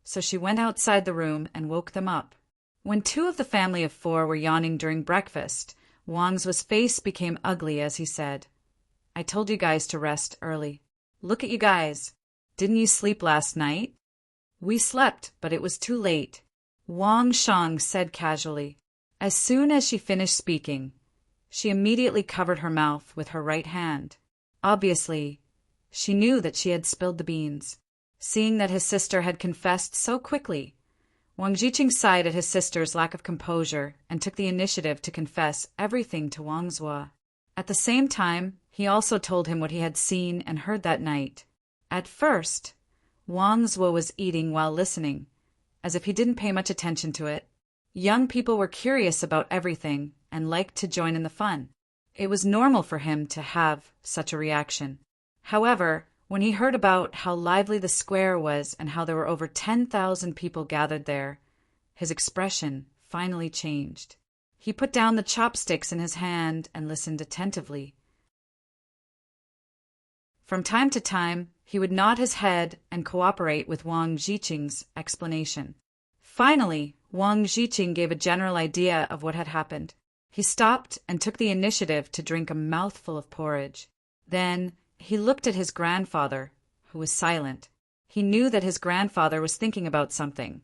so she went outside the room and woke them up. When two of the family of four were yawning during breakfast, Wang's face became ugly as he said, "I told you guys to rest early. Look at you guys. Didn't you sleep last night?" "We slept, but it was too late," Wang Shang said casually. As soon as she finished speaking, she immediately covered her mouth with her right hand. Obviously, she knew that she had spilled the beans. Seeing that his sister had confessed so quickly, Wang Jiqing sighed at his sister's lack of composure and took the initiative to confess everything to Wang Zhuo. At the same time, he also told him what he had seen and heard that night. At first, Wang Zhuo was eating while listening, as if he didn't pay much attention to it. Young people were curious about everything and liked to join in the fun. It was normal for him to have such a reaction. However, when he heard about how lively the square was and how there were over 10,000 people gathered there, his expression finally changed. He put down the chopsticks in his hand and listened attentively. From time to time, he would nod his head and cooperate with Wang Jiqing's explanation. Finally, Wang Jiqing gave a general idea of what had happened. He stopped and took the initiative to drink a mouthful of porridge. Then he looked at his grandfather, who was silent. He knew that his grandfather was thinking about something,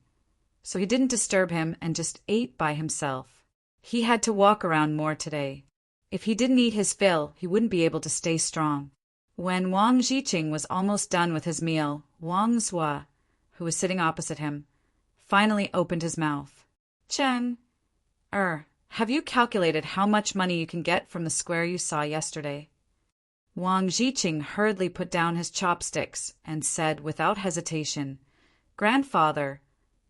so he didn't disturb him and just ate by himself. He had to walk around more today. If he didn't eat his fill, he wouldn't be able to stay strong. When Wang Jiqing was almost done with his meal, Wang Zhuo, who was sitting opposite him, finally opened his mouth. "Chen, have you calculated how much money you can get from the square you saw yesterday?" Wang Jiqing hurriedly put down his chopsticks and said without hesitation, "Grandfather,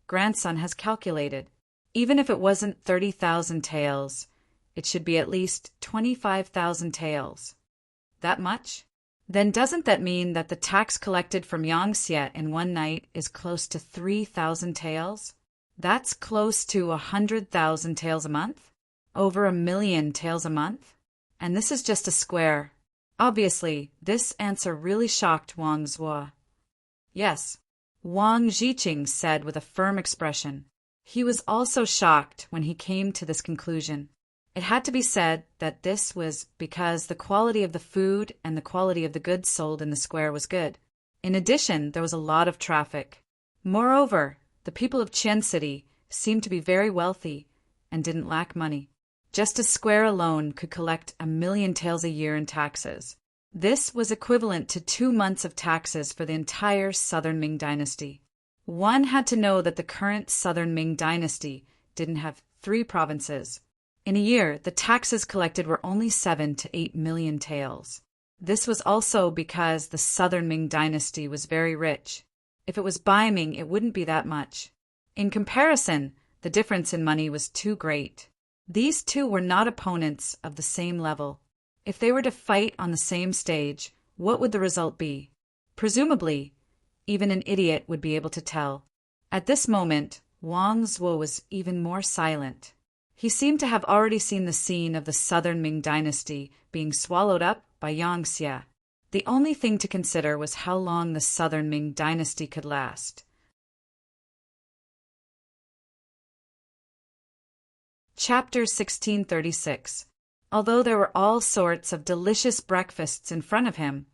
grandson has calculated. Even if it wasn't 30,000 taels, it should be at least 25,000 taels." "That much? Then doesn't that mean that the tax collected from Yangtze in one night is close to 3,000 taels? That's close to 100,000 taels a month? Over 1,000,000 taels a month? And this is just a square." Obviously, this answer really shocked Wang Zhuo. "Yes," Wang Jiqing said with a firm expression. He was also shocked when he came to this conclusion. It had to be said that this was because the quality of the food and the quality of the goods sold in the square was good. In addition, there was a lot of traffic. Moreover, the people of Qian City seemed to be very wealthy and didn't lack money. Just a square alone could collect 1,000,000 taels a year in taxes. This was equivalent to 2 months of taxes for the entire Southern Ming dynasty. One had to know that the current Southern Ming dynasty didn't have 3 provinces. In a year, the taxes collected were only 7 to 8 million taels. This was also because the Southern Ming dynasty was very rich. If it was Ming, it wouldn't be that much. In comparison, the difference in money was too great. These two were not opponents of the same level. If they were to fight on the same stage, what would the result be? Presumably, even an idiot would be able to tell. At this moment, Wang Zhuo was even more silent. He seemed to have already seen the scene of the Southern Ming dynasty being swallowed up by Yangtze. The only thing to consider was how long the Southern Ming dynasty could last. Chapter 1636. Although there were all sorts of delicious breakfasts in front of him,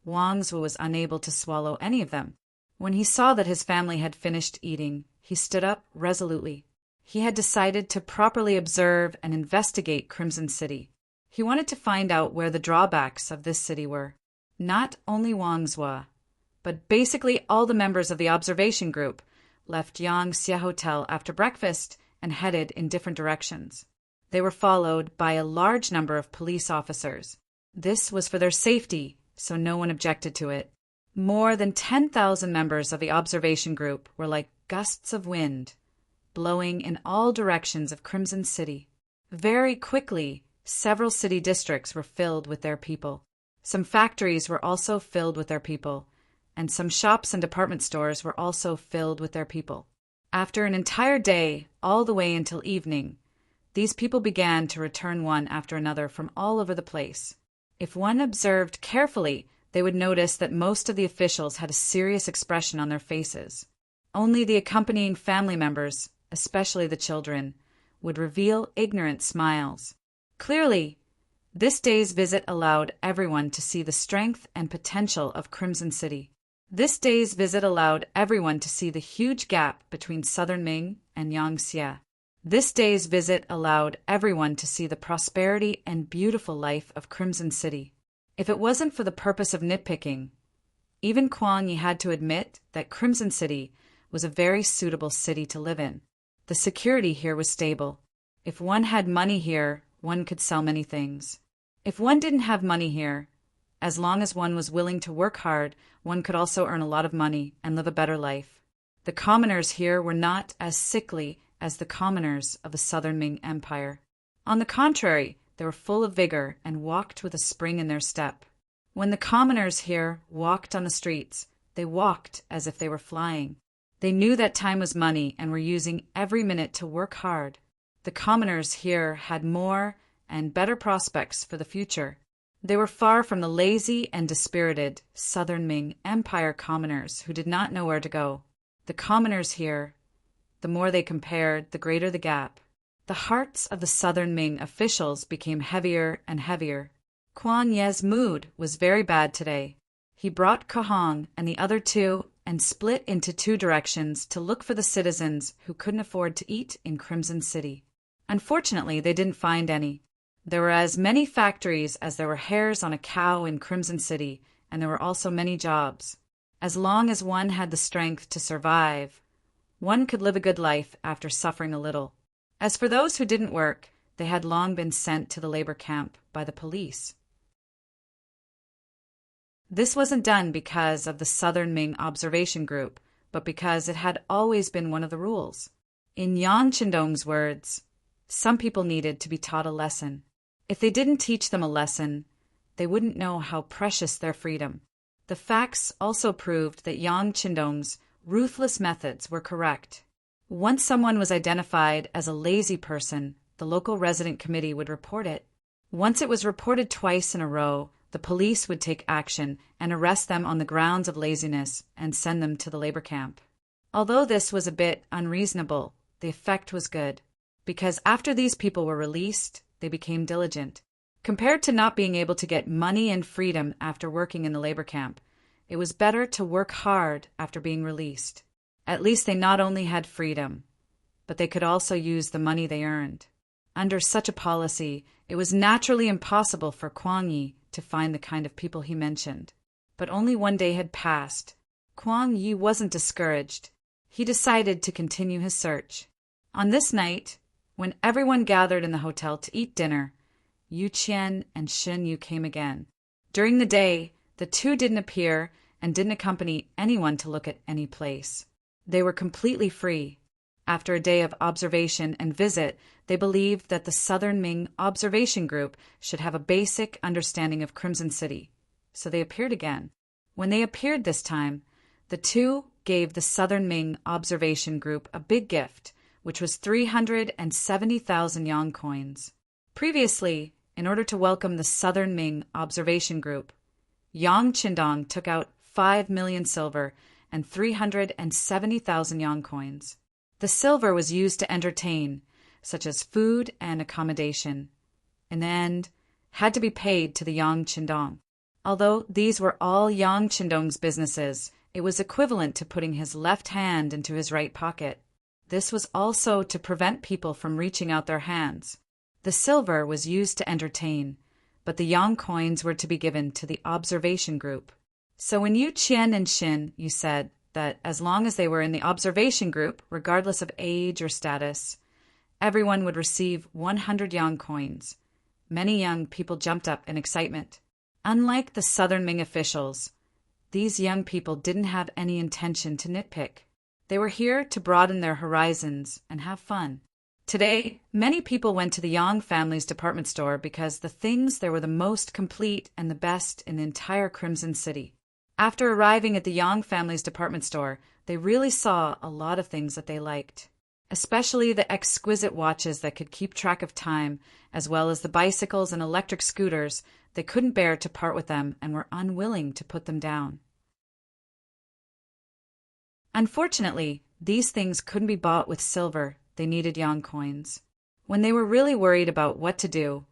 Wangzhe was unable to swallow any of them. When he saw that his family had finished eating, he stood up resolutely. He had decided to properly observe and investigate Crimson City. He wanted to find out where the drawbacks of this city were. Not only Wangzhe, but basically all the members of the observation group left Yangtze Hotel after breakfast and headed in different directions. They were followed by a large number of police officers. This was for their safety, so no one objected to it. More than 10,000 members of the observation group were like gusts of wind, blowing in all directions of Crimson City. Very quickly, several city districts were filled with their people. Some factories were also filled with their people, and some shops and department stores were also filled with their people. After an entire day, all the way until evening, these people began to return one after another from all over the place. If one observed carefully, they would notice that most of the officials had a serious expression on their faces. Only the accompanying family members, especially the children, would reveal ignorant smiles. Clearly, this day's visit allowed everyone to see the strength and potential of Crimson City. This day's visit allowed everyone to see the huge gap between Southern Ming and Yangtze. This day's visit allowed everyone to see the prosperity and beautiful life of Crimson City. If it wasn't for the purpose of nitpicking, even Kuang Yi had to admit that Crimson City was a very suitable city to live in. The security here was stable. If one had money here, one could sell many things. If one didn't have money here, as long as one was willing to work hard, one could also earn a lot of money and live a better life. The commoners here were not as sickly as the commoners of the Southern Ming Empire. On the contrary, they were full of vigor and walked with a spring in their step. When the commoners here walked on the streets, they walked as if they were flying. They knew that time was money and were using every minute to work hard. The commoners here had more and better prospects for the future. They were far from the lazy and dispirited Southern Ming Empire commoners who did not know where to go. The commoners here, the more they compared, the greater the gap. The hearts of the Southern Ming officials became heavier and heavier. Kuan Ye's mood was very bad today. He brought Kahong and the other two and split into two directions to look for the citizens who couldn't afford to eat in Crimson City. Unfortunately, they didn't find any. There were as many factories as there were hairs on a cow in Crimson City, and there were also many jobs. As long as one had the strength to survive, one could live a good life after suffering a little. As for those who didn't work, they had long been sent to the labor camp by the police. This wasn't done because of the Southern Ming Observation Group, but because it had always been one of the rules. In Yang Qindong's words, some people needed to be taught a lesson. If they didn't teach them a lesson, they wouldn't know how precious their freedom. The facts also proved that Yang Qindong's ruthless methods were correct. Once someone was identified as a lazy person, the local resident committee would report it. Once it was reported twice in a row, the police would take action and arrest them on the grounds of laziness and send them to the labor camp. Although this was a bit unreasonable, the effect was good, because after these people were released, they became diligent. Compared to not being able to get money and freedom after working in the labor camp, it was better to work hard after being released. At least they not only had freedom, but they could also use the money they earned. Under such a policy, it was naturally impossible for Kuang Yi to find the kind of people he mentioned. But only one day had passed. Kuang Yi wasn't discouraged. He decided to continue his search. On this night, when everyone gathered in the hotel to eat dinner, Yu Qian and Shen Yu came again. During the day, the two didn't appear and didn't accompany anyone to look at any place. They were completely free. After a day of observation and visit, they believed that the Southern Ming Observation Group should have a basic understanding of Crimson City, so they appeared again. When they appeared this time, the two gave the Southern Ming Observation Group a big gift, which was 370,000 Yang coins. Previously, in order to welcome the Southern Ming observation group, Yang Qindong took out 5 million silver and 370,000 Yang coins. The silver was used to entertain, such as food and accommodation. In the end, had to be paid to the Yang Qindong. Although these were all Yang Qindong's businesses, it was equivalent to putting his left hand into his right pocket. This was also to prevent people from reaching out their hands. The silver was used to entertain, but the Yang coins were to be given to the observation group. So when you Qian and Xin, you said that as long as they were in the observation group, regardless of age or status, everyone would receive 100 Yang coins. Many young people jumped up in excitement. Unlike the Southern Ming officials, these young people didn't have any intention to nitpick. They were here to broaden their horizons and have fun. Today, many people went to the Yang family's department store because the things there were the most complete and the best in the entire Crimson City. After arriving at the Yang family's department store, they really saw a lot of things that they liked, especially the exquisite watches that could keep track of time, as well as the bicycles and electric scooters. They couldn't bear to part with them and were unwilling to put them down. Unfortunately, these things couldn't be bought with silver. They needed Yang coins. When they were really worried about what to do,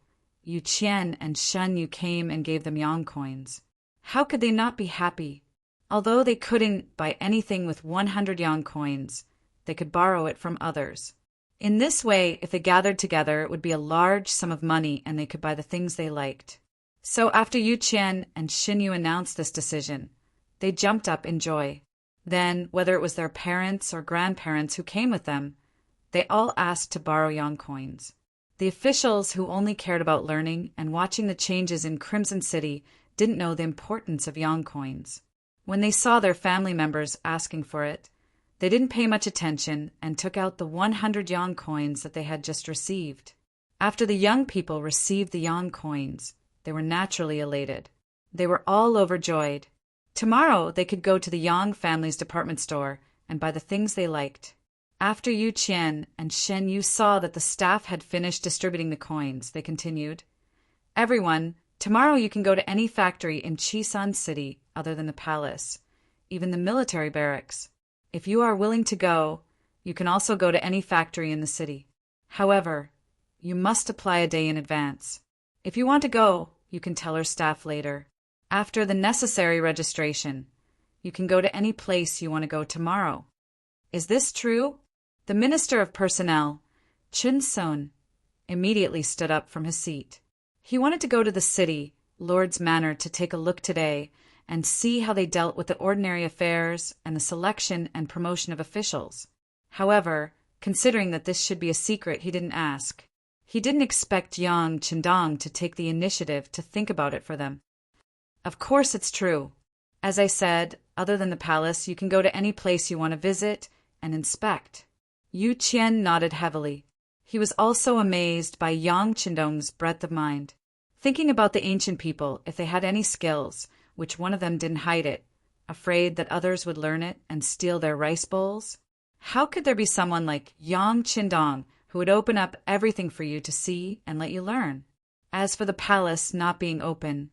Yu Qian and Shun Yu came and gave them Yang coins. How could they not be happy? Although they couldn't buy anything with 100 Yang coins, they could borrow it from others. In this way, if they gathered together, it would be a large sum of money and they could buy the things they liked. So after Yu Qian and Xin Yu announced this decision, they jumped up in joy. Then, whether it was their parents or grandparents who came with them, they all asked to borrow Yang coins. The officials who only cared about learning and watching the changes in Crimson City didn't know the importance of Yang coins. When they saw their family members asking for it, they didn't pay much attention and took out the 100 Yang coins that they had just received. After the young people received the Yang coins, they were naturally elated. They were all overjoyed. Tomorrow they could go to the Yang family's department store and buy the things they liked. After Yu Qian and Shen Yu saw that the staff had finished distributing the coins, they continued, "Everyone, tomorrow you can go to any factory in Chisan City other than the palace, even the military barracks. If you are willing to go, you can also go to any factory in the city. However, you must apply a day in advance. If you want to go, you can tell our staff later. After the necessary registration, you can go to any place you want to go tomorrow." Is this true? The Minister of Personnel, Chun Sun, immediately stood up from his seat. He wanted to go to the city, Lord's Manor, to take a look today and see how they dealt with the ordinary affairs and the selection and promotion of officials. However, considering that this should be a secret, he didn't ask. He didn't expect Yang Qindong to take the initiative to think about it for them. Of course it's true. As I said, other than the palace, you can go to any place you want to visit and inspect. Yu Qian nodded heavily. He was also amazed by Yang Qindong's breadth of mind. Thinking about the ancient people, if they had any skills, which one of them didn't hide it, afraid that others would learn it and steal their rice bowls? How could there be someone like Yang Qindong who would open up everything for you to see and let you learn? As for the palace not being open,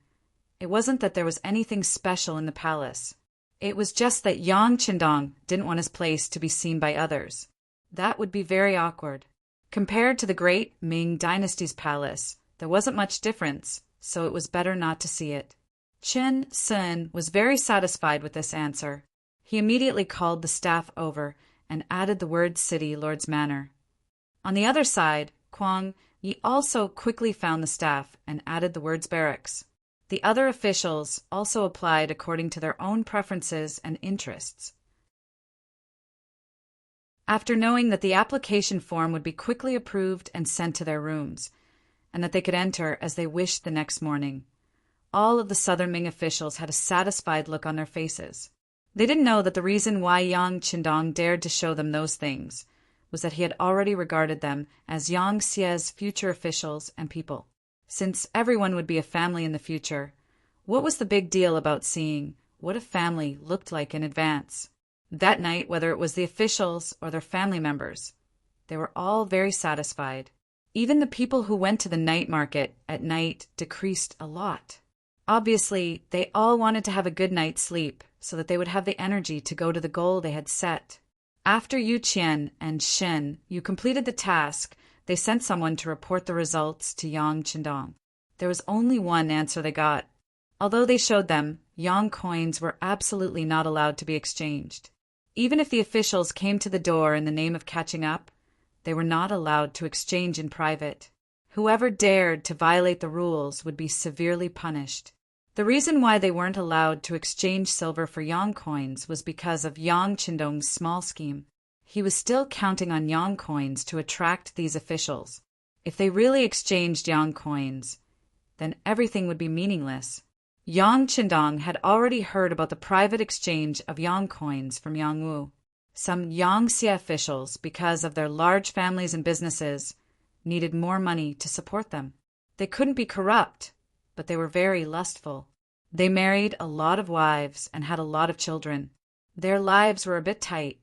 it wasn't that there was anything special in the palace. It was just that Yang Qindong didn't want his place to be seen by others. That would be very awkward. Compared to the great Ming dynasty's palace, there wasn't much difference, so it was better not to see it. Chen Sun was very satisfied with this answer. He immediately called the staff over and added the word city, Lord's Manor. On the other side, Kwang Yi also quickly found the staff and added the words barracks. The other officials also applied according to their own preferences and interests. After knowing that the application form would be quickly approved and sent to their rooms, and that they could enter as they wished the next morning, all of the Southern Ming officials had a satisfied look on their faces. They didn't know that the reason why Yang Qindong dared to show them those things was that he had already regarded them as Yang Xie's future officials and people. Since everyone would be a family in the future, what was the big deal about seeing what a family looked like in advance? That night, whether it was the officials or their family members, They were all very satisfied. Even the people who went to the night market at night decreased a lot. Obviously, they all wanted to have a good night's sleep so that they would have the energy to go to the goal they had set. After Yu Qian and Shen Yu completed the task, they sent someone to report the results to Yang Qindong. There was only one answer they got. Although they showed them, Yang coins were absolutely not allowed to be exchanged. Even if the officials came to the door in the name of catching up, they were not allowed to exchange in private. Whoever dared to violate the rules would be severely punished. The reason why they weren't allowed to exchange silver for Yang coins was because of Yang Qindong's small scheme. He was still counting on Yang coins to attract these officials. If they really exchanged Yang coins, then everything would be meaningless. Yang Qindong had already heard about the private exchange of Yang coins from Yang Wu. Some Yang Xie officials, because of their large families and businesses, needed more money to support them. They couldn't be corrupt, but they were very lustful. They married a lot of wives and had a lot of children. Their lives were a bit tight.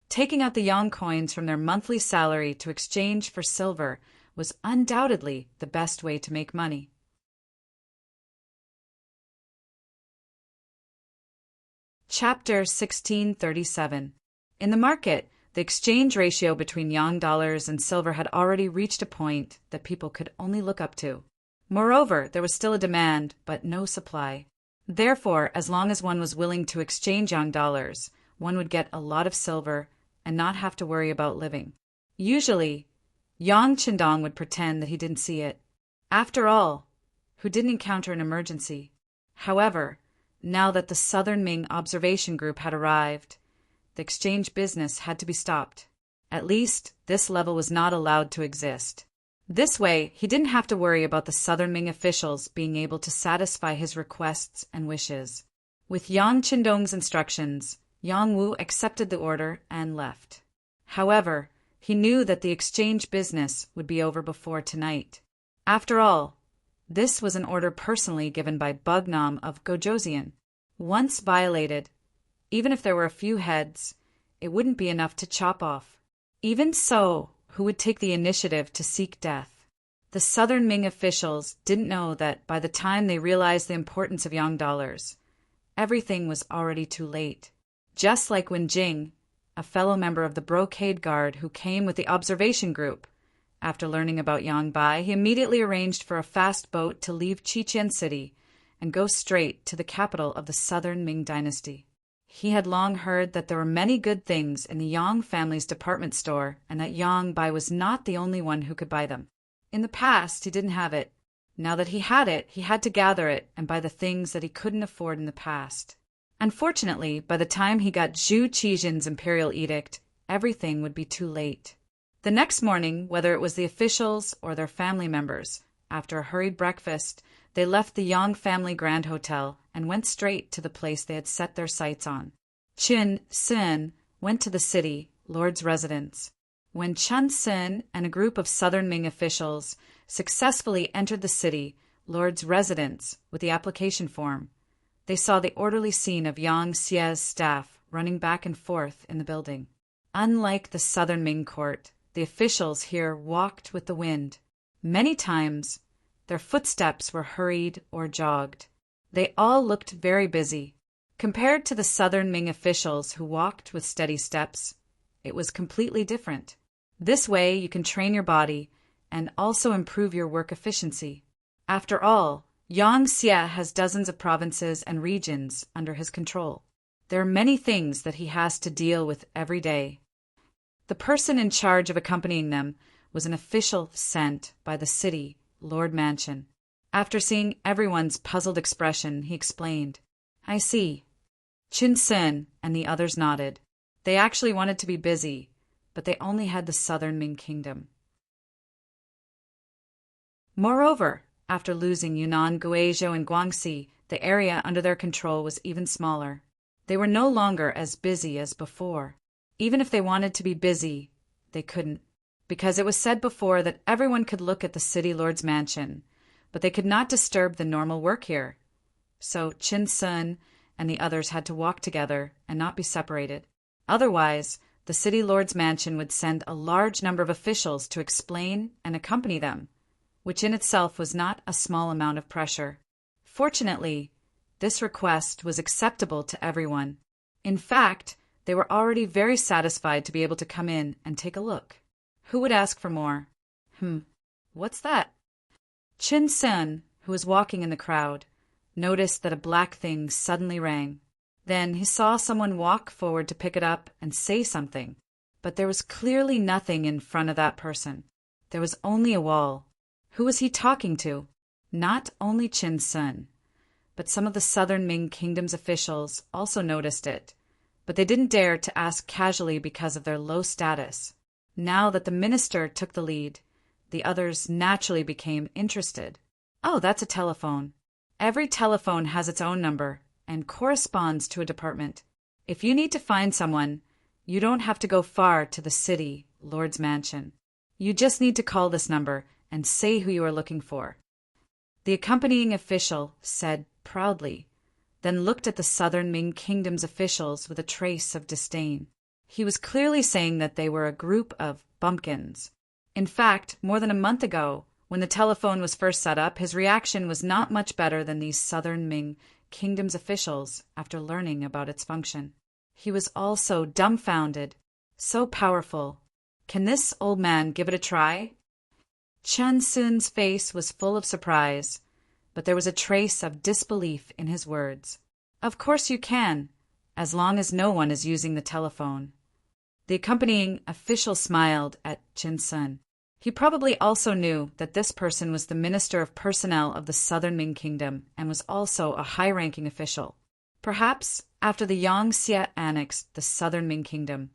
Taking out the Yang coins from their monthly salary to exchange for silver was undoubtedly the best way to make money. Chapter 1637. In the market, the exchange ratio between Yang dollars and silver had already reached a point that people could only look up to. Moreover, there was still a demand, but no supply. Therefore, as long as one was willing to exchange Yang dollars, one would get a lot of silver and not have to worry about living. Usually, Yang Qindong would pretend that he didn't see it. After all, who didn't encounter an emergency? However, now that the Southern Ming observation group had arrived, the exchange business had to be stopped. At least, this level was not allowed to exist. This way, he didn't have to worry about the Southern Ming officials being able to satisfy his requests and wishes. With Yang Qindong's instructions, Yang Wu accepted the order and left. However, he knew that the exchange business would be over before tonight. After all, this was an order personally given by Bugnam of Gojoseon. Once violated, even if there were a few heads, it wouldn't be enough to chop off. Even so, who would take the initiative to seek death? The Southern Ming officials didn't know that by the time they realized the importance of Yang dollars, everything was already too late. Just like when Jing, a fellow member of the Brocade Guard who came with the observation group, after learning about Yang Bai, he immediately arranged for a fast boat to leave Qiqian City and go straight to the capital of the Southern Ming dynasty. He had long heard that there were many good things in the Yang family's department store and that Yang Bai was not the only one who could buy them. In the past, he didn't have it. Now that he had it, he had to gather it and buy the things that he couldn't afford in the past. Unfortunately, by the time he got Zhu Qijin's imperial edict, everything would be too late. The next morning, whether it was the officials or their family members, after a hurried breakfast, they left the Yang family Grand Hotel and went straight to the place they had set their sights on. Chun Sin went to the city, Lord's residence. When Chun Sin and a group of Southern Ming officials successfully entered the city, Lord's residence, with the application form, they saw the orderly scene of Yang Xie's staff running back and forth in the building. Unlike the Southern Ming court, the officials here walked with the wind. Many times, their footsteps were hurried or jogged. They all looked very busy. Compared to the Southern Ming officials who walked with steady steps, it was completely different. This way, you can train your body and also improve your work efficiency. After all, Yang Xie has dozens of provinces and regions under his control. There are many things that he has to deal with every day. The person in charge of accompanying them was an official sent by the city Lord Mansion. After seeing everyone's puzzled expression, he explained, "I see." Chun Sin and the others nodded. They actually wanted to be busy, but they only had the Southern Ming Kingdom. Moreover, after losing Yunnan, Guizhou, and Guangxi, the area under their control was even smaller. They were no longer as busy as before. Even if they wanted to be busy, they couldn't, because it was said before that everyone could look at the city lord's mansion, but they could not disturb the normal work here. So Chin Sun and the others had to walk together and not be separated. Otherwise, the city lord's mansion would send a large number of officials to explain and accompany them, which in itself was not a small amount of pressure. Fortunately, this request was acceptable to everyone. In fact, they were already very satisfied to be able to come in and take a look. Who would ask for more? What's that? Chin Sun, who was walking in the crowd, noticed that a black thing suddenly rang. Then he saw someone walk forward to pick it up and say something, but there was clearly nothing in front of that person. There was only a wall. Who was he talking to? Not only Chin Sun, but some of the southern Ming kingdom's officials also noticed it, but they didn't dare to ask casually because of their low status. Now that the minister took the lead, the others naturally became interested. Oh, that's a telephone. Every telephone has its own number and corresponds to a department. If you need to find someone, you don't have to go far to the city lord's mansion. You just need to call this number and say who you are looking for. The accompanying official said proudly, then looked at the southern Ming kingdom's officials with a trace of disdain. He was clearly saying that they were a group of bumpkins. In fact, more than a month ago, when the telephone was first set up, his reaction was not much better than these southern Ming kingdom's officials after learning about its function. He was also dumbfounded. So powerful. Can this old man give it a try? Chen Sun's face was full of surprise, but there was a trace of disbelief in his words. Of course you can, as long as no one is using the telephone. The accompanying official smiled at Chin Sun. He probably also knew that this person was the Minister of Personnel of the Southern Ming Kingdom and was also a high-ranking official. Perhaps, after the Yangtze annexed the Southern Ming Kingdom,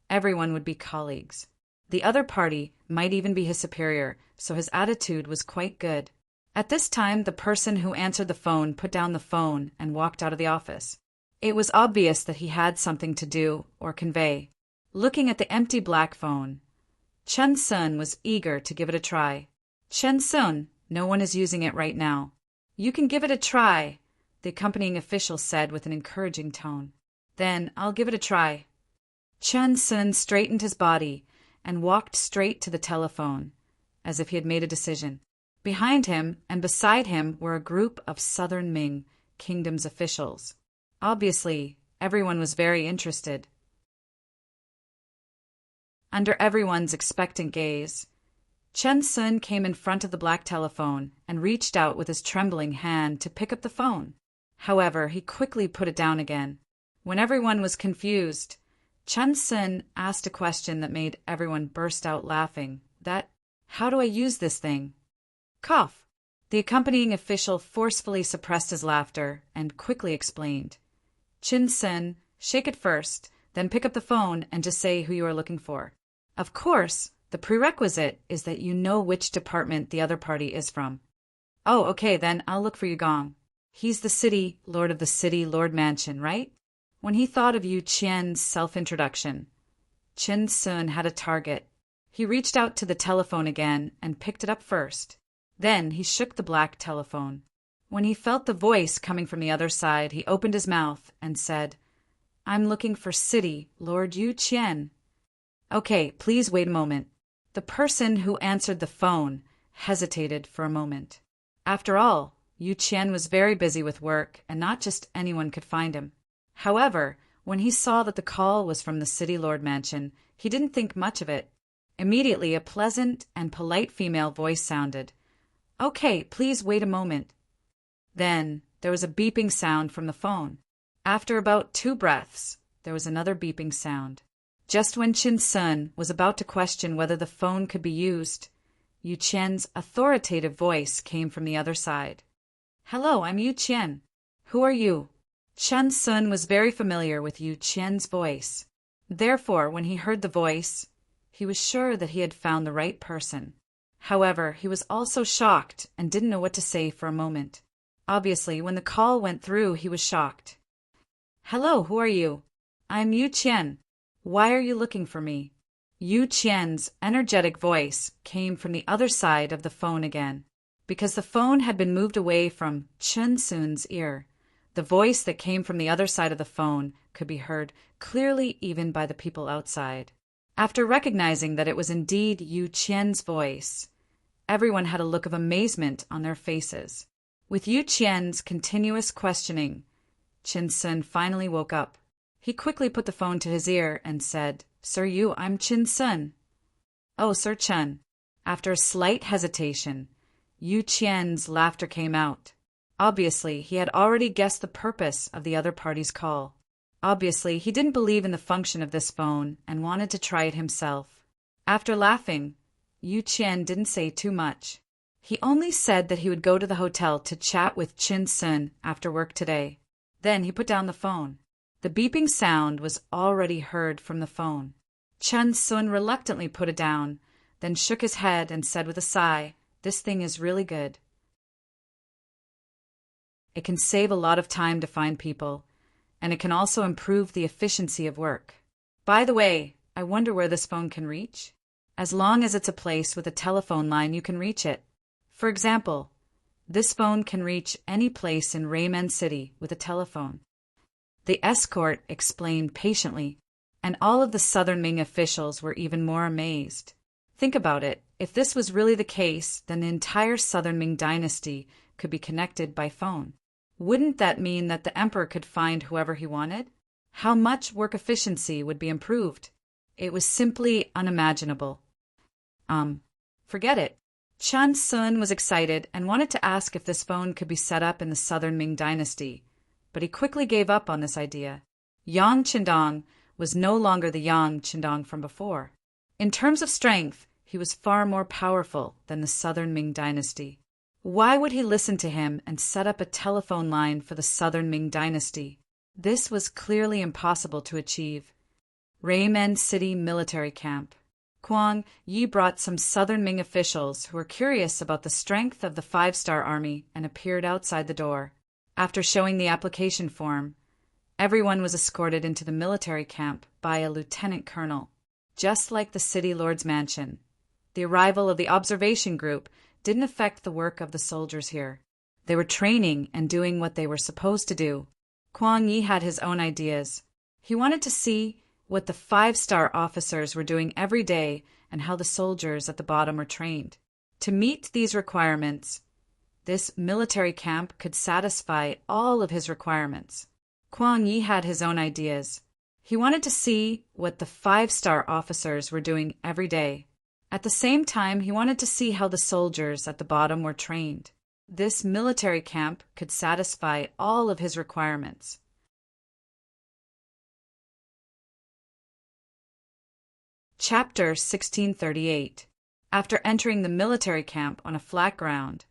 everyone would be colleagues. The other party might even be his superior, so his attitude was quite good. At this time, the person who answered the phone put down the phone and walked out of the office. It was obvious that he had something to do or convey. Looking at the empty black phone, Chen Sun was eager to give it a try. Chen Sun, no one is using it right now. You can give it a try, the accompanying official said with an encouraging tone. Then I'll give it a try. Chen Sun straightened his body and walked straight to the telephone, as if he had made a decision. Behind him and beside him were a group of Southern Ming Kingdom's officials. Obviously, everyone was very interested. Under everyone's expectant gaze, Chen Sun came in front of the black telephone and reached out with his trembling hand to pick up the phone. However, he quickly put it down again. When everyone was confused, Chen Sun asked a question that made everyone burst out laughing. How do I use this thing? Cough. The accompanying official forcefully suppressed his laughter and quickly explained. Chen Sun, shake it first, then pick up the phone and just say who you are looking for. Of course, the prerequisite is that you know which department the other party is from. Oh, okay, then I'll look for Yu Gong. He's the city lord mansion, right? When he thought of Yu Qian's self-introduction, Chen Sun had a target. He reached out to the telephone again and picked it up first. Then he shook the black telephone. When he felt the voice coming from the other side, he opened his mouth and said, I'm looking for city Lord Yu Qian. Okay, please wait a moment. The person who answered the phone hesitated for a moment. After all, Yu Qian was very busy with work, and not just anyone could find him. However, when he saw that the call was from the city lord mansion, he didn't think much of it. Immediately, a pleasant and polite female voice sounded. Okay, please wait a moment. Then there was a beeping sound from the phone. After about 2 breaths, there was another beeping sound. Just when Chen Sun was about to question whether the phone could be used, Yu Qian's authoritative voice came from the other side. Hello, I'm Yu Qian. Who are you? Chen Sun was very familiar with Yu Qian's voice. Therefore, when he heard the voice, he was sure that he had found the right person. However, he was also shocked and didn't know what to say for a moment. Obviously, when the call went through, he was shocked. Hello, who are you? I'm Yu Qian. Why are you looking for me? Yu Qian's energetic voice came from the other side of the phone again. Because the phone had been moved away from Chen Sun's ear, The voice that came from the other side of the phone could be heard clearly even by the people outside. After recognizing that it was indeed Yu Qian's voice, everyone had a look of amazement on their faces. With Yu Qian's continuous questioning, Qin Sun finally woke up. He quickly put the phone to his ear and said, "Sir Yu, I'm Qin Sun." "Oh, Sir Chen." After a slight hesitation, Yu Qian's laughter came out. Obviously, he had already guessed the purpose of the other party's call. Obviously, he didn't believe in the function of this phone and wanted to try it himself. After laughing, Yu Qian didn't say too much. He only said that he would go to the hotel to chat with Qin Sun after work today. Then he put down the phone. The beeping sound was already heard from the phone. Qin Sun reluctantly put it down, then shook his head and said with a sigh, "This thing is really good. It can save a lot of time to find people, and it can also improve the efficiency of work. By the way, I wonder where this phone can reach? As long as it's a place with a telephone line, you can reach it. For example, this phone can reach any place in Rayman City with a telephone." The escort explained patiently, and all of the Southern Ming officials were even more amazed. Think about it. If this was really the case, then the entire Southern Ming dynasty could be connected by phone. Wouldn't that mean that the emperor could find whoever he wanted? How much work efficiency would be improved? It was simply unimaginable. Forget it. Qin Sun was excited and wanted to ask if this phone could be set up in the Southern Ming dynasty, but he quickly gave up on this idea. Yang Qindong was no longer the Yang Qindong from before. In terms of strength, he was far more powerful than the Southern Ming dynasty. Why would he listen to him and set up a telephone line for the Southern Ming dynasty? This was clearly impossible to achieve. Raymen City Military Camp. Kuang Yi brought some Southern Ming officials who were curious about the strength of the five-star army and appeared outside the door. After showing the application form, everyone was escorted into the military camp by a lieutenant colonel. Just like the city lord's mansion, the arrival of the observation group didn't affect the work of the soldiers here. They were training and doing what they were supposed to do. Kuang Yi had his own ideas. He wanted to see what the five-star officers were doing every day and how the soldiers at the bottom were trained. To meet these requirements, this military camp could satisfy all of his requirements. Kuang Yi had his own ideas. He wanted to see what the five-star officers were doing every day. At the same time, he wanted to see how the soldiers at the bottom were trained. This military camp could satisfy all of his requirements. Chapter 1638. After entering the military camp on a flat ground,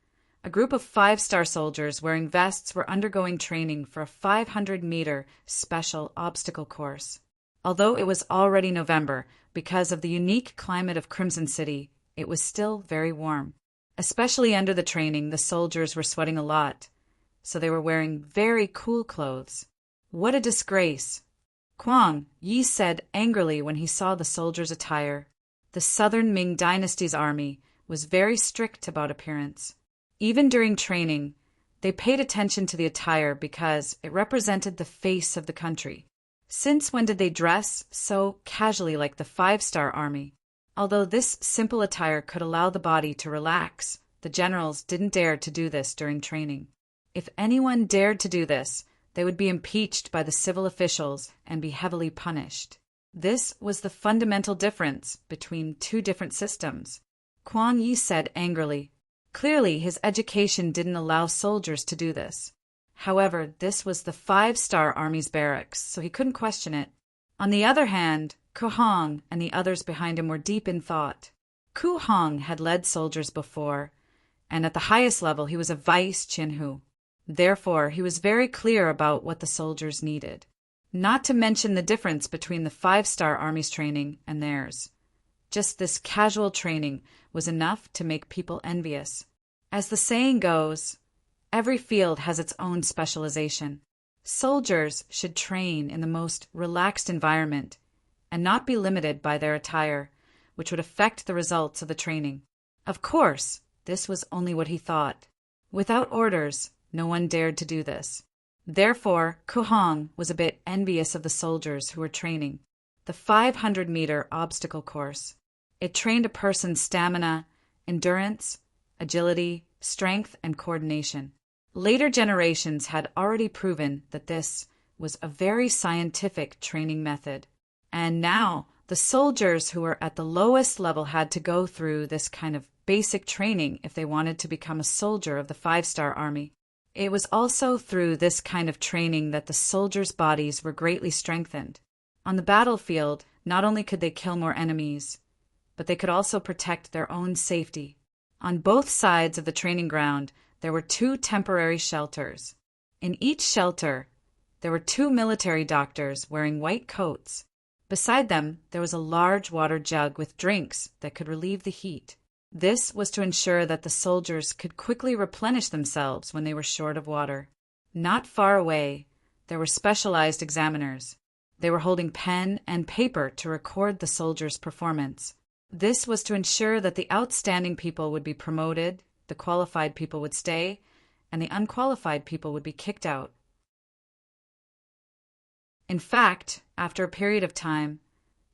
a group of five-star soldiers wearing vests were undergoing training for a 500-meter special obstacle course. Although it was already November, because of the unique climate of Crimson City, it was still very warm. Especially under the training, the soldiers were sweating a lot, so they were wearing very cool clothes. What a disgrace! Kuang Yi said angrily when he saw the soldiers' attire. The Southern Ming dynasty's army was very strict about appearance. Even during training, they paid attention to the attire because it represented the face of the country. Since when did they dress so casually like the five-star army? Although this simple attire could allow the body to relax, the generals didn't dare to do this during training. If anyone dared to do this, they would be impeached by the civil officials and be heavily punished. This was the fundamental difference between two different systems. Kuang Yi said angrily. Clearly, his education didn't allow soldiers to do this. However, this was the five-star army's barracks, so he couldn't question it. On the other hand, Ku Hong and the others behind him were deep in thought. Ku Hong had led soldiers before, and at the highest level he was a vice Qinhu. Therefore, he was very clear about what the soldiers needed. Not to mention the difference between the five-star army's training and theirs. Just this casual training was enough to make people envious. As the saying goes, every field has its own specialization. Soldiers should train in the most relaxed environment and not be limited by their attire, which would affect the results of the training. Of course, this was only what he thought. Without orders, no one dared to do this. Therefore, Kuhong was a bit envious of the soldiers who were training the 500-meter obstacle course. It trained a person's stamina, endurance, agility, strength, and coordination. Later generations had already proven that this was a very scientific training method. And now, the soldiers who were at the lowest level had to go through this kind of basic training if they wanted to become a soldier of the 5-star army. It was also through this kind of training that the soldiers' bodies were greatly strengthened. On the battlefield, not only could they kill more enemies, but they could also protect their own safety. On both sides of the training ground, there were 2 temporary shelters. In each shelter, there were 2 military doctors wearing white coats. Beside them, there was a large water jug with drinks that could relieve the heat. This was to ensure that the soldiers could quickly replenish themselves when they were short of water. Not far away, there were specialized examiners. They were holding pen and paper to record the soldiers' performance. This was to ensure that the outstanding people would be promoted, the qualified people would stay, and the unqualified people would be kicked out. In fact, after a period of time,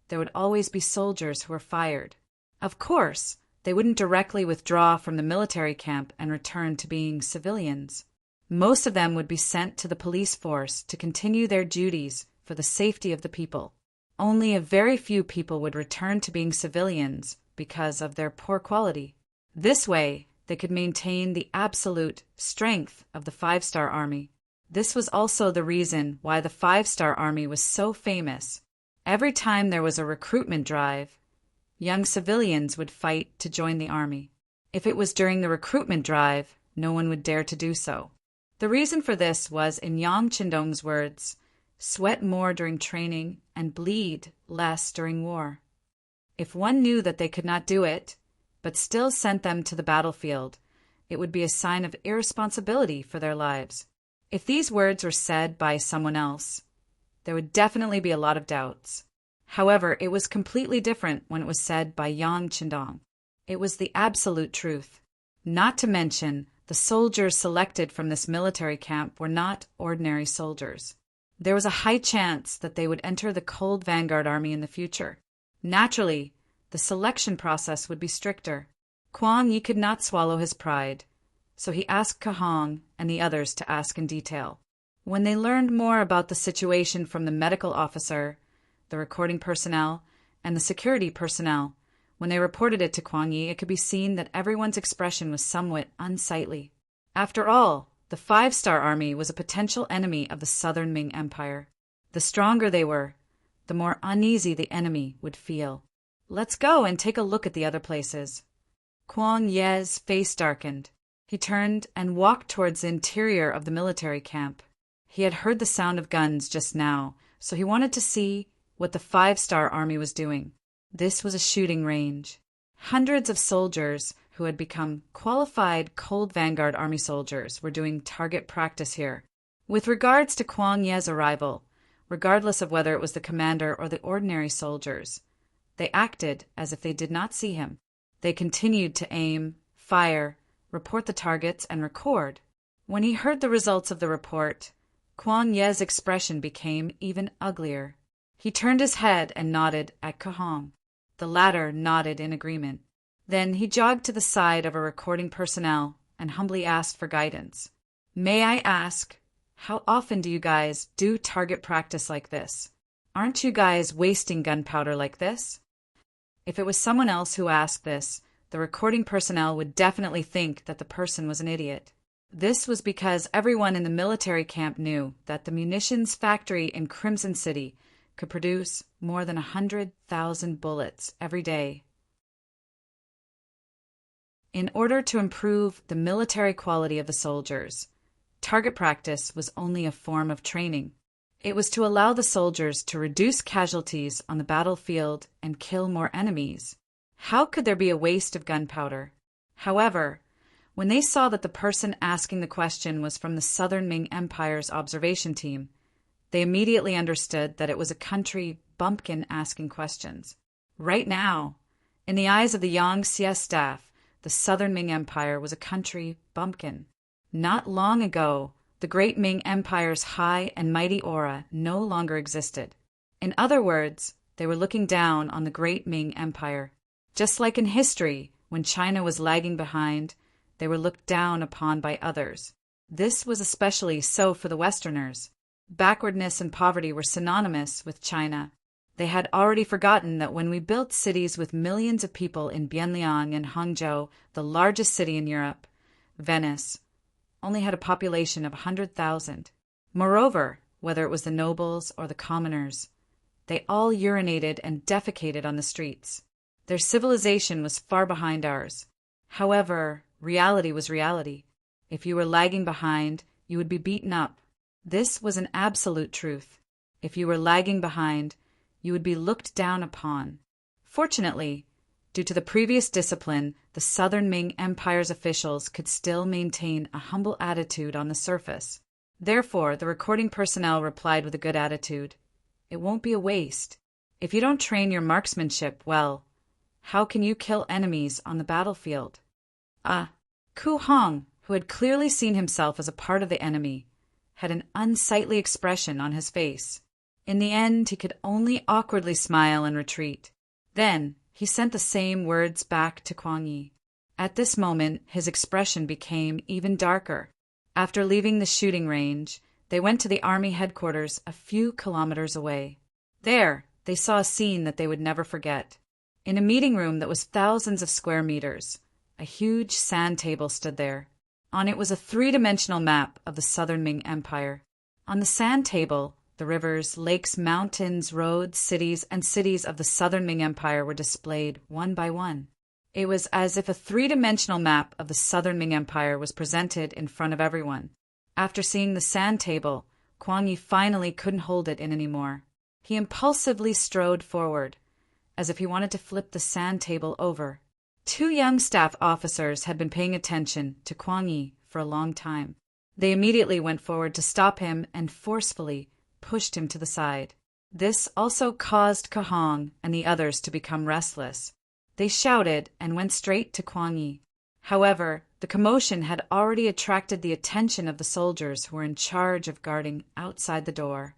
there would always be soldiers who were fired. Of course, they wouldn't directly withdraw from the military camp and return to being civilians. Most of them would be sent to the police force to continue their duties for the safety of the people. Only a very few people would return to being civilians because of their poor quality. This way, they could maintain the absolute strength of the 5-star army. This was also the reason why the 5-star army was so famous. Every time there was a recruitment drive, young civilians would fight to join the army. If it was during the recruitment drive, no one would dare to do so. The reason for this was, in Yang Qindong's words, sweat more during training and bleed less during war. If one knew that they could not do it, but still sent them to the battlefield, it would be a sign of irresponsibility for their lives. If these words were said by someone else, there would definitely be a lot of doubts. However, it was completely different when it was said by Yang Qindong. It was the absolute truth. Not to mention, the soldiers selected from this military camp were not ordinary soldiers. There was a high chance that they would enter the Cold Vanguard Army in the future. Naturally, the selection process would be stricter. Kuang Yi could not swallow his pride, so he asked Kahong and the others to ask in detail. When they learned more about the situation from the medical officer, the recording personnel, and the security personnel, when they reported it to Kuang Yi, it could be seen that everyone's expression was somewhat unsightly. After all, the 5-star army was a potential enemy of the Southern Ming Empire. The stronger they were, the more uneasy the enemy would feel. Let's go and take a look at the other places. Kuang Ye's face darkened. He turned and walked towards the interior of the military camp. He had heard the sound of guns just now, so he wanted to see what the 5-star army was doing. This was a shooting range. Hundreds of soldiers who had become qualified Cold Vanguard Army soldiers were doing target practice here. With regards to Kuang Ye's arrival, regardless of whether it was the commander or the ordinary soldiers, they acted as if they did not see him. They continued to aim, fire, report the targets, and record. When he heard the results of the report, Kuang Ye's expression became even uglier. He turned his head and nodded at Kahong. The latter nodded in agreement. Then he jogged to the side of a recording personnel and humbly asked for guidance. "May I ask, how often do you guys do target practice like this? Aren't you guys wasting gunpowder like this?" If it was someone else who asked this, the recording personnel would definitely think that the person was an idiot. This was because everyone in the military camp knew that the munitions factory in Crimson City could produce more than 100,000 bullets every day. In order to improve the military quality of the soldiers, target practice was only a form of training. It was to allow the soldiers to reduce casualties on the battlefield and kill more enemies. How could there be a waste of gunpowder? However, when they saw that the person asking the question was from the Southern Ming Empire's observation team, they immediately understood that it was a country bumpkin asking questions. Right now, in the eyes of the Yang Xie staff, the Southern Ming Empire was a country bumpkin. Not long ago, The great Ming Empire's high and mighty aura no longer existed. In other words, they were looking down on the great Ming Empire. Just like in history, when China was lagging behind, they were looked down upon by others. This was especially so for the Westerners. Backwardness and poverty were synonymous with China. They had already forgotten that when we built cities with millions of people in Bianliang and Hangzhou, the largest city in Europe, Venice, only had a population of 100,000. Moreover, whether it was the nobles or the commoners, they all urinated and defecated on the streets. Their civilization was far behind ours. However, reality was reality. If you were lagging behind, you would be beaten up. This was an absolute truth. If you were lagging behind, you would be looked down upon. Fortunately, due to the previous discipline, the Southern Ming Empire's officials could still maintain a humble attitude on the surface. Therefore, the recording personnel replied with a good attitude. It won't be a waste. If you don't train your marksmanship well, how can you kill enemies on the battlefield? Ku Hong, who had clearly seen himself as a part of the enemy, had an unsightly expression on his face. In the end, he could only awkwardly smile and retreat. Then, he sent the same words back to Kuang Yi. At this moment, his expression became even darker. After leaving the shooting range, they went to the army headquarters a few kilometers away. There, they saw a scene that they would never forget. In a meeting room that was thousands of square meters, a huge sand table stood there. On it was a three-dimensional map of the Southern Ming Empire. On the sand table, the rivers, lakes, mountains, roads, cities, and cities of the Southern Ming Empire were displayed one by one. It was as if a three-dimensional map of the Southern Ming Empire was presented in front of everyone. After seeing the sand table, Kuang Yi finally couldn't hold it in anymore. He impulsively strode forward, as if he wanted to flip the sand table over. Two young staff officers had been paying attention to Kuang Yi for a long time. They immediately went forward to stop him and forcefully pushed him to the side. This also caused Ku Hong and the others to become restless. They shouted and went straight to Kuang Yi. However, the commotion had already attracted the attention of the soldiers who were in charge of guarding outside the door.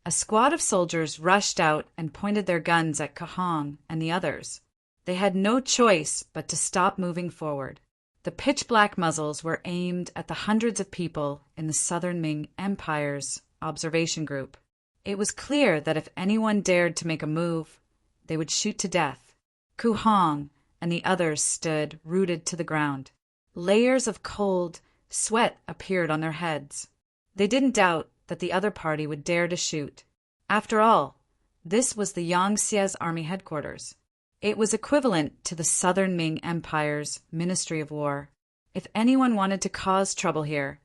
A squad of soldiers rushed out and pointed their guns at Ku Hong and the others. They had no choice but to stop moving forward. The pitch-black muzzles were aimed at the hundreds of people in the Southern Ming Empire's observation group. It was clear that if anyone dared to make a move, they would shoot to death. Ku Hong and the others stood rooted to the ground. Layers of cold sweat appeared on their heads. They didn't doubt that the other party would dare to shoot. After all, this was the Yangtze's army headquarters. It was equivalent to the Southern Ming Empire's Ministry of War. If anyone wanted to cause trouble here,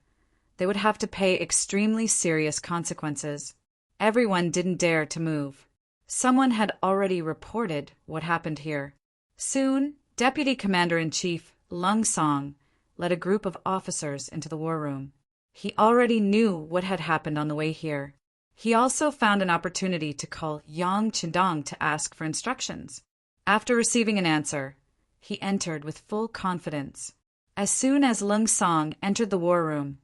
they would have to pay extremely serious consequences. Everyone didn't dare to move. Someone had already reported what happened here. Soon, Deputy Commander-in-Chief Lung Song led a group of officers into the war room. He already knew what had happened on the way here. He also found an opportunity to call Yang Qindong to ask for instructions. After receiving an answer, he entered with full confidence. As soon as Lung Song entered the war room,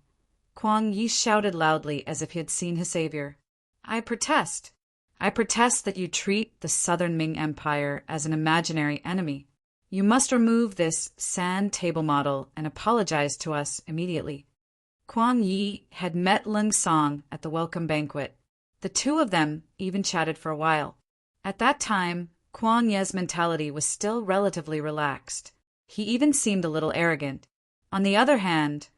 Kuang Yi shouted loudly as if he had seen his savior. I protest that you treat the Southern Ming Empire as an imaginary enemy. You must remove this sand table model and apologize to us immediately. Kuang Yi had met Lung Song at the welcome banquet. The two of them even chatted for a while. At that time, Kuang Yi's mentality was still relatively relaxed. He even seemed a little arrogant. On the other hand,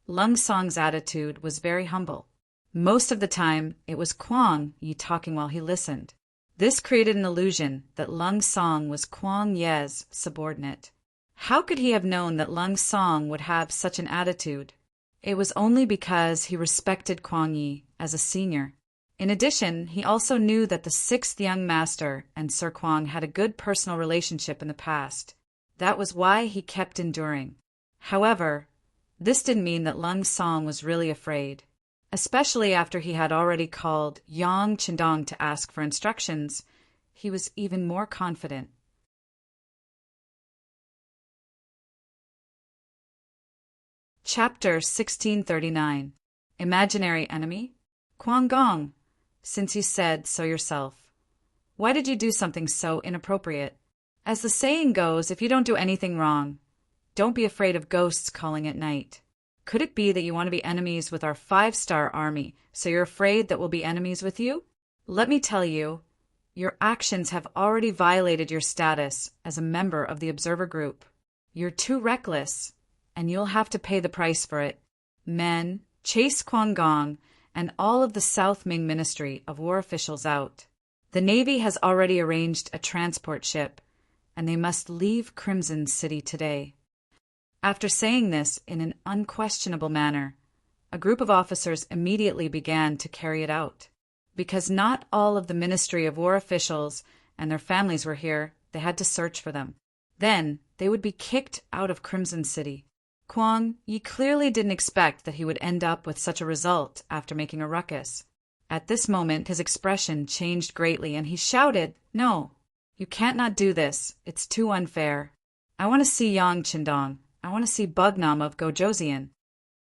Lung Song's attitude was very humble. Most of the time, it was Kuang Yi talking while he listened. This created an illusion that Lung Song was Kuang Yi's subordinate. How could he have known that Lung Song would have such an attitude? It was only because he respected Kuang Yi as a senior. In addition, he also knew that the sixth young master and Sir Kuang had a good personal relationship in the past. That was why he kept enduring. However, this didn't mean that Lung Song was really afraid. Especially after he had already called Yang Qindong to ask for instructions, he was even more confident. Chapter 1639. Imaginary Enemy? Kwang Gong, since you said so yourself. Why did you do something so inappropriate? As the saying goes, if you don't do anything wrong, don't be afraid of ghosts calling at night. Could it be that you want to be enemies with our 5-star army, so you're afraid that we'll be enemies with you? Let me tell you, your actions have already violated your status as a member of the observer group. You're too reckless, and you'll have to pay the price for it. Men, chase Kwang Gong and all of the South Ming Ministry of War officials out. The Navy has already arranged a transport ship, and they must leave Crimson City today. After saying this in an unquestionable manner, a group of officers immediately began to carry it out. Because not all of the Ministry of War officials and their families were here, they had to search for them. Then they would be kicked out of Crimson City. Kwang Yi clearly didn't expect that he would end up with such a result after making a ruckus. At this moment his expression changed greatly and he shouted, "No, you can't not do this. It's too unfair. I want to see Yang Qindong. I want to see Bugnam of Gojoseon.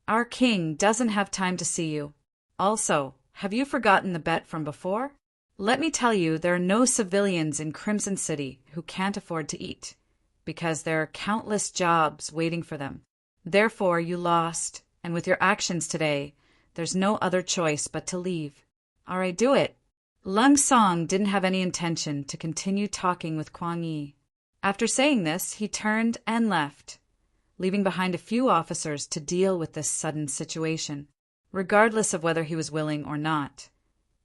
Our king doesn't have time to see you. Also, have you forgotten the bet from before? Let me tell you, there are no civilians in Crimson City who can't afford to eat, because there are countless jobs waiting for them. Therefore, you lost, and with your actions today, there's no other choice but to leave. All right, do it." Lung Song didn't have any intention to continue talking with Kwang Yi. After saying this, he turned and left, leaving behind a few officers to deal with this sudden situation. Regardless of whether he was willing or not,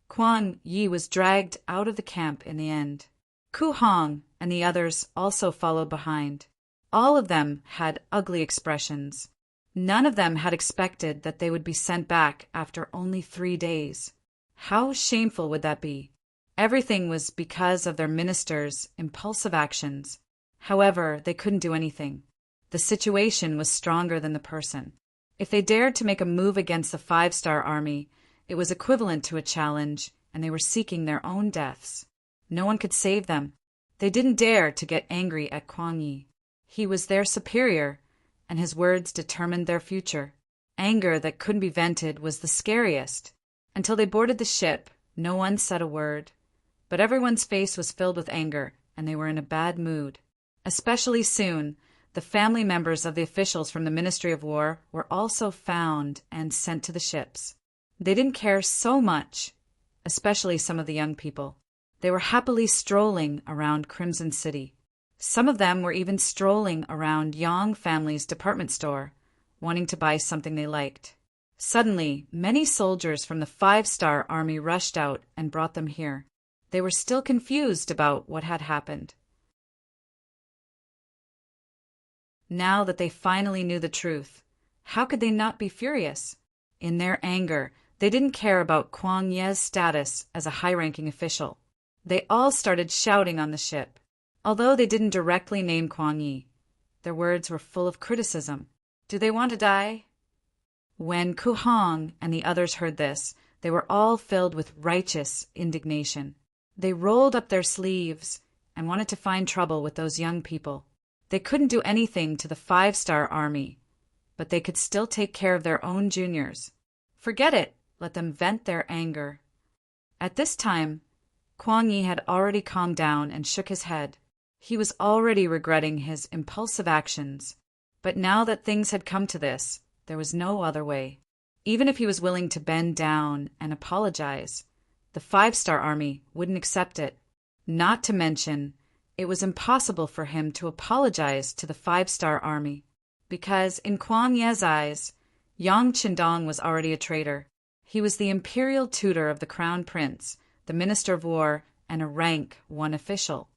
Kwang Yi was dragged out of the camp in the end. Ku Hong and the others also followed behind. All of them had ugly expressions. None of them had expected that they would be sent back after only 3 days. How shameful would that be? Everything was because of their minister's impulsive actions. However, they couldn't do anything. The situation was stronger than the person. If they dared to make a move against the 5-star army, it was equivalent to a challenge, and they were seeking their own deaths. No one could save them. They didn't dare to get angry at Kwang Yi. He was their superior, and his words determined their future. Anger that couldn't be vented was the scariest. Until they boarded the ship, no one said a word. But everyone's face was filled with anger, and they were in a bad mood. Especially soon, the family members of the officials from the Ministry of War were also found and sent to the ships. They didn't care so much, especially some of the young people. They were happily strolling around Crimson City. Some of them were even strolling around Yang family's department store, wanting to buy something they liked. Suddenly, many soldiers from the 5-star army rushed out and brought them here. They were still confused about what had happened. Now that they finally knew the truth, how could they not be furious? In their anger, they didn't care about Kwang Ye's status as a high-ranking official. They all started shouting on the ship. Although they didn't directly name Kwang Yi, their words were full of criticism. Do they want to die? When Ku Hong and the others heard this, they were all filled with righteous indignation. They rolled up their sleeves and wanted to find trouble with those young people. They couldn't do anything to the 5-star army, but they could still take care of their own juniors. Forget it. Let them vent their anger. At this time, Kwang Yi had already calmed down and shook his head. He was already regretting his impulsive actions, but now that things had come to this, there was no other way. Even if he was willing to bend down and apologize, the 5-star army wouldn't accept it. Not to mention, it was impossible for him to apologize to the 5-star army, because in Kwang Ye's eyes, Yang Qindong was already a traitor. He was the imperial tutor of the crown prince, the minister of war, and a rank 1 official.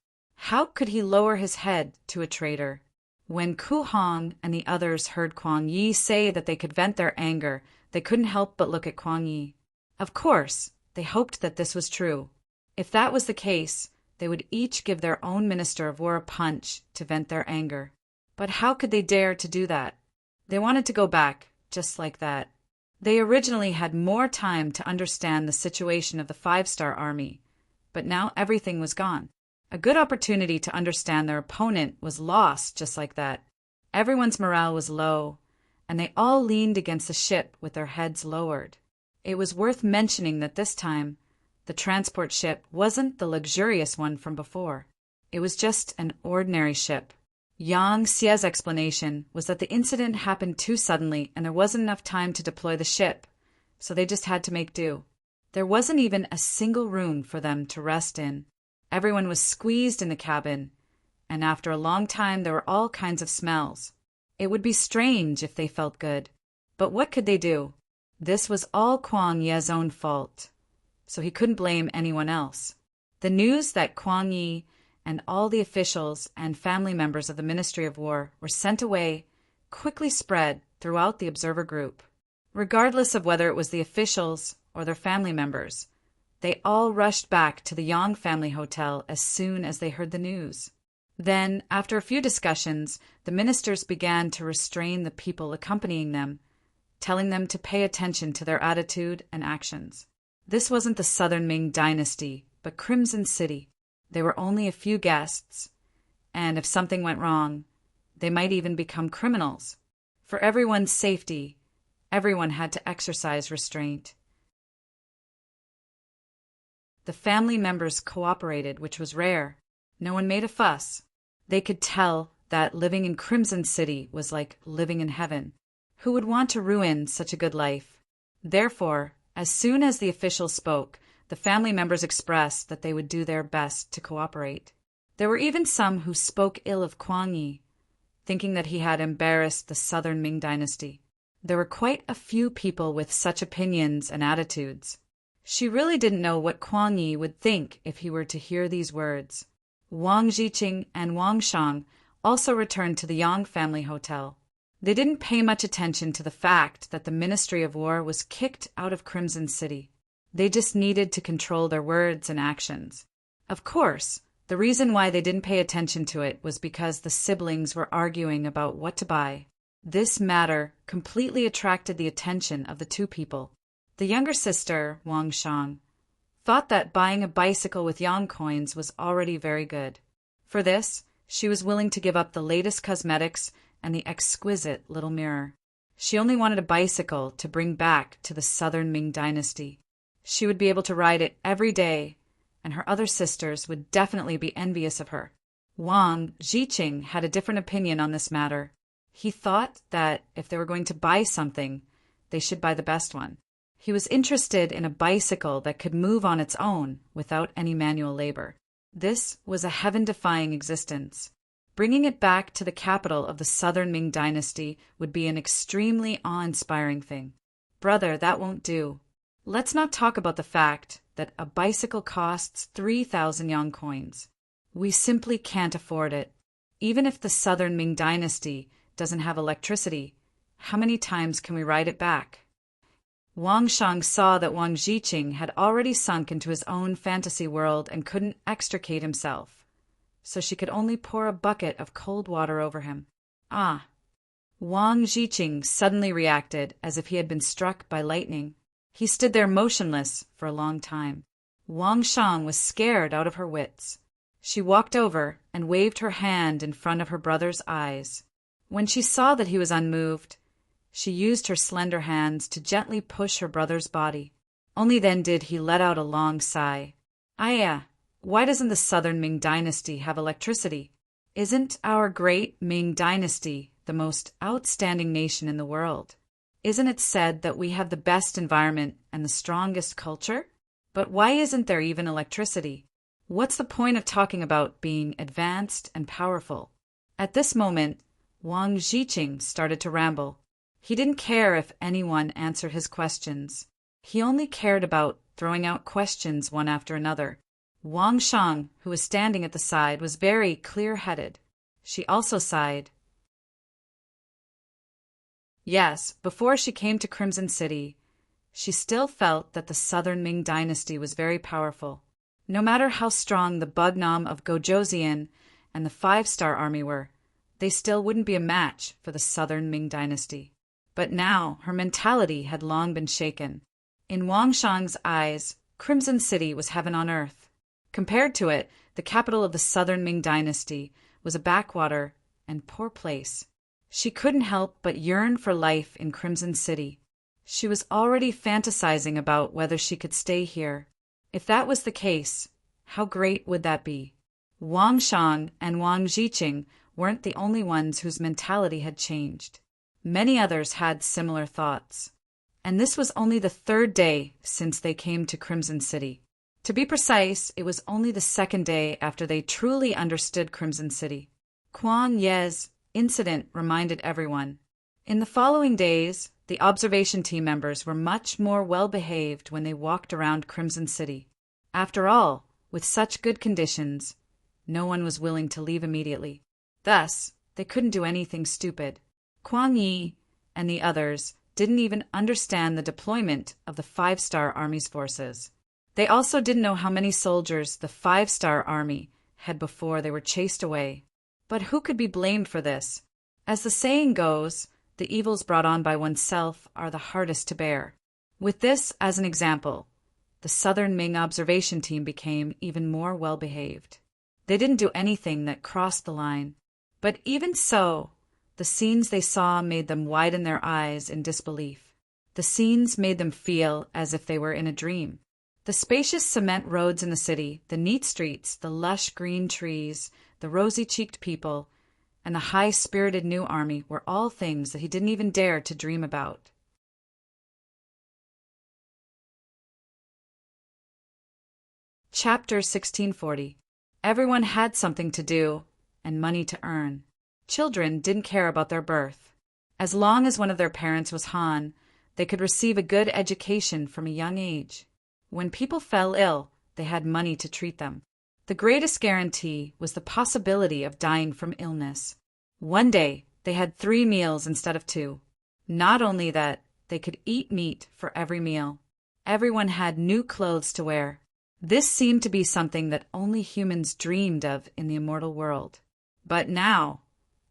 How could he lower his head to a traitor? When Ku Hong and the others heard Kwang Yi say that they could vent their anger, they couldn't help but look at Kwang Yi. Of course, they hoped that this was true. If that was the case, they would each give their own minister of war a punch to vent their anger. But how could they dare to do that? They wanted to go back, just like that. They originally had more time to understand the situation of the 5-star army, but now everything was gone. A good opportunity to understand their opponent was lost just like that. Everyone's morale was low, and they all leaned against the ship with their heads lowered. It was worth mentioning that this time, the transport ship wasn't the luxurious one from before. It was just an ordinary ship. Yang Xie's explanation was that the incident happened too suddenly and there wasn't enough time to deploy the ship, so they just had to make do. There wasn't even a single room for them to rest in. Everyone was squeezed in the cabin, and after a long time there were all kinds of smells. It would be strange if they felt good, but what could they do? This was all Kuang Ye's own fault, so he couldn't blame anyone else. The news that Kuang Yi and all the officials and family members of the Ministry of War were sent away quickly spread throughout the observer group. Regardless of whether it was the officials or their family members, they all rushed back to the Yang family hotel as soon as they heard the news. Then, after a few discussions, the ministers began to restrain the people accompanying them, telling them to pay attention to their attitude and actions. This wasn't the Southern Ming dynasty, but Crimson City. There were only a few guests, and if something went wrong, they might even become criminals. For everyone's safety, everyone had to exercise restraint. The family members cooperated, which was rare. No one made a fuss. They could tell that living in Crimson City was like living in heaven. Who would want to ruin such a good life? Therefore, as soon as the officials spoke, the family members expressed that they would do their best to cooperate. There were even some who spoke ill of Kuang Yi, thinking that he had embarrassed the Southern Ming dynasty. There were quite a few people with such opinions and attitudes. She really didn't know what Kuang Yi would think if he were to hear these words. Wang Jiqing and Wang Shang also returned to the Yang family hotel. They didn't pay much attention to the fact that the Ministry of War was kicked out of Crimson City. They just needed to control their words and actions. Of course, the reason why they didn't pay attention to it was because the siblings were arguing about what to buy. This matter completely attracted the attention of the two people. The younger sister, Wang Shang, thought that buying a bicycle with yang coins was already very good. For this, she was willing to give up the latest cosmetics and the exquisite little mirror. She only wanted a bicycle to bring back to the Southern Ming dynasty. She would be able to ride it every day, and her other sisters would definitely be envious of her. Wang Jiqing had a different opinion on this matter. He thought that if they were going to buy something, they should buy the best one. He was interested in a bicycle that could move on its own without any manual labor. This was a heaven-defying existence. Bringing it back to the capital of the Southern Ming dynasty would be an extremely awe-inspiring thing. Brother, that won't do. Let's not talk about the fact that a bicycle costs 3,000 yang coins. We simply can't afford it. Even if the Southern Ming dynasty doesn't have electricity, how many times can we ride it back? Wang Shang saw that Wang Jiqing had already sunk into his own fantasy world and couldn't extricate himself, so she could only pour a bucket of cold water over him. Ah! Wang Jiqing suddenly reacted as if he had been struck by lightning. He stood there motionless for a long time. Wang Shang was scared out of her wits. She walked over and waved her hand in front of her brother's eyes. When she saw that he was unmoved, she used her slender hands to gently push her brother's body. Only then did he let out a long sigh. Aya, why doesn't the Southern Ming dynasty have electricity? Isn't our great Ming dynasty the most outstanding nation in the world? Isn't it said that we have the best environment and the strongest culture? But why isn't there even electricity? What's the point of talking about being advanced and powerful? At this moment, Wang Jiqing started to ramble. He didn't care if anyone answered his questions. He only cared about throwing out questions one after another. Wang Shang, who was standing at the side, was very clear-headed. She also sighed. Yes, before she came to Crimson City, she still felt that the Southern Ming dynasty was very powerful. No matter how strong the Bugnam of Gojoseon and the 5-star army were, they still wouldn't be a match for the Southern Ming dynasty. But now her mentality had long been shaken. In Wang Shang's eyes, Crimson City was heaven on earth. Compared to it, the capital of the Southern Ming dynasty was a backwater and poor place. She couldn't help but yearn for life in Crimson City. She was already fantasizing about whether she could stay here. If that was the case, how great would that be? Wang Shang and Wang Jiqing weren't the only ones whose mentality had changed. Many others had similar thoughts. And this was only the third day since they came to Crimson City. To be precise, it was only the second day after they truly understood Crimson City. Kuan Ye's incident reminded everyone. In the following days, the observation team members were much more well-behaved when they walked around Crimson City. After all, with such good conditions, no one was willing to leave immediately. Thus, they couldn't do anything stupid. Kuan Yi and the others didn't even understand the deployment of the 5-star Army's forces. They also didn't know how many soldiers the 5-star Army had before they were chased away. But who could be blamed for this? As the saying goes, the evils brought on by oneself are the hardest to bear. With this as an example, the Southern Ming observation team became even more well-behaved. They didn't do anything that crossed the line. But even so, the scenes they saw made them widen their eyes in disbelief. The scenes made them feel as if they were in a dream. The spacious cement roads in the city, the neat streets, the lush green trees, the rosy-cheeked people, and the high-spirited new army were all things that he didn't even dare to dream about. Chapter 1640. Everyone had something to do and money to earn. Children didn't care about their birth. As long as one of their parents was Han, they could receive a good education from a young age. When people fell ill, they had money to treat them. The greatest guarantee was the possibility of dying from illness. One day, they had 3 meals instead of 2. Not only that, they could eat meat for every meal. Everyone had new clothes to wear. This seemed to be something that only humans dreamed of in the immortal world. But now,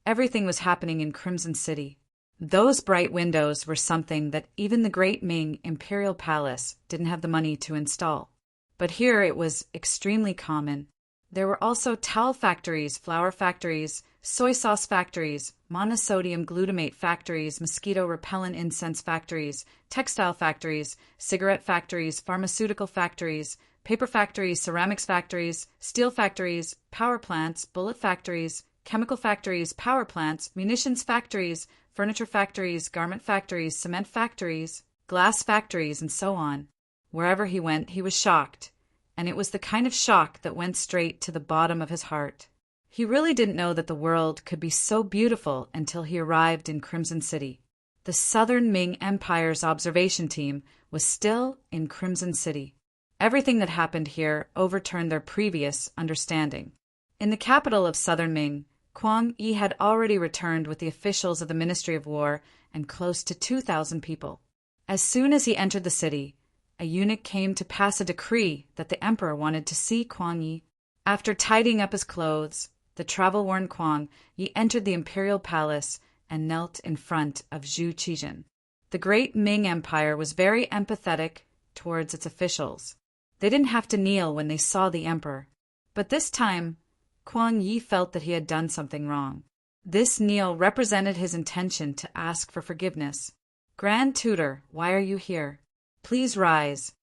everything was happening in Crimson City. Those bright windows were something that even the great Ming Imperial Palace didn't have the money to install. But here it was extremely common. There were also towel factories, flour factories, soy sauce factories, monosodium glutamate factories, mosquito repellent incense factories, textile factories, cigarette factories, pharmaceutical factories, paper factories, ceramics factories, steel factories, power plants, bullet factories, chemical factories, power plants, munitions factories, furniture factories, garment factories, cement factories, glass factories, and so on. Wherever he went, he was shocked, and it was the kind of shock that went straight to the bottom of his heart. He really didn't know that the world could be so beautiful until he arrived in Crimson City. The Southern Ming Empire's observation team was still in Crimson City. Everything that happened here overturned their previous understanding. In the capital of Southern Ming, Kuan Yi had already returned with the officials of the Ministry of War and close to 2,000 people. As soon as he entered the city, a eunuch came to pass a decree that the emperor wanted to see Kuan Yi. After tidying up his clothes, the travel-worn Kuan Yi entered the imperial palace and knelt in front of Zhu Qijin. The great Ming Empire was very empathetic towards its officials. They didn't have to kneel when they saw the emperor. But this time, Kuan Yi felt that he had done something wrong. This kneel represented his intention to ask for forgiveness. "Grand Tutor, why are you here? Please rise."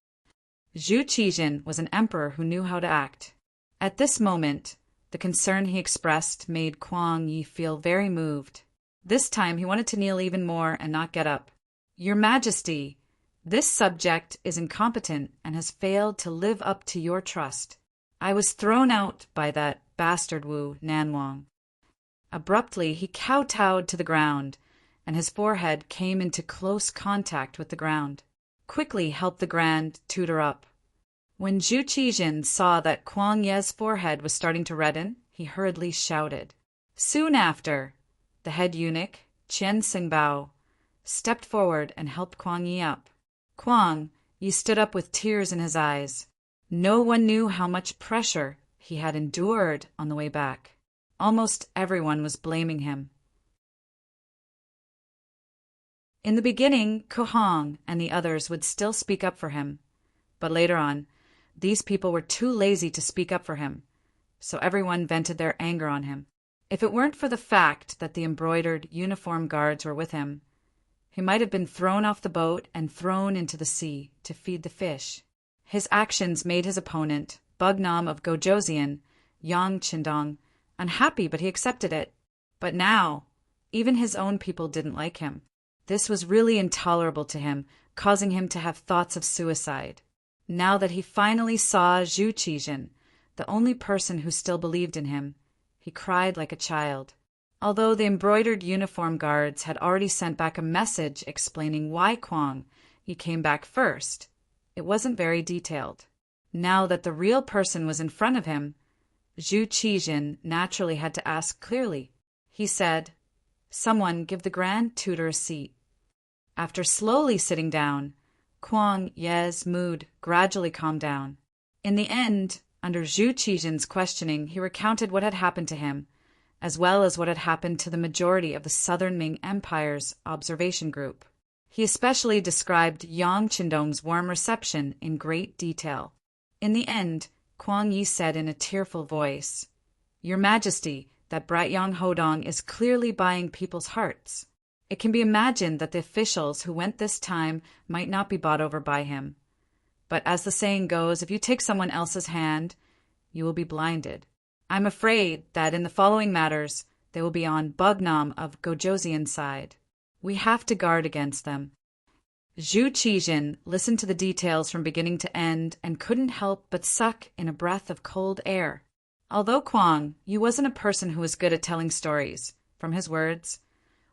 Zhu Qijin was an emperor who knew how to act. At this moment, the concern he expressed made Kuan Yi feel very moved. This time he wanted to kneel even more and not get up. "Your Majesty, this subject is incompetent and has failed to live up to your trust. I was thrown out by that bastard Wu Nanwang." Abruptly, he kowtowed to the ground, and his forehead came into close contact with the ground. "Quickly help the Grand Tutor up." When Zhu Qijin saw that Kuan Ye's forehead was starting to redden, he hurriedly shouted. Soon after, the head eunuch, Qian Xingbao, stepped forward and helped Kuan Yi up. Kuan Yi stood up with tears in his eyes. No one knew how much pressure he had endured on the way back. Almost everyone was blaming him. In the beginning, Kuhong and the others would still speak up for him, but later on, these people were too lazy to speak up for him, so everyone vented their anger on him. If it weren't for the fact that the embroidered uniform guards were with him, he might have been thrown off the boat and thrown into the sea to feed the fish. His actions made his opponent, Bugnam of Gojoseon, Yang Chindong, unhappy, but he accepted it. But now, even his own people didn't like him. This was really intolerable to him, causing him to have thoughts of suicide. Now that he finally saw Zhu Qijin, the only person who still believed in him, he cried like a child. Although the embroidered uniform guards had already sent back a message explaining why Kwang Yi came back first, it wasn't very detailed. Now that the real person was in front of him, Zhu Qijin naturally had to ask clearly. He said, "Someone give the Grand Tutor a seat." After slowly sitting down, Kwang Ye's mood gradually calmed down. In the end, under Zhu Qijin's questioning, he recounted what had happened to him, as well as what had happened to the majority of the Southern Ming Empire's observation group. He especially described Yang Qindong's warm reception in great detail. In the end, Kwang Yi said in a tearful voice, "Your Majesty, that bright young Hodong is clearly buying people's hearts. It can be imagined that the officials who went this time might not be bought over by him. But as the saying goes, if you take someone else's hand, you will be blinded. I'm afraid that in the following matters, they will be on Bugnam of Gojoseon's side. We have to guard against them." Zhu Qijin listened to the details from beginning to end and couldn't help but suck in a breath of cold air. Although Kwang Yi wasn't a person who was good at telling stories, from his words,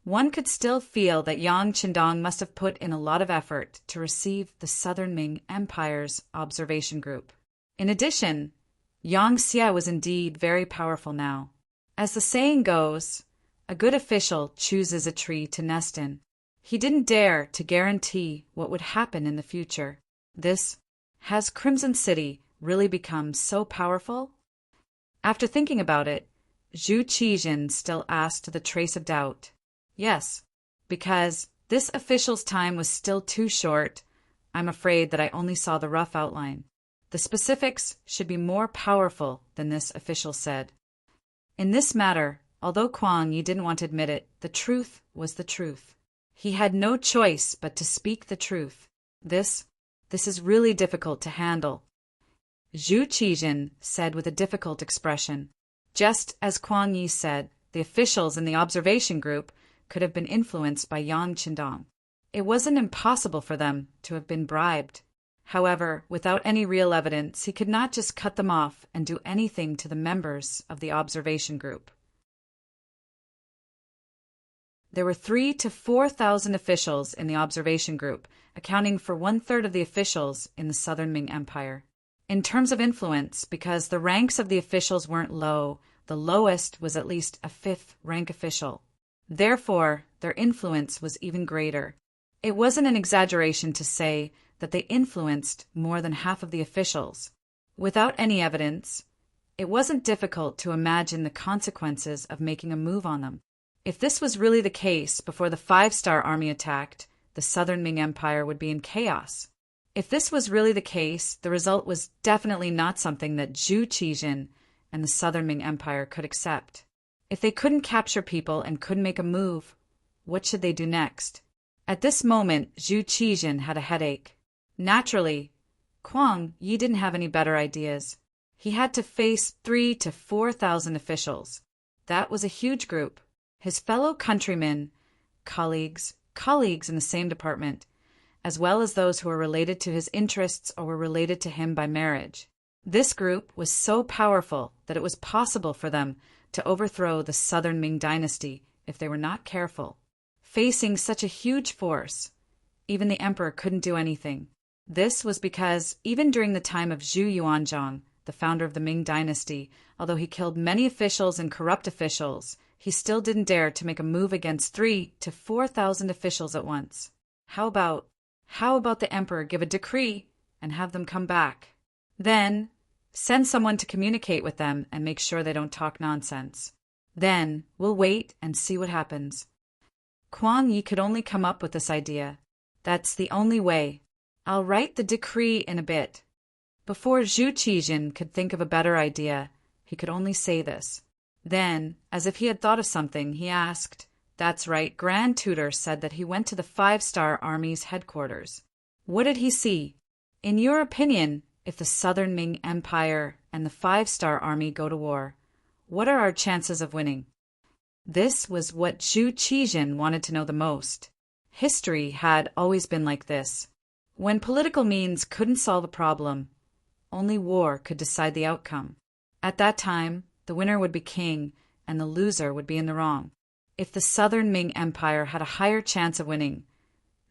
one could still feel that Yang Qindong must have put in a lot of effort to receive the Southern Ming Empire's observation group. In addition, Yang Xie was indeed very powerful now. As the saying goes, a good official chooses a tree to nest in. He didn't dare to guarantee what would happen in the future. Has Crimson City really become so powerful? After thinking about it, Zhu Qijin still asked with a trace of doubt. Yes, because this official's time was still too short, I'm afraid that I only saw the rough outline. The specifics should be more powerful than this official said. In this matter, although Kwang Yi didn't want to admit it, the truth was the truth. He had no choice but to speak the truth. This is really difficult to handle. Zhu Qijin said with a difficult expression. Just as Kwang Yi said, the officials in the observation group could have been influenced by Yang Qindong. It wasn't impossible for them to have been bribed. However, without any real evidence, he could not just cut them off and do anything to the members of the observation group. There were 3,000 to 4,000 officials in the observation group, accounting for 1/3 of the officials in the Southern Ming Empire. In terms of influence, because the ranks of the officials weren't low, the lowest was at least a 5th rank official. Therefore, their influence was even greater. It wasn't an exaggeration to say that they influenced more than half of the officials. Without any evidence, it wasn't difficult to imagine the consequences of making a move on them. If this was really the case before the 5-star army attacked, the Southern Ming Empire would be in chaos. If this was really the case, the result was definitely not something that Zhu Qijin and the Southern Ming Empire could accept. If they couldn't capture people and couldn't make a move, what should they do next? At this moment, Zhu Qijin had a headache. Naturally, Kwang Yi didn't have any better ideas. He had to face 3,000 to 4,000 officials. That was a huge group. His fellow countrymen, colleagues in the same department, as well as those who were related to his interests or were related to him by marriage. This group was so powerful that it was possible for them to overthrow the Southern Ming dynasty if they were not careful. Facing such a huge force, even the emperor couldn't do anything. This was because even during the time of Zhu Yuanzhang, the founder of the Ming dynasty, although he killed many officials and corrupt officials, he still didn't dare to make a move against 3,000 to 4,000 officials at once. How about the emperor give a decree and have them come back? Then, send someone to communicate with them and make sure they don't talk nonsense. Then, we'll wait and see what happens. Kwang Yi could only come up with this idea. That's the only way. I'll write the decree in a bit. Before Zhu Qijin could think of a better idea, he could only say this. Then, as if he had thought of something, he asked, "That's right, Grand Tutor said that he went to the Five-Star Army's headquarters. What did he see? In your opinion, if the Southern Ming Empire and the Five-Star Army go to war, what are our chances of winning?" This was what Zhu Qijin wanted to know the most. History had always been like this. When political means couldn't solve a problem, only war could decide the outcome. At that time, the winner would be king, and the loser would be in the wrong. If the Southern Ming Empire had a higher chance of winning,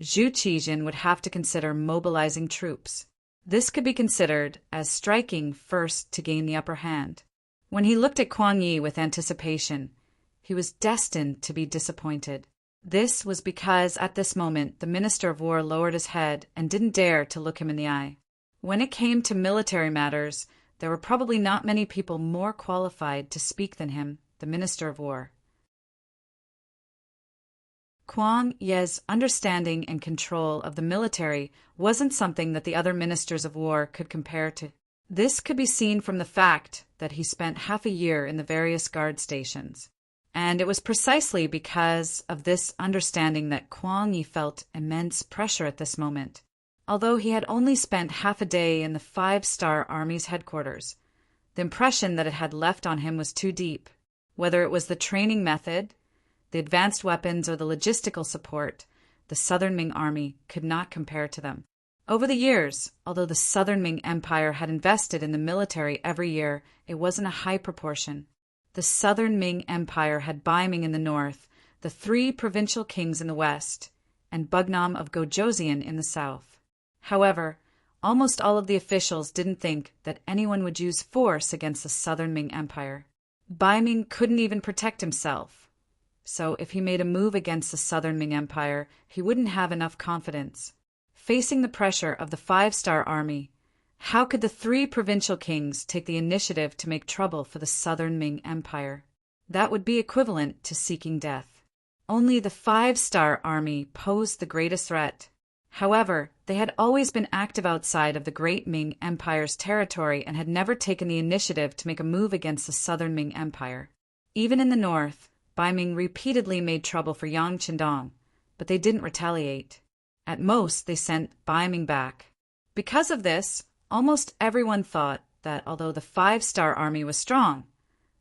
Zhu Qijin would have to consider mobilizing troops. This could be considered as striking first to gain the upper hand. When he looked at Kuang Yi with anticipation, he was destined to be disappointed. This was because at this moment the Minister of War lowered his head and didn't dare to look him in the eye. When it came to military matters, there were probably not many people more qualified to speak than him, the Minister of War. Kuang Ye's understanding and control of the military wasn't something that the other ministers of war could compare to. This could be seen from the fact that he spent half a year in the various guard stations. And it was precisely because of this understanding that Kuang Yi felt immense pressure at this moment. Although he had only spent half a day in the Five-Star Army's headquarters, the impression that it had left on him was too deep. Whether it was the training method, the advanced weapons, or the logistical support, the Southern Ming Army could not compare to them. Over the years, although the Southern Ming Empire had invested in the military every year, it wasn't a high proportion. The Southern Ming Empire had Bai Ming in the north, the three provincial kings in the west, and Bugnam of Gojoseon in the south. However, almost all of the officials didn't think that anyone would use force against the Southern Ming Empire. Bai Ming couldn't even protect himself. So if he made a move against the Southern Ming Empire, he wouldn't have enough confidence. Facing the pressure of the Five-Star Army, how could the three provincial kings take the initiative to make trouble for the Southern Ming Empire? That would be equivalent to seeking death. Only the Five-Star Army posed the greatest threat. However, they had always been active outside of the Great Ming Empire's territory and had never taken the initiative to make a move against the Southern Ming Empire. Even in the north, Bai Ming repeatedly made trouble for Yang Qindong, but they didn't retaliate. At most, they sent Bai Ming back. Because of this, almost everyone thought that although the Five-Star Army was strong,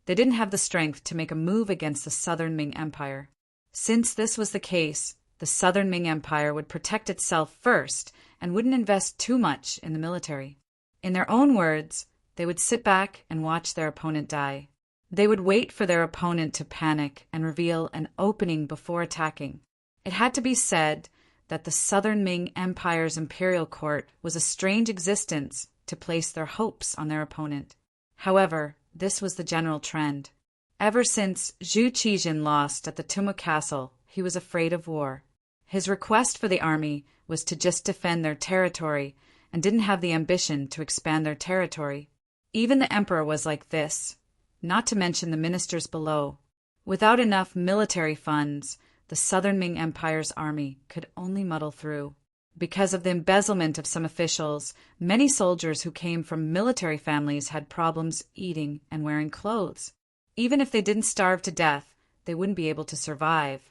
they didn't have the strength to make a move against the Southern Ming Empire. Since this was the case, the Southern Ming Empire would protect itself first and wouldn't invest too much in the military. In their own words, they would sit back and watch their opponent die. They would wait for their opponent to panic and reveal an opening before attacking. It had to be said that the Southern Ming Empire's imperial court was a strange existence to place their hopes on their opponent. However, this was the general trend. Ever since Zhu Qijin lost at the Tumu Castle, he was afraid of war. His request for the army was to just defend their territory and didn't have the ambition to expand their territory. Even the emperor was like this, not to mention the ministers below. Without enough military funds, the Southern Ming Empire's army could only muddle through. Because of the embezzlement of some officials, many soldiers who came from military families had problems eating and wearing clothes. Even if they didn't starve to death, they wouldn't be able to survive.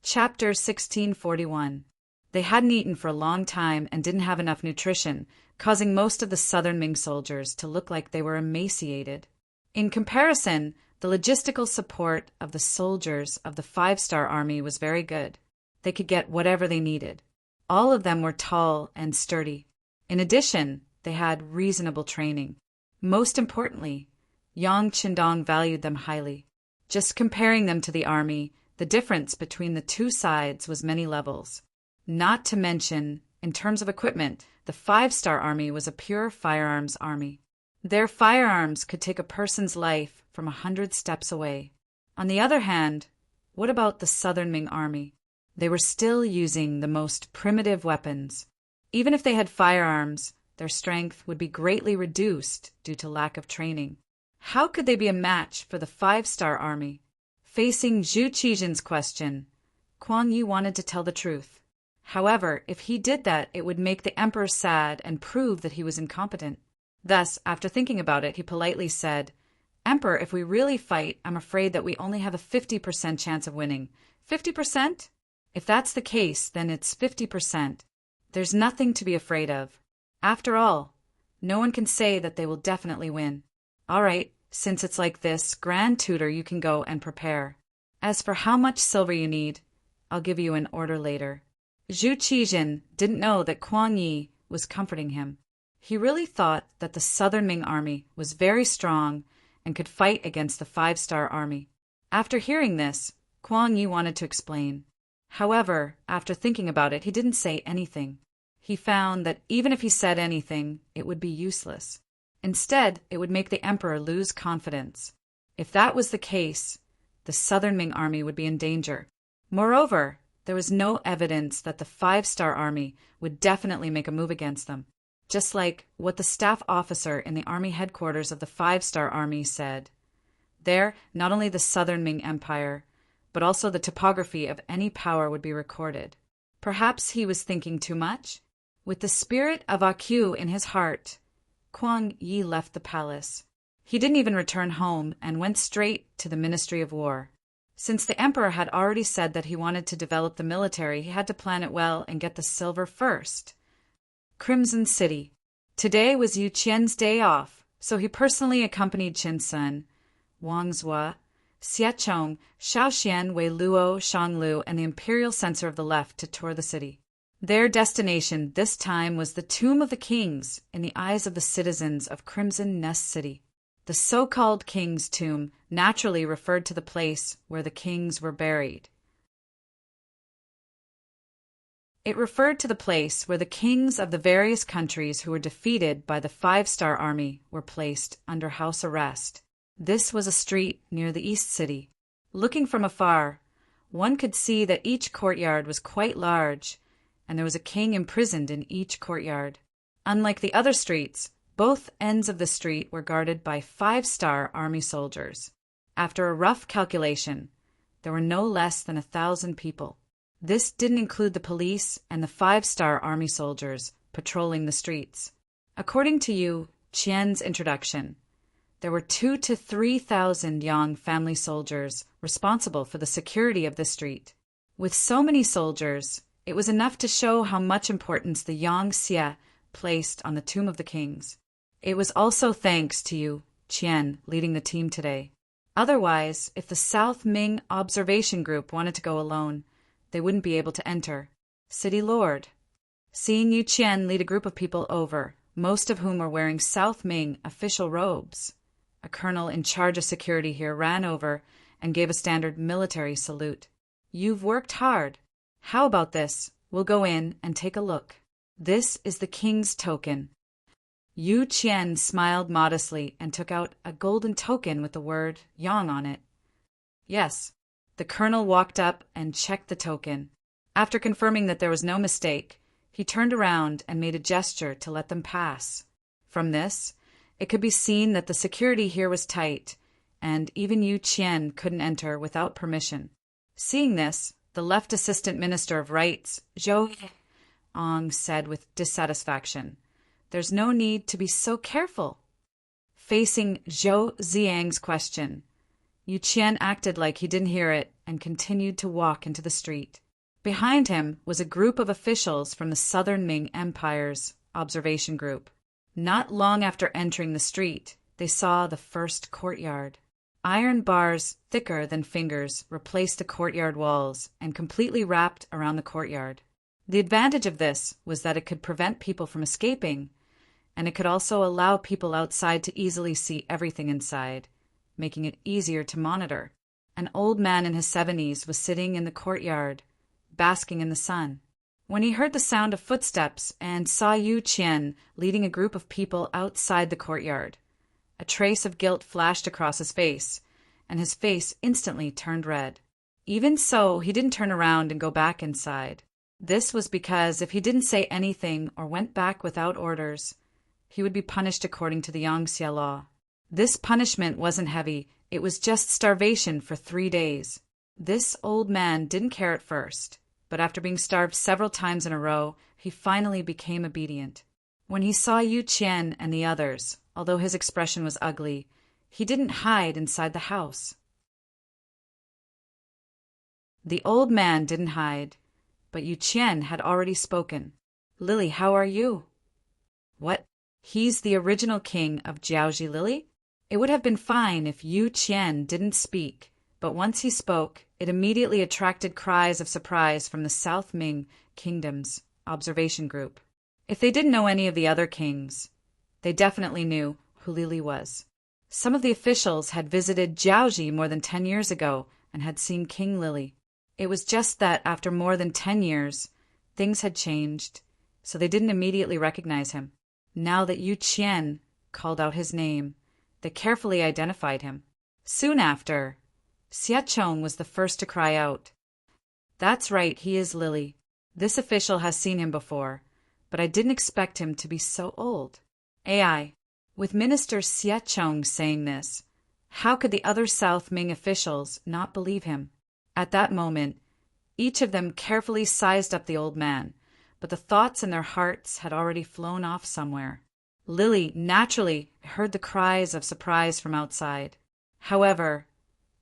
Chapter 1641. They hadn't eaten for a long time and didn't have enough nutrition, causing most of the Southern Ming soldiers to look like they were emaciated. In comparison, the logistical support of the soldiers of the Five-Star Army was very good. They could get whatever they needed. All of them were tall and sturdy. In addition, they had reasonable training. Most importantly, Yang Qindong valued them highly. Just comparing them to the army, the difference between the two sides was many levels. Not to mention, in terms of equipment, the Five-Star Army was a pure firearms army. Their firearms could take a person's life from 100 steps away. On the other hand, what about the Southern Ming Army? They were still using the most primitive weapons. Even if they had firearms, their strength would be greatly reduced due to lack of training. How could they be a match for the Five-Star Army? Facing Zhu Qijin's question, Kuang Yi wanted to tell the truth. However, if he did that, it would make the emperor sad and prove that he was incompetent. Thus, after thinking about it, he politely said, "Emperor, if we really fight, I'm afraid that we only have a 50% chance of winning." 50%? If that's the case, then it's 50%. There's nothing to be afraid of. After all, no one can say that they will definitely win. All right, since it's like this, Grand Tutor, you can go and prepare. As for how much silver you need, I'll give you an order later. Zhu Qijin didn't know that Kuang Yi was comforting him. He really thought that the Southern Ming army was very strong and could fight against the 5-star army. After hearing this, Kuang Yi wanted to explain. However, after thinking about it, he didn't say anything. He found that even if he said anything, it would be useless. Instead, it would make the emperor lose confidence. If that was the case, the Southern Ming army would be in danger. Moreover, there was no evidence that the 5-star army would definitely make a move against them. Just like what the staff officer in the army headquarters of the 5-star army said. There, not only the Southern Ming Empire, but also the topography of any power would be recorded. Perhaps he was thinking too much? With the spirit of AQ in his heart, Kuang Yi left the palace. He didn't even return home and went straight to the Ministry of War. Since the emperor had already said that he wanted to develop the military, he had to plan it well and get the silver first. Crimson City. Today was Yu Qian's day off, so he personally accompanied Qin Sun, Wang Zhua, Xie Chong, Shaoxian, Wei Luo, Shanglu, and the imperial censor of the left to tour the city. Their destination this time was the Tomb of the Kings in the eyes of the citizens of Crimson Nest City. The so-called King's Tomb naturally referred to the place where the kings were buried. It referred to the place where the kings of the various countries who were defeated by the 5-star army were placed under house arrest. This was a street near the East City. Looking from afar, one could see that each courtyard was quite large, and there was a king imprisoned in each courtyard. Unlike the other streets, both ends of the street were guarded by 5-star army soldiers. After a rough calculation, there were no less than 1,000 people. This didn't include the police and the 5-star army soldiers patrolling the streets. According to Yu Qian's introduction, there were 2,000 to 3,000 young family soldiers responsible for the security of the street. With so many soldiers, it was enough to show how much importance the Yang Xie placed on the Tomb of the Kings. It was also thanks to Yu Qian leading the team today. Otherwise, if the South Ming observation group wanted to go alone, they wouldn't be able to enter. City Lord. Seeing Yu Qian lead a group of people over, most of whom were wearing South Ming official robes, a colonel in charge of security here ran over and gave a standard military salute. "You've worked hard. How about this? We'll go in and take a look. This is the king's token." Yu Qian smiled modestly and took out a golden token with the word Yang on it. Yes, the colonel walked up and checked the token. After confirming that there was no mistake, he turned around and made a gesture to let them pass. From this, it could be seen that the security here was tight, and even Yu Qian couldn't enter without permission. Seeing this, the left assistant minister of rights, Zhou Ong, said with dissatisfaction, "There's no need to be so careful." Facing Zhou Ziang's question, Yu Qian acted like he didn't hear it and continued to walk into the street. Behind him was a group of officials from the Southern Ming Empire's observation group. Not long after entering the street, they saw the first courtyard. Iron bars thicker than fingers replaced the courtyard walls and completely wrapped around the courtyard. The advantage of this was that it could prevent people from escaping, and it could also allow people outside to easily see everything inside, making it easier to monitor. An old man in his 70s was sitting in the courtyard, basking in the sun. When he heard the sound of footsteps and saw Yu Qian leading a group of people outside the courtyard, a trace of guilt flashed across his face, and his face instantly turned red. Even so, he didn't turn around and go back inside. This was because if he didn't say anything or went back without orders, he would be punished according to the Yangxia law. This punishment wasn't heavy, it was just starvation for 3 days. This old man didn't care at first, but after being starved several times in a row, he finally became obedient. When he saw Yu Qian and the others, although his expression was ugly, he didn't hide inside the house. The old man didn't hide, but Yu Qian had already spoken. "Lily, how are you?" "What? He's the original king of Jiaoji Lily?" It would have been fine if Yu Qian didn't speak, but once he spoke, it immediately attracted cries of surprise from the South Ming Kingdom's observation group. If they didn't know any of the other kings, they definitely knew who Lily was. Some of the officials had visited Jiaoji more than 10 years ago and had seen King Lily. It was just that after more than 10 years, things had changed, so they didn't immediately recognize him. Now that Yu Qian called out his name, they carefully identified him. Soon after, Xia Chong was the first to cry out. "That's right, he is Lily. This official has seen him before, but I didn't expect him to be so old." AI. With Minister Xia Chong saying this, how could the other South Ming officials not believe him? At that moment, each of them carefully sized up the old man, but the thoughts in their hearts had already flown off somewhere. Lily naturally heard the cries of surprise from outside. However,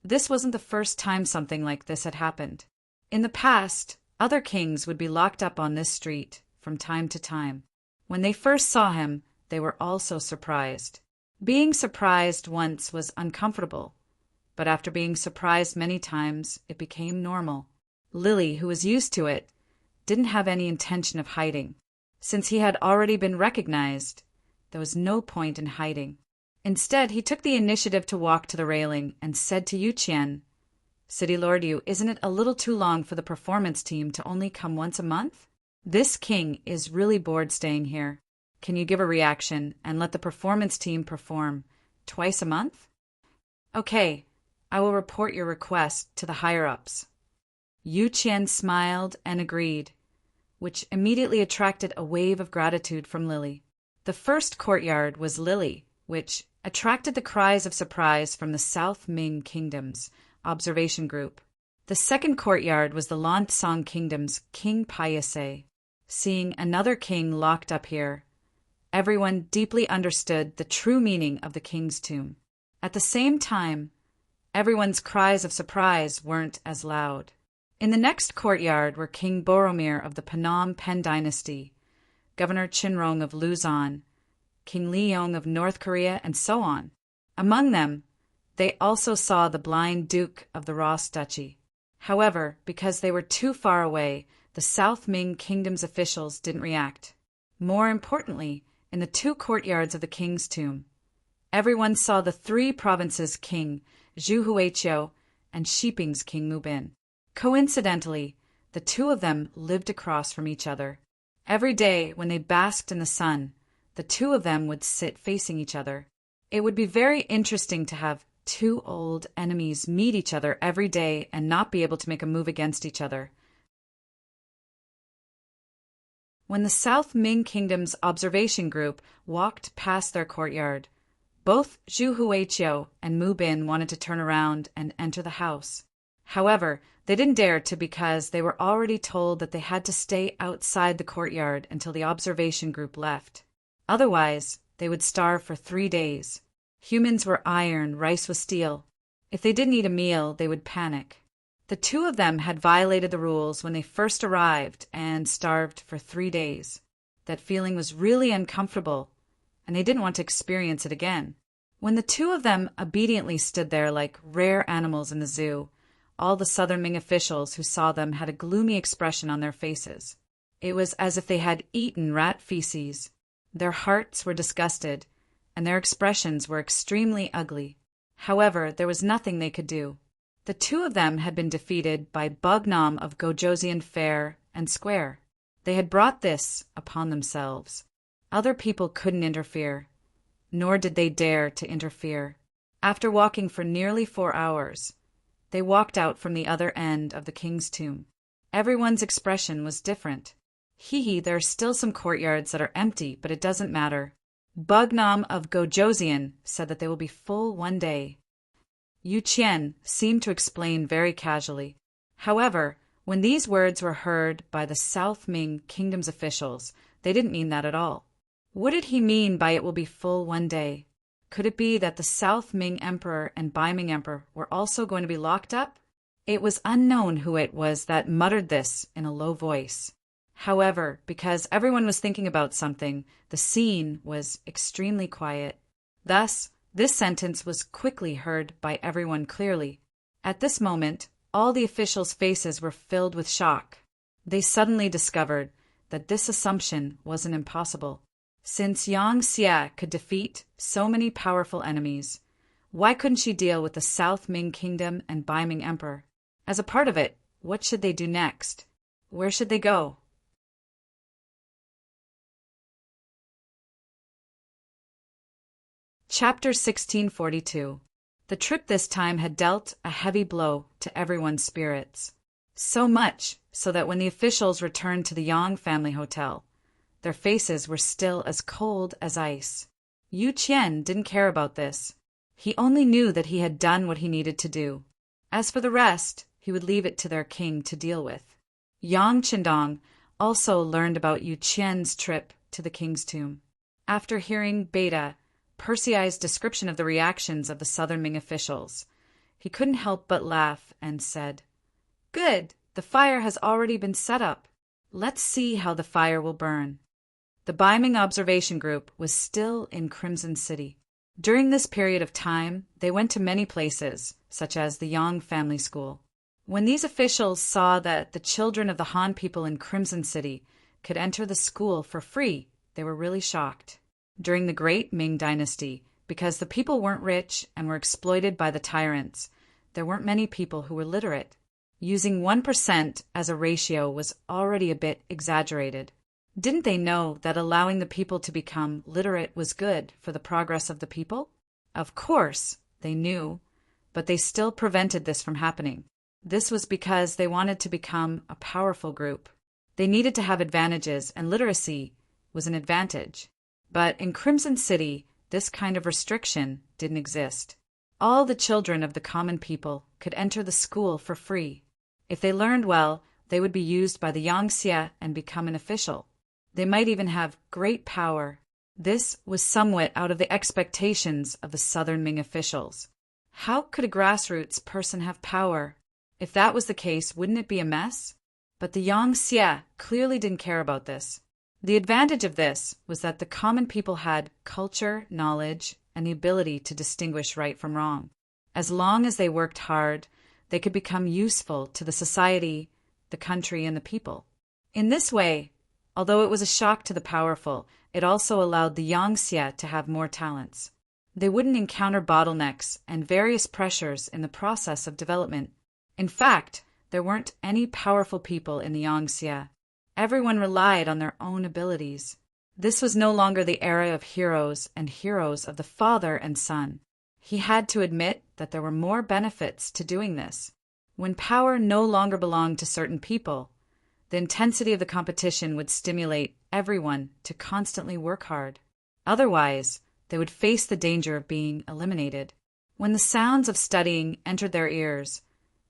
this wasn't the first time something like this had happened. In the past, other kings would be locked up on this street from time to time. When they first saw him, they were also surprised. Being surprised once was uncomfortable, but after being surprised many times, it became normal. Lily, who was used to it, didn't have any intention of hiding. Since he had already been recognized, there was no point in hiding. Instead, he took the initiative to walk to the railing and said to Yu Qian, "City Lord Yu, isn't it a little too long for the performance team to only come once a month? This king is really bored staying here. Can you give a reaction and let the performance team perform twice a month?" "Okay, I will report your request to the higher-ups." Yu Qian smiled and agreed, which immediately attracted a wave of gratitude from Lily. The first courtyard was Lily, which attracted the cries of surprise from the South Ming Kingdom's observation group. The second courtyard was the Lansong Kingdom's King Payase. Seeing another king locked up here, everyone deeply understood the true meaning of the king's tomb. At the same time, everyone's cries of surprise weren't as loud. In the next courtyard were King Boromir of the Phnom Penh dynasty, Governor Chinrong of Luzon, King Leong of North Korea, and so on. Among them, they also saw the blind Duke of the Ross Duchy. However, because they were too far away, the South Ming Kingdom's officials didn't react. More importantly, in the two courtyards of the king's tomb, everyone saw the three provinces' king, Zhu Huiqiu, and Shiping's king Mubin. Coincidentally, the two of them lived across from each other. Every day, when they basked in the sun, the two of them would sit facing each other. It would be very interesting to have two old enemies meet each other every day and not be able to make a move against each other. When the South Ming Kingdom's observation group walked past their courtyard, both Zhu Huiqiu and Mu Bin wanted to turn around and enter the house. However, they didn't dare to because they were already told that they had to stay outside the courtyard until the observation group left. Otherwise, they would starve for 3 days. Humans were iron, rice was steel. If they didn't eat a meal, they would panic. The two of them had violated the rules when they first arrived and starved for 3 days. That feeling was really uncomfortable, and they didn't want to experience it again. When the two of them obediently stood there like rare animals in the zoo, all the Southern Ming officials who saw them had a gloomy expression on their faces. It was as if they had eaten rat feces. Their hearts were disgusted, and their expressions were extremely ugly. However, there was nothing they could do. The two of them had been defeated by Bugnam of Gojosian Fair and Square. They had brought this upon themselves. Other people couldn't interfere, nor did they dare to interfere. After walking for nearly 4 hours, they walked out from the other end of the king's tomb. Everyone's expression was different. Hee, there are still some courtyards that are empty, but it doesn't matter. Bugnam of Gojosian said that they will be full one day. Yu Qian seemed to explain very casually. However, When these words were heard by the South Ming kingdom's officials, they didn't mean that at all. What did he mean by "it will be full one day"? Could it be that the South Ming Emperor and Bai Ming Emperor were also going to be locked up? It was unknown who it was that muttered this in a low voice. However, because everyone was thinking about something, the scene was extremely quiet. Thus, this sentence was quickly heard by everyone clearly. At this moment, all the officials' faces were filled with shock. They suddenly discovered that this assumption wasn't impossible. Since Yang Xie could defeat so many powerful enemies, why couldn't she deal with the South Ming Kingdom and Bai Ming Emperor? As a part of it, what should they do next? Where should they go? Chapter 1642. The trip this time had dealt a heavy blow to everyone's spirits. So much so that when the officials returned to the Yang family hotel, their faces were still as cold as ice. Yu Qian didn't care about this. He only knew that he had done what he needed to do. As for the rest, he would leave it to their king to deal with. Yang Qindong also learned about Yu Qian's trip to the king's tomb. After hearing Beta Persei's description of the reactions of the Southern Ming officials, he couldn't help but laugh and said, "Good, the fire has already been set up. Let's see how the fire will burn." The Bai Ming observation group was still in Crimson City. During this period of time, they went to many places, such as the Yang family school. When these officials saw that the children of the Han people in Crimson City could enter the school for free, they were really shocked. During the Great Ming Dynasty, because the people weren't rich and were exploited by the tyrants, there weren't many people who were literate. Using 1% as a ratio was already a bit exaggerated. Didn't they know that allowing the people to become literate was good for the progress of the people? Of course, they knew, but they still prevented this from happening. This was because they wanted to become a powerful group. They needed to have advantages, and literacy was an advantage. But in Crimson City, this kind of restriction didn't exist. All the children of the common people could enter the school for free. If they learned well, they would be used by the Yang Xie and become an official. They might even have great power. This was somewhat out of the expectations of the Southern Ming officials. How could a grassroots person have power? If that was the case, wouldn't it be a mess? But the Yang Xie clearly didn't care about this. The advantage of this was that the common people had culture, knowledge, and the ability to distinguish right from wrong. As long as they worked hard, they could become useful to the society, the country, and the people. In this way, although it was a shock to the powerful, it also allowed the Yang Xie to have more talents. They wouldn't encounter bottlenecks and various pressures in the process of development. In fact, there weren't any powerful people in the Yang Xie. Everyone relied on their own abilities. This was no longer the era of heroes and heroes of the father and son. He had to admit that there were more benefits to doing this. When power no longer belonged to certain people, the intensity of the competition would stimulate everyone to constantly work hard. Otherwise, they would face the danger of being eliminated. When the sounds of studying entered their ears,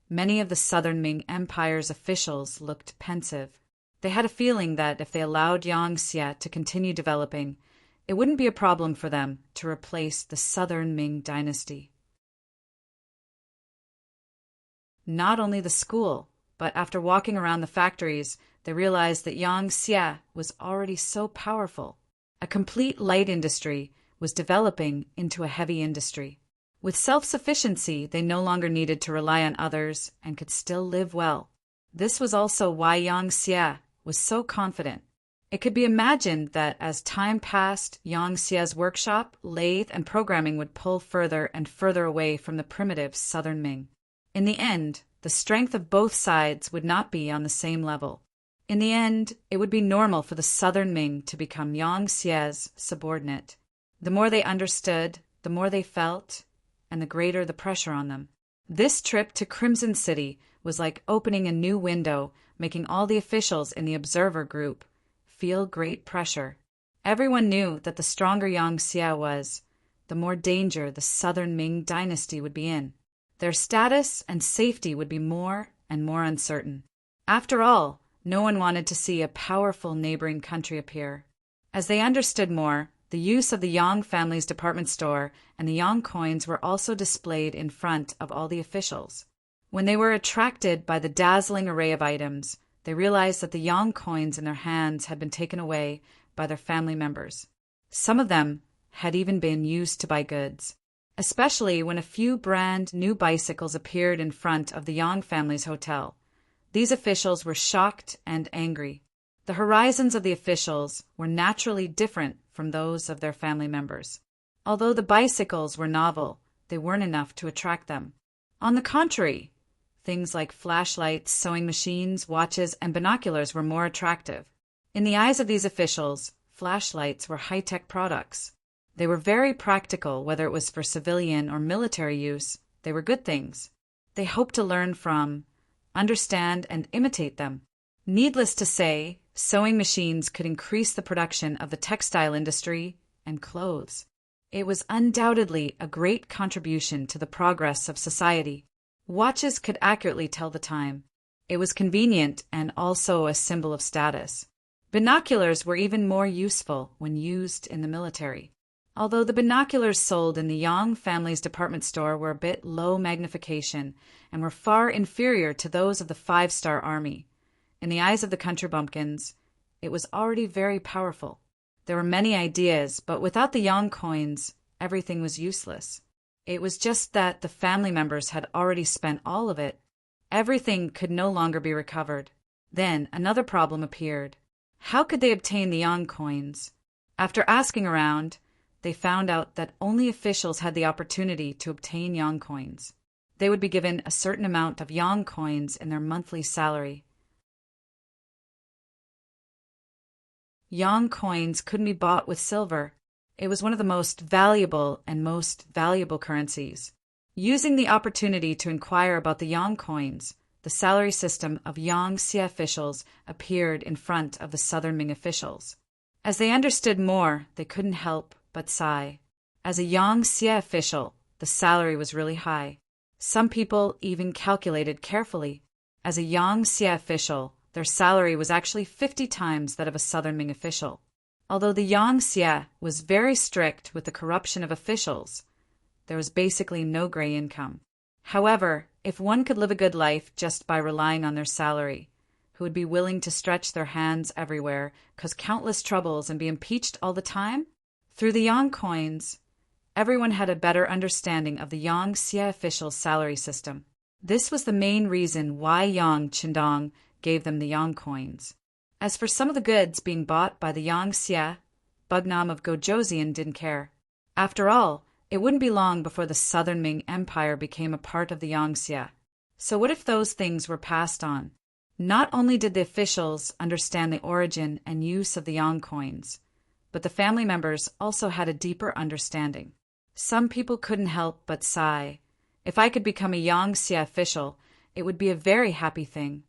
many of the Southern Ming Empire's officials looked pensive. They had a feeling that if they allowed Yang Xie to continue developing, it wouldn't be a problem for them to replace the Southern Ming dynasty. Not only the school, but after walking around the factories, they realized that Yang Xie was already so powerful. A complete light industry was developing into a heavy industry. With self-sufficiency, they no longer needed to rely on others and could still live well. This was also why Yang Xie was so confident. It could be imagined that as time passed, Yang Xie's workshop, lathe, and programming would pull further and further away from the primitive Southern Ming. In the end, the strength of both sides would not be on the same level. In the end, it would be normal for the Southern Ming to become Yang Xie's subordinate. The more they understood, the more they felt, and the greater the pressure on them. This trip to Crimson City was like opening a new window, making all the officials in the observer group feel great pressure. Everyone knew that the stronger Yang Xie was, the more danger the Southern Ming dynasty would be in. Their status and safety would be more and more uncertain. After all, no one wanted to see a powerful neighboring country appear. As they understood more, the use of the Yang family's department store and the Yang coins were also displayed in front of all the officials. When they were attracted by the dazzling array of items, they realized that the Yang coins in their hands had been taken away by their family members. Some of them had even been used to buy goods, especially when a few brand new bicycles appeared in front of the Yang family's hotel. These officials were shocked and angry. The horizons of the officials were naturally different from those of their family members. Although the bicycles were novel, they weren't enough to attract them. On the contrary, things like flashlights, sewing machines, watches, and binoculars were more attractive. In the eyes of these officials, flashlights were high-tech products. They were very practical, whether it was for civilian or military use. They were good things. They hoped to learn from, understand, and imitate them. Needless to say, sewing machines could increase the production of the textile industry and clothes. It was undoubtedly a great contribution to the progress of society. Watches could accurately tell the time. It was convenient and also a symbol of status. Binoculars were even more useful when used in the military. Although the binoculars sold in the Yang family's department store were a bit low magnification and were far inferior to those of the five-star army, in the eyes of the country bumpkins, it was already very powerful. There were many ideas, but without the Yang coins, everything was useless. It was just that the family members had already spent all of it. Everything could no longer be recovered. Then another problem appeared. How could they obtain the Yang coins? After asking around, they found out that only officials had the opportunity to obtain Yang coins. They would be given a certain amount of Yang coins in their monthly salary. Yang coins couldn't be bought with silver. It was one of the most valuable currencies. Using the opportunity to inquire about the Yang coins, the salary system of Yang Xie officials appeared in front of the Southern Ming officials. As they understood more, they couldn't help but sigh. As a Yang Xie official, the salary was really high. Some people even calculated carefully. As a Yang Xie official, their salary was actually 50 times that of a Southern Ming official. Although the Yang Xie was very strict with the corruption of officials, there was basically no gray income. However, if one could live a good life just by relying on their salary, who would be willing to stretch their hands everywhere, cause countless troubles, and be impeached all the time? Through the Yang coins, everyone had a better understanding of the Yang Xie officials' salary system. This was the main reason why Yang Qindong gave them the Yang coins. As for some of the goods being bought by the Yang Xie, Bugnam of Gojoseon didn't care. After all, it wouldn't be long before the Southern Ming Empire became a part of the Yang Xie. So what if those things were passed on? Not only did the officials understand the origin and use of the Yang coins, but the family members also had a deeper understanding. Some people couldn't help but sigh. If I could become a Yang Xie official, it would be a very happy thing.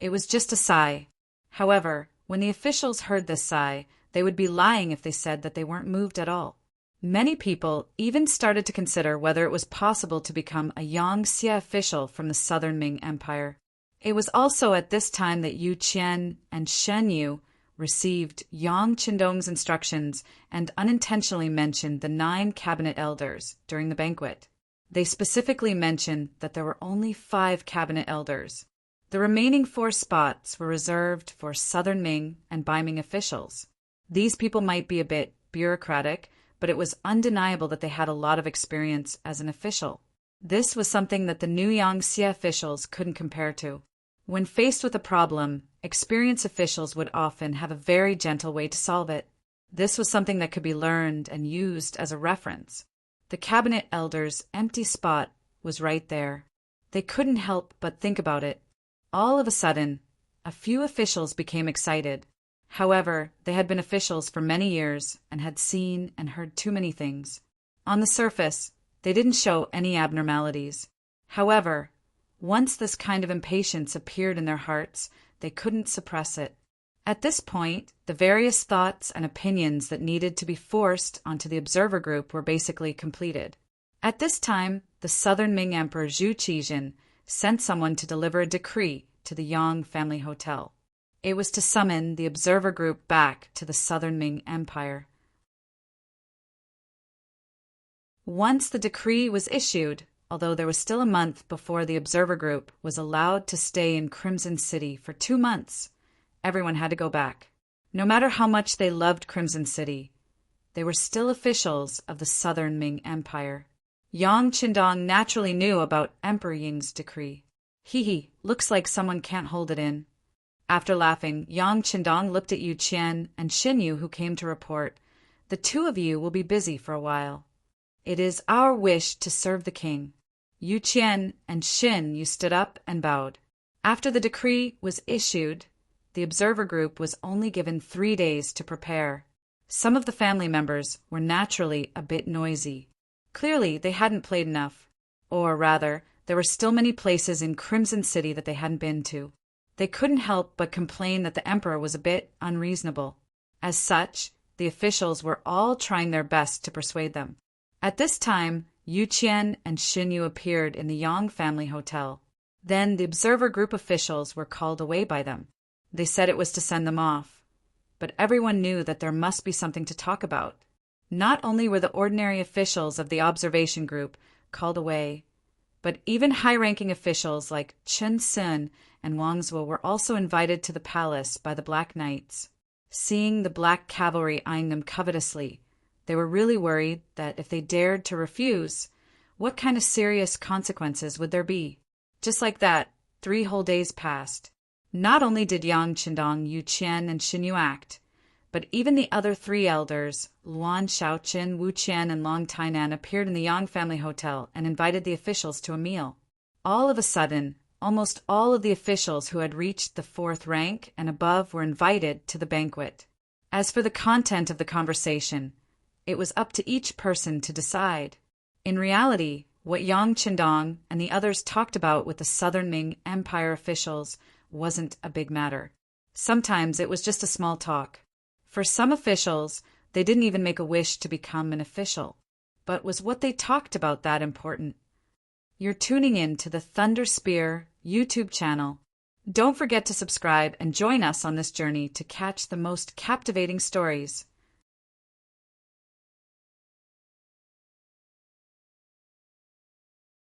It was just a sigh. However, when the officials heard this sigh, they would be lying if they said that they weren't moved at all. Many people even started to consider whether it was possible to become a Yang Xie official from the Southern Ming Empire. It was also at this time that Yu Qian and Shen Yu received Yang Qindong's instructions and unintentionally mentioned the 9 cabinet elders during the banquet. They specifically mentioned that there were only 5 cabinet elders. The remaining 4 spots were reserved for Southern Ming and Bai Ming officials. These people might be a bit bureaucratic, but it was undeniable that they had a lot of experience as an official. This was something that the new Yang Xie officials couldn't compare to. When faced with a problem, experienced officials would often have a very gentle way to solve it. This was something that could be learned and used as a reference. The cabinet elders' empty spot was right there. They couldn't help but think about it. All of a sudden, a few officials became excited. However, they had been officials for many years and had seen and heard too many things. On the surface, they didn't show any abnormalities. However, once this kind of impatience appeared in their hearts, they couldn't suppress it. At this point, the various thoughts and opinions that needed to be forced onto the observer group were basically completed. At this time, the Southern Ming Emperor Zhu Qijin sent someone to deliver a decree to the Yang family hotel. It was to summon the observer group back to the southern Ming Empire. Once the decree was issued, although there was still a month before the observer group was allowed to stay in Crimson City for 2 months, everyone had to go back. No matter how much they loved Crimson City, they were still officials of the southern Ming Empire. Yang Qindong naturally knew about Emperor Ying's decree. Looks like someone can't hold it in. After laughing, Yang Qindong looked at Yu Qian and Xin Yu, who came to report, "The two of you will be busy for a while. It is our wish to serve the king." Yu Qian and Xin Yu stood up and bowed. After the decree was issued, the observer group was only given 3 days to prepare. Some of the family members were naturally a bit noisy. Clearly, they hadn't played enough. Or rather, there were still many places in Crimson City that they hadn't been to. They couldn't help but complain that the emperor was a bit unreasonable. As such, the officials were all trying their best to persuade them. At this time, Yu Qian and Xin Yu appeared in the Yang family hotel. Then the observer group officials were called away by them. They said it was to send them off. But everyone knew that there must be something to talk about. Not only were the ordinary officials of the observation group called away, but even high-ranking officials like Chen Sun and Wang Zuo were also invited to the palace by the Black Knights. Seeing the Black Cavalry eyeing them covetously, they were really worried that if they dared to refuse, what kind of serious consequences would there be? Just like that, 3 whole days passed. Not only did Yang Qindong, Yu Qian, and Xin Yu act, but even the other 3 elders, Luan Shaoqin, Wu Qian, and Long Tainan, appeared in the Yang family hotel and invited the officials to a meal. All of a sudden, almost all of the officials who had reached the 4th rank and above were invited to the banquet. As for the content of the conversation, it was up to each person to decide. In reality, what Yang Qindong and the others talked about with the southern Ming Empire officials wasn't a big matter. Sometimes it was just a small talk. For some officials, they didn't even make a wish to become an official. But was what they talked about that important? You're tuning in to the Thunder Spear YouTube channel. Don't forget to subscribe and join us on this journey to catch the most captivating stories.